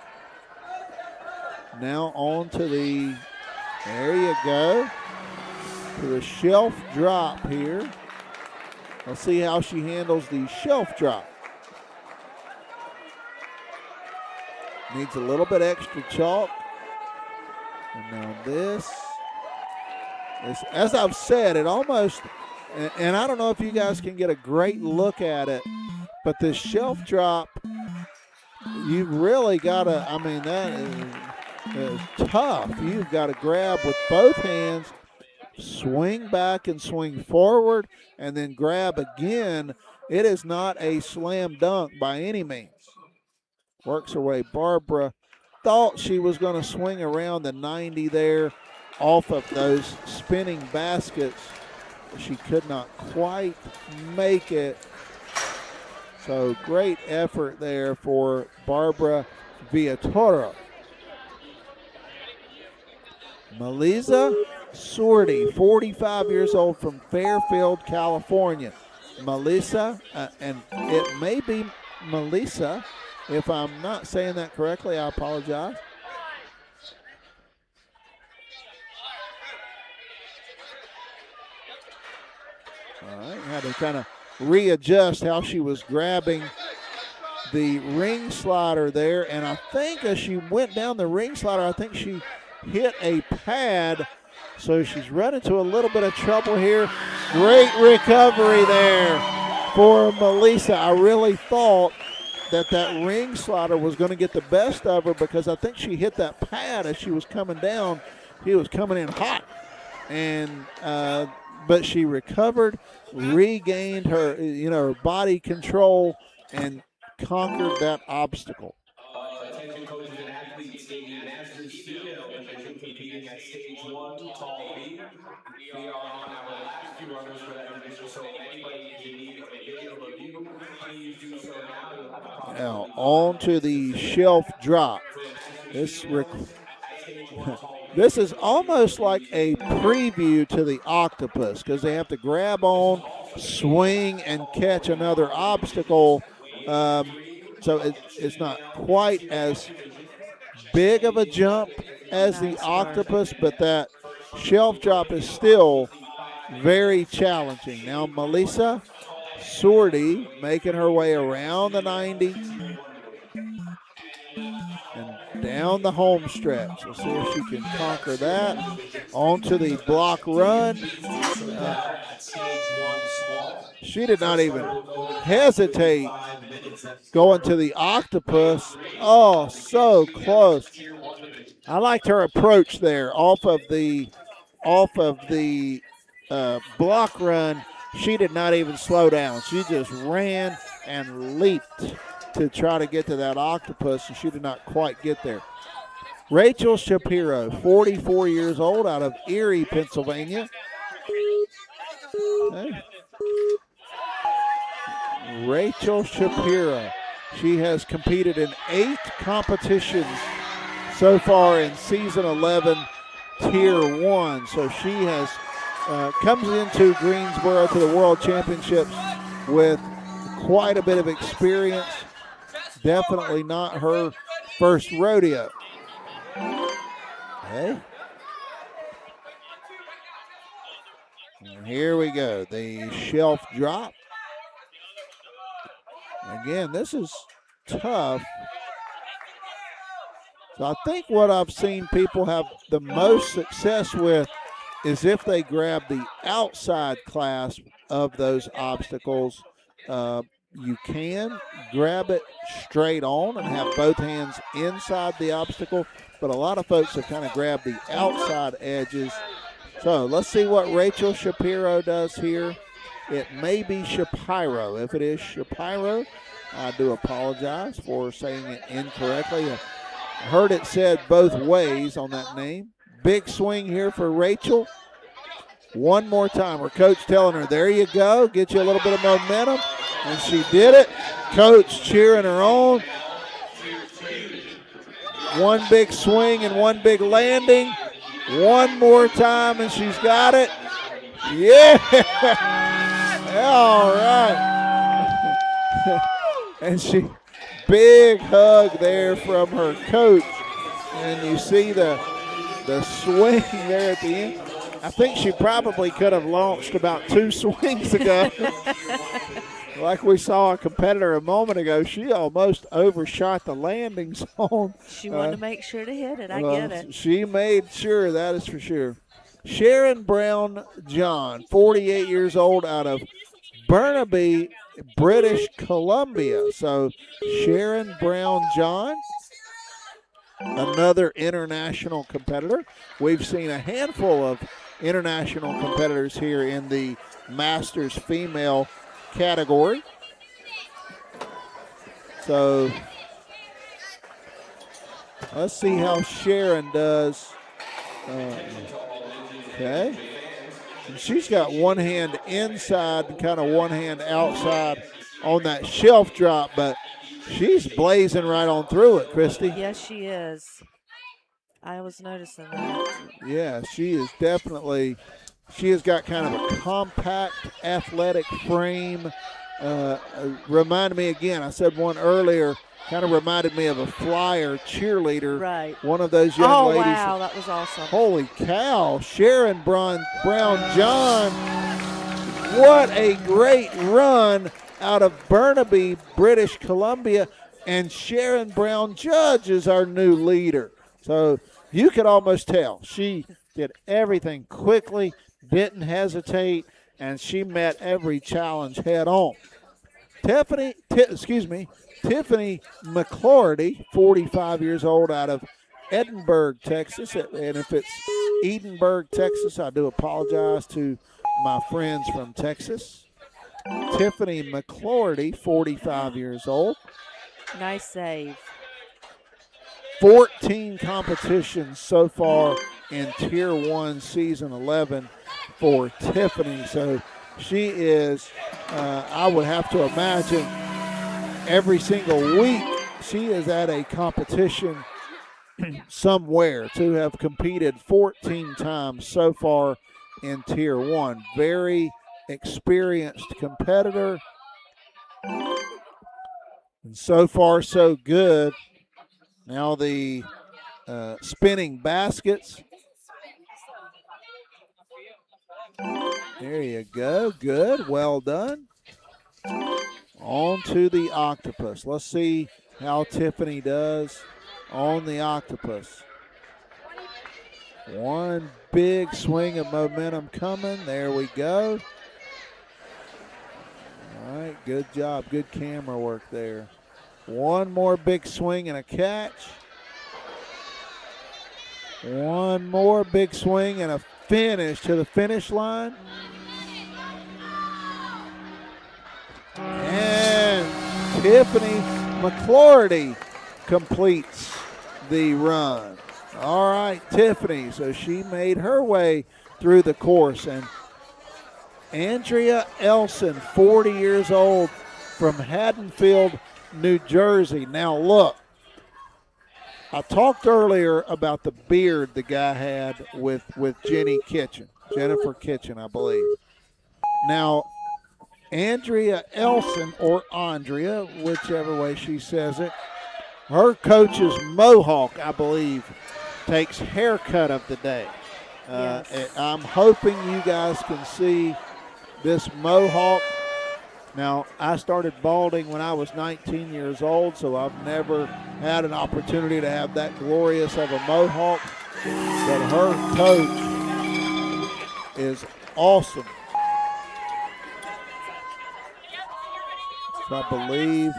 S1: Now on to there you go, to the shelf drop here. Let's see how she handles the shelf drop. Needs a little bit extra chalk. And now this, as I've said, it almost, and I don't know if you guys can get a great look at it, but this shelf drop, you've really got to, I mean, that is tough. You've got to grab with both hands, swing back and swing forward, and then grab again. It is not a slam dunk by any means. Works her way. Barbara thought she was going to swing around the 90 there off of those spinning baskets. She could not quite make it. So great effort there for Barbara Villatoro. Melissa Sordi, 45 years old, from Fairfield, California. Melissa, and it may be Melissa. If I'm not saying that correctly, I apologize. All right, had to kind of readjust how she was grabbing the ring slider there. And I think as she went down the ring slider, I think she hit a pad. So she's run into a little bit of trouble here. Great recovery there for Melissa. I really thought that ring slider was going to get the best of her because I think she hit that pad as she was coming down. He was coming in hot. And but she recovered, regained her, her body control, and conquered that obstacle.
S6: Attention coaches and athletes, a master's seal competing at stage 1, tall B. We are on our last few runners for that division, so anybody in need of a video review, please do so now.
S1: Now on to the shelf drop. This is almost like a preview to the octopus because they have to grab on, swing, and catch another obstacle. So it's not quite as big of a jump as the octopus, but that shelf drop is still very challenging. Now Melissa Sordi making her way around the 90 and down the home stretch. We'll see if she can conquer that. Onto the block run. She did not even hesitate going to the octopus. Oh, so close. I liked her approach there off of the block run. She did not even slow down. She just ran and leaped to try to get to that octopus, and she did not quite get there. Rachel Shapiro, 44 years old, out of Erie, Pennsylvania. Okay. Rachel Shapiro. She has competed in 8 competitions so far in season 11, tier 1. So she has comes into Greensboro to the World Championships with quite a bit of experience. Definitely not her first rodeo. Okay. And here we go. The shelf drop. Again, this is tough. So I think what I've seen people have the most success with is if they grab the outside clasp of those obstacles. You can grab it straight on and have both hands inside the obstacle, but a lot of folks have kind of grabbed the outside edges. So let's see what Rachel Shapiro does here. It may be Shapiro. If it is Shapiro, I do apologize for saying it incorrectly. I heard it said both ways on that name. Big swing here for Rachel. One more time. Her coach telling her, there you go, get you a little bit of momentum. And she did it. Coach cheering her on. One big swing and one big landing. One more time, and she's got it. Yeah. All right. And she, big hug there from her coach. And you see the swing there at the end. I think she probably could have launched about 2 swings ago. Like we saw a competitor a moment ago, she almost overshot the landing zone.
S3: She wanted to make sure to hit it. I get it.
S1: She made sure, that is for sure. Sharon Brown John, 48 years old, out of Burnaby, British Columbia. So Sharon Brown John, another international competitor. We've seen a handful of international competitors here in the Masters female category. So let's see how Sharon does. Okay. And she's got one hand inside and kind of one hand outside on that shelf drop, but she's blazing right on through it, Christy.
S3: Yes, she is. I was noticing that.
S1: Yeah, she is definitely. She has got kind of a compact, athletic frame. Reminded me again, I said one earlier, kind of reminded me of a flyer cheerleader.
S3: Right.
S1: One of those young ladies.
S3: Oh, wow, that was awesome.
S1: Holy cow. Sharon Brown John, what a great run out of Burnaby, British Columbia. And Sharon Brown Judge is our new leader. So you could almost tell she did everything quickly, didn't hesitate, and she met every challenge head on. Tiffany McClurdy, 45 years old, out of Edinburgh, Texas. And if it's Edinburgh, Texas, I do apologize to my friends from Texas. Tiffany McClurdy, 45 years old.
S3: Nice save.
S1: 14 competitions so far in Tier 1 Season 11 for Tiffany. So she is, I would have to imagine, every single week she is at a competition somewhere to have competed 14 times so far in Tier 1. Very experienced competitor. And so far, so good. Now the spinning baskets. There you go. Good. Well done. On to the octopus. Let's see how Tiffany does on the octopus. One big swing of momentum coming. There we go. All right. Good job. Good camera work there. One more big swing and a catch. One more big swing and a finish to the finish line. And Tiffany McClurdy completes the run. All right, Tiffany. So she made her way through the course. And Andrea Elson, 40 years old, from Haddonfield, New Jersey. Now, look, I talked earlier about the beard the guy had with Jennifer Kitchen, I believe. Now, Andrea Elson, or Andrea, whichever way she says it, her coach's mohawk, I believe, takes haircut of the day.
S3: Yes.
S1: I'm hoping you guys can see this mohawk. Now, I started balding when I was 19 years old, so I've never had an opportunity to have that glorious of a mohawk. But her coach is awesome. So I believe.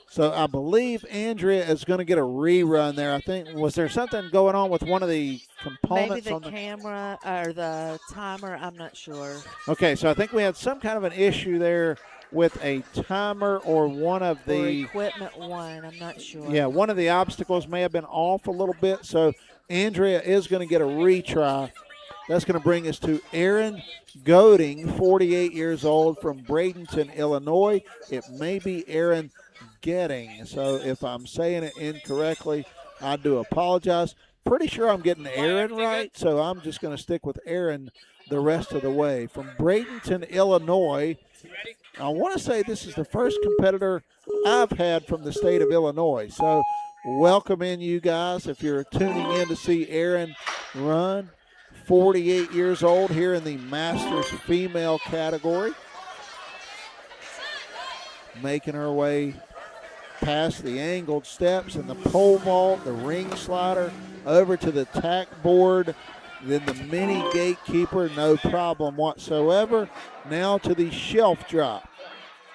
S1: So I believe Andrea is going to get a rerun there. I think, was there something going on with one of the components?
S3: Maybe the camera or the timer, I'm not sure.
S1: Okay, so I think we had some kind of an issue there with a timer or one of the.
S3: Or equipment one, I'm not sure.
S1: Yeah, one of the obstacles may have been off a little bit. So Andrea is going to get a retry. That's going to bring us to Aaron Goding, 48 years old, from Bradenton, Illinois. It may be Aaron Getting. So if I'm saying it incorrectly, I do apologize. Pretty sure I'm getting Aaron right, so I'm just going to stick with Aaron the rest of the way. From Bradenton, Illinois, I want to say this is the first competitor I've had from the state of Illinois. So welcome in, you guys, if you're tuning in to see Aaron run. 48 years old here in the Masters female category. Making her way past the angled steps and the pole vault, the ring slider, over to the tack board, then the mini gatekeeper, no problem whatsoever. Now to the shelf drop.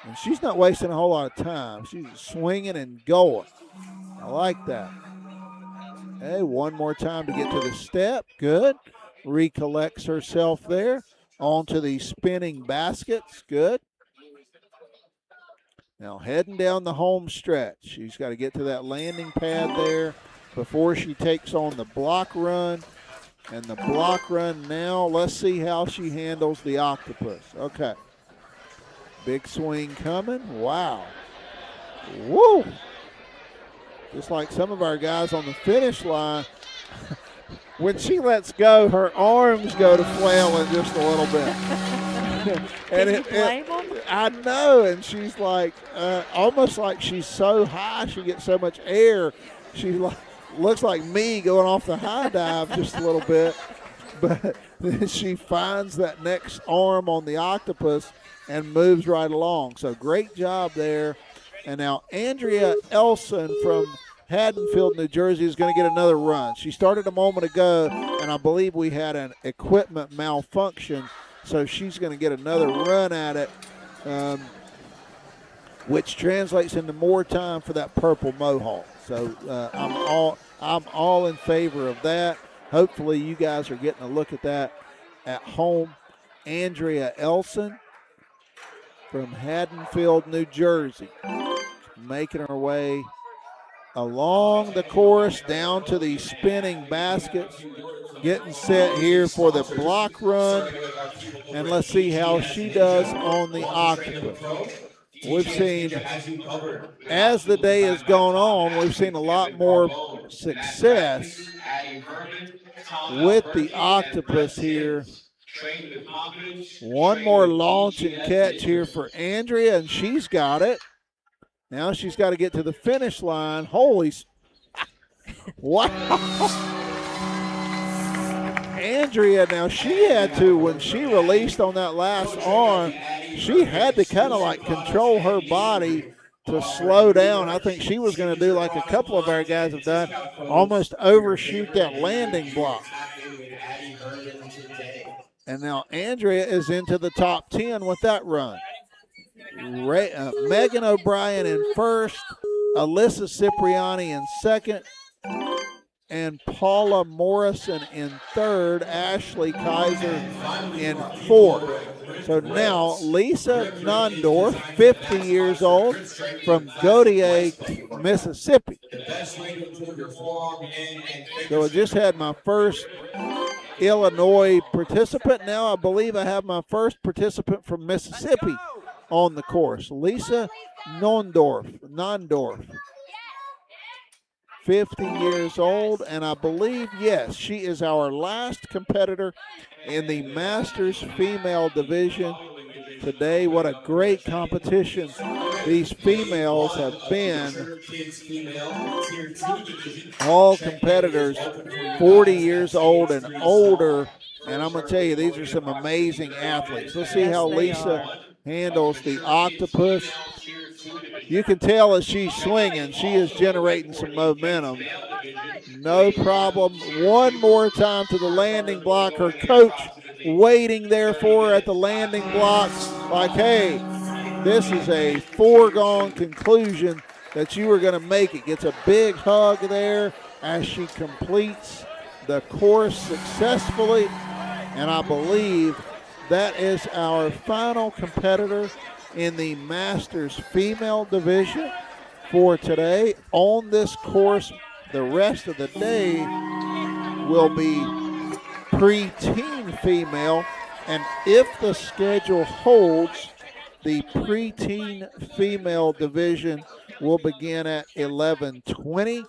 S1: And she's not wasting a whole lot of time. She's swinging and going. I like that. Hey, one more time to get to the step. Good. Recollects herself there. Onto the spinning baskets. Good. Now heading down the home stretch. She's got to get to that landing pad there before she takes on the block run. And the block run now, let's see how she handles the octopus. Okay. Big swing coming. Wow. Woo! Just like some of our guys on the finish line, when she lets go, her arms go to flailing just a little bit.
S3: Can you blame them?
S1: I know, and she's like, almost like she's so high, she gets so much air. She looks like me going off the high dive just a little bit. But then she finds that next arm on the octopus and moves right along. So great job there. And now Andrea Elson from Haddonfield, New Jersey is going to get another run. She started a moment ago, and I believe we had an equipment malfunction. So she's going to get another run at it, which translates into more time for that purple mohawk. So I'm all in favor of that. Hopefully you guys are getting a look at that at home. Andrea Elson from Haddonfield, New Jersey, making her way along the course down to the spinning baskets, getting set here for the block run, and let's see how she does on the octopus. We've seen, as the day has gone on, we've seen a lot more success with the octopus here. One more launch and catch here for Andrea, and she's got it. Now she's got to get to the finish line. Holy, wow. Andrea, now she had to, when she released on that last arm, she had to kind of like control her body to slow down. I think she was going to do like a couple of our guys have done, almost overshoot that landing block. And now Andrea is into the top 10 with that run. Megan O'Brien in first, Alyssa Cipriani in second, and Paula Morrison in third, Ashley Kaiser in fourth. So now Lisa Nondorf, 50 years old, from Gautier, Mississippi. So I just had my first Illinois participant. Now I believe I have my first participant from Mississippi on the course. Lisa Nondorf, 50 years old, and I believe, yes, she is our last competitor in the Masters female division today. What a great competition these females have been. All competitors 40 years old and older, and I'm going to tell you, these are some amazing athletes. Let's see how Lisa handles the octopus. You can tell as she's swinging, she is generating some momentum. No problem. One more time to the landing block. Her coach waiting there for her at the landing block like, hey, this is a foregone conclusion that you are going to make it. Gets a big hug there as she completes the course successfully. And I believe that is our final competitor in the Masters female division for today. On this course, the rest of the day will be pre-teen female, and if the schedule holds, the pre-teen female division will begin at 11:20.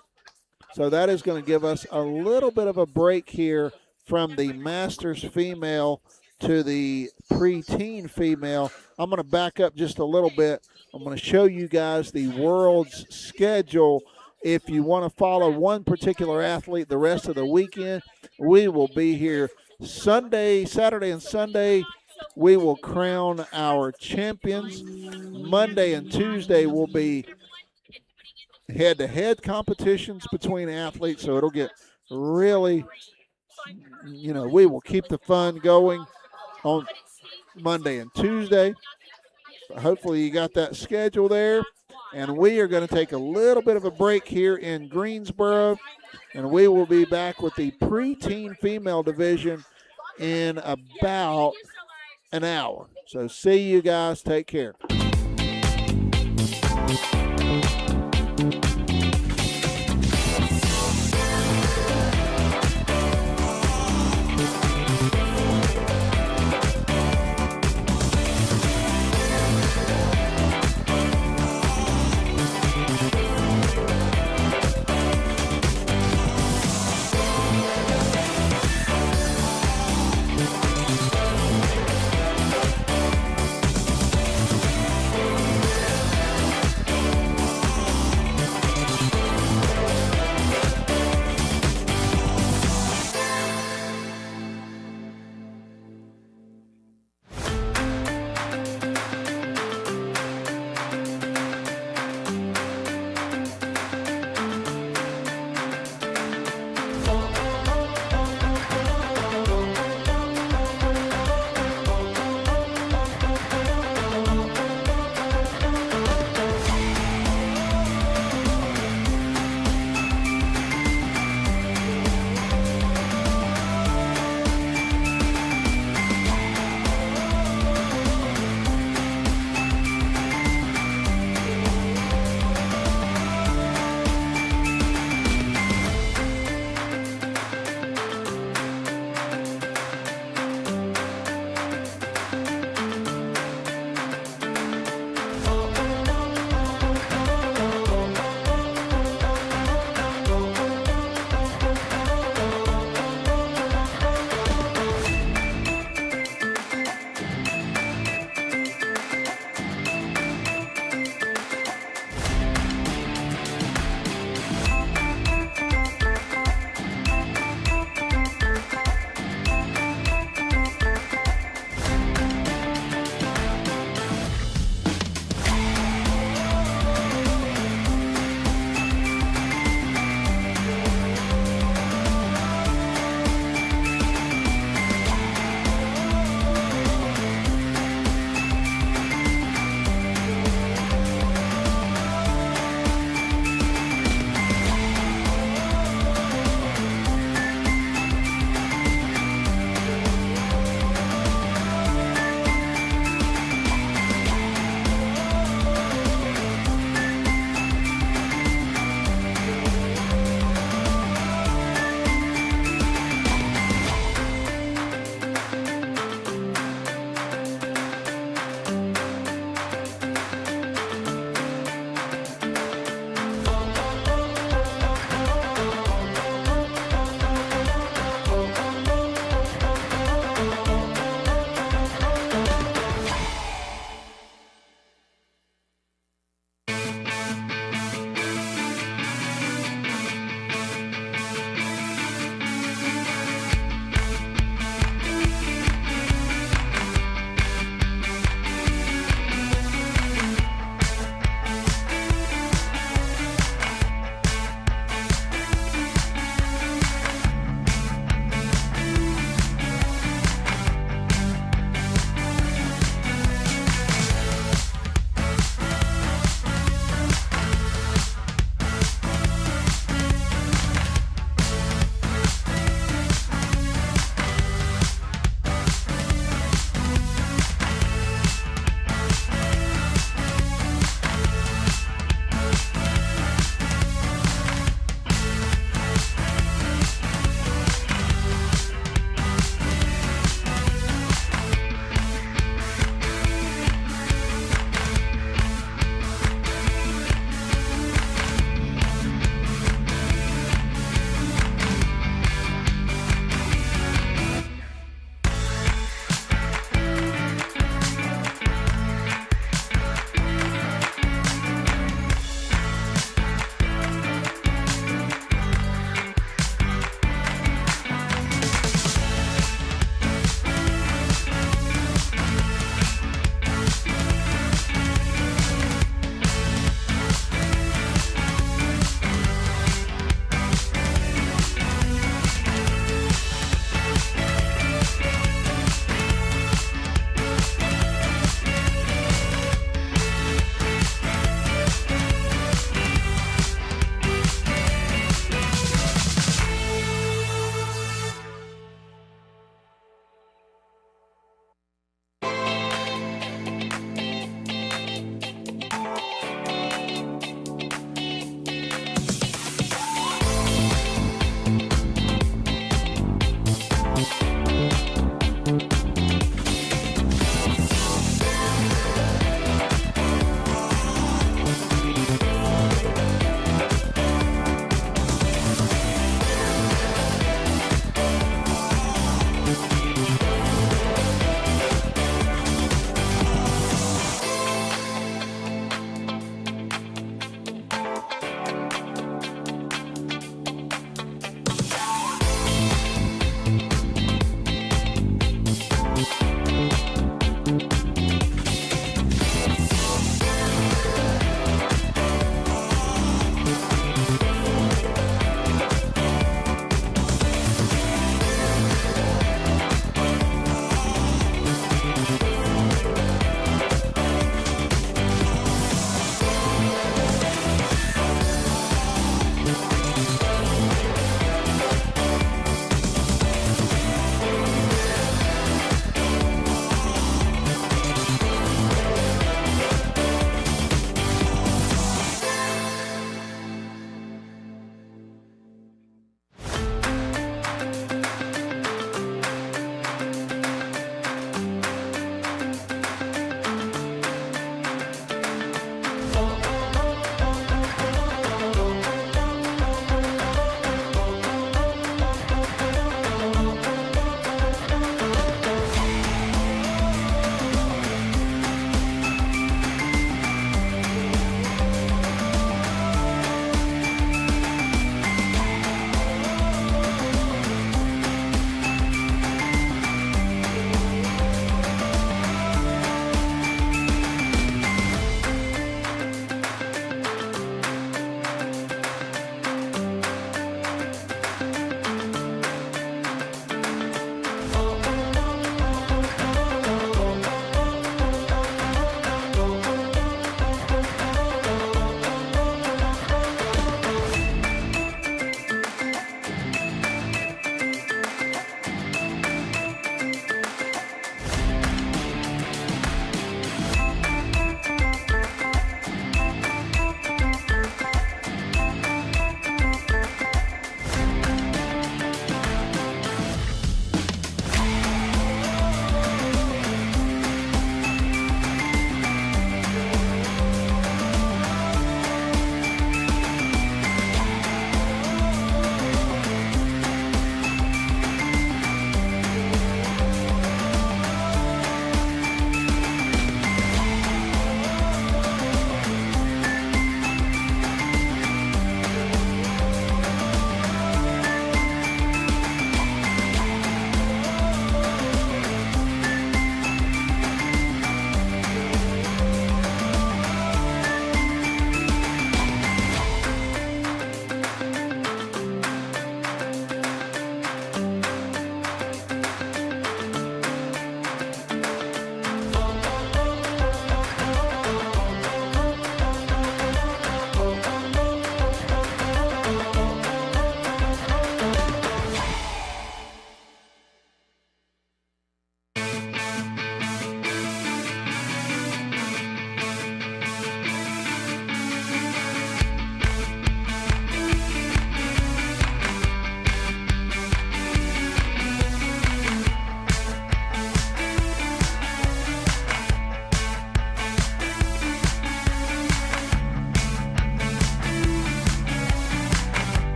S1: So that is going to give us a little bit of a break here from the Masters female to the pre-teen female. I'm going to back up just a little bit. I'm going to show you guys the world's schedule. If you want to follow one particular athlete the rest of the weekend, we will be here Saturday and Sunday. We will crown our champions. Monday and Tuesday will be head-to-head competitions between athletes, so it'll get really, we will keep the fun going on Monday and Tuesday. Hopefully you got that schedule there. And we are going to take a little bit of a break here in Greensboro, and we will be back with the preteen female division in about an hour. So see you guys. Take care.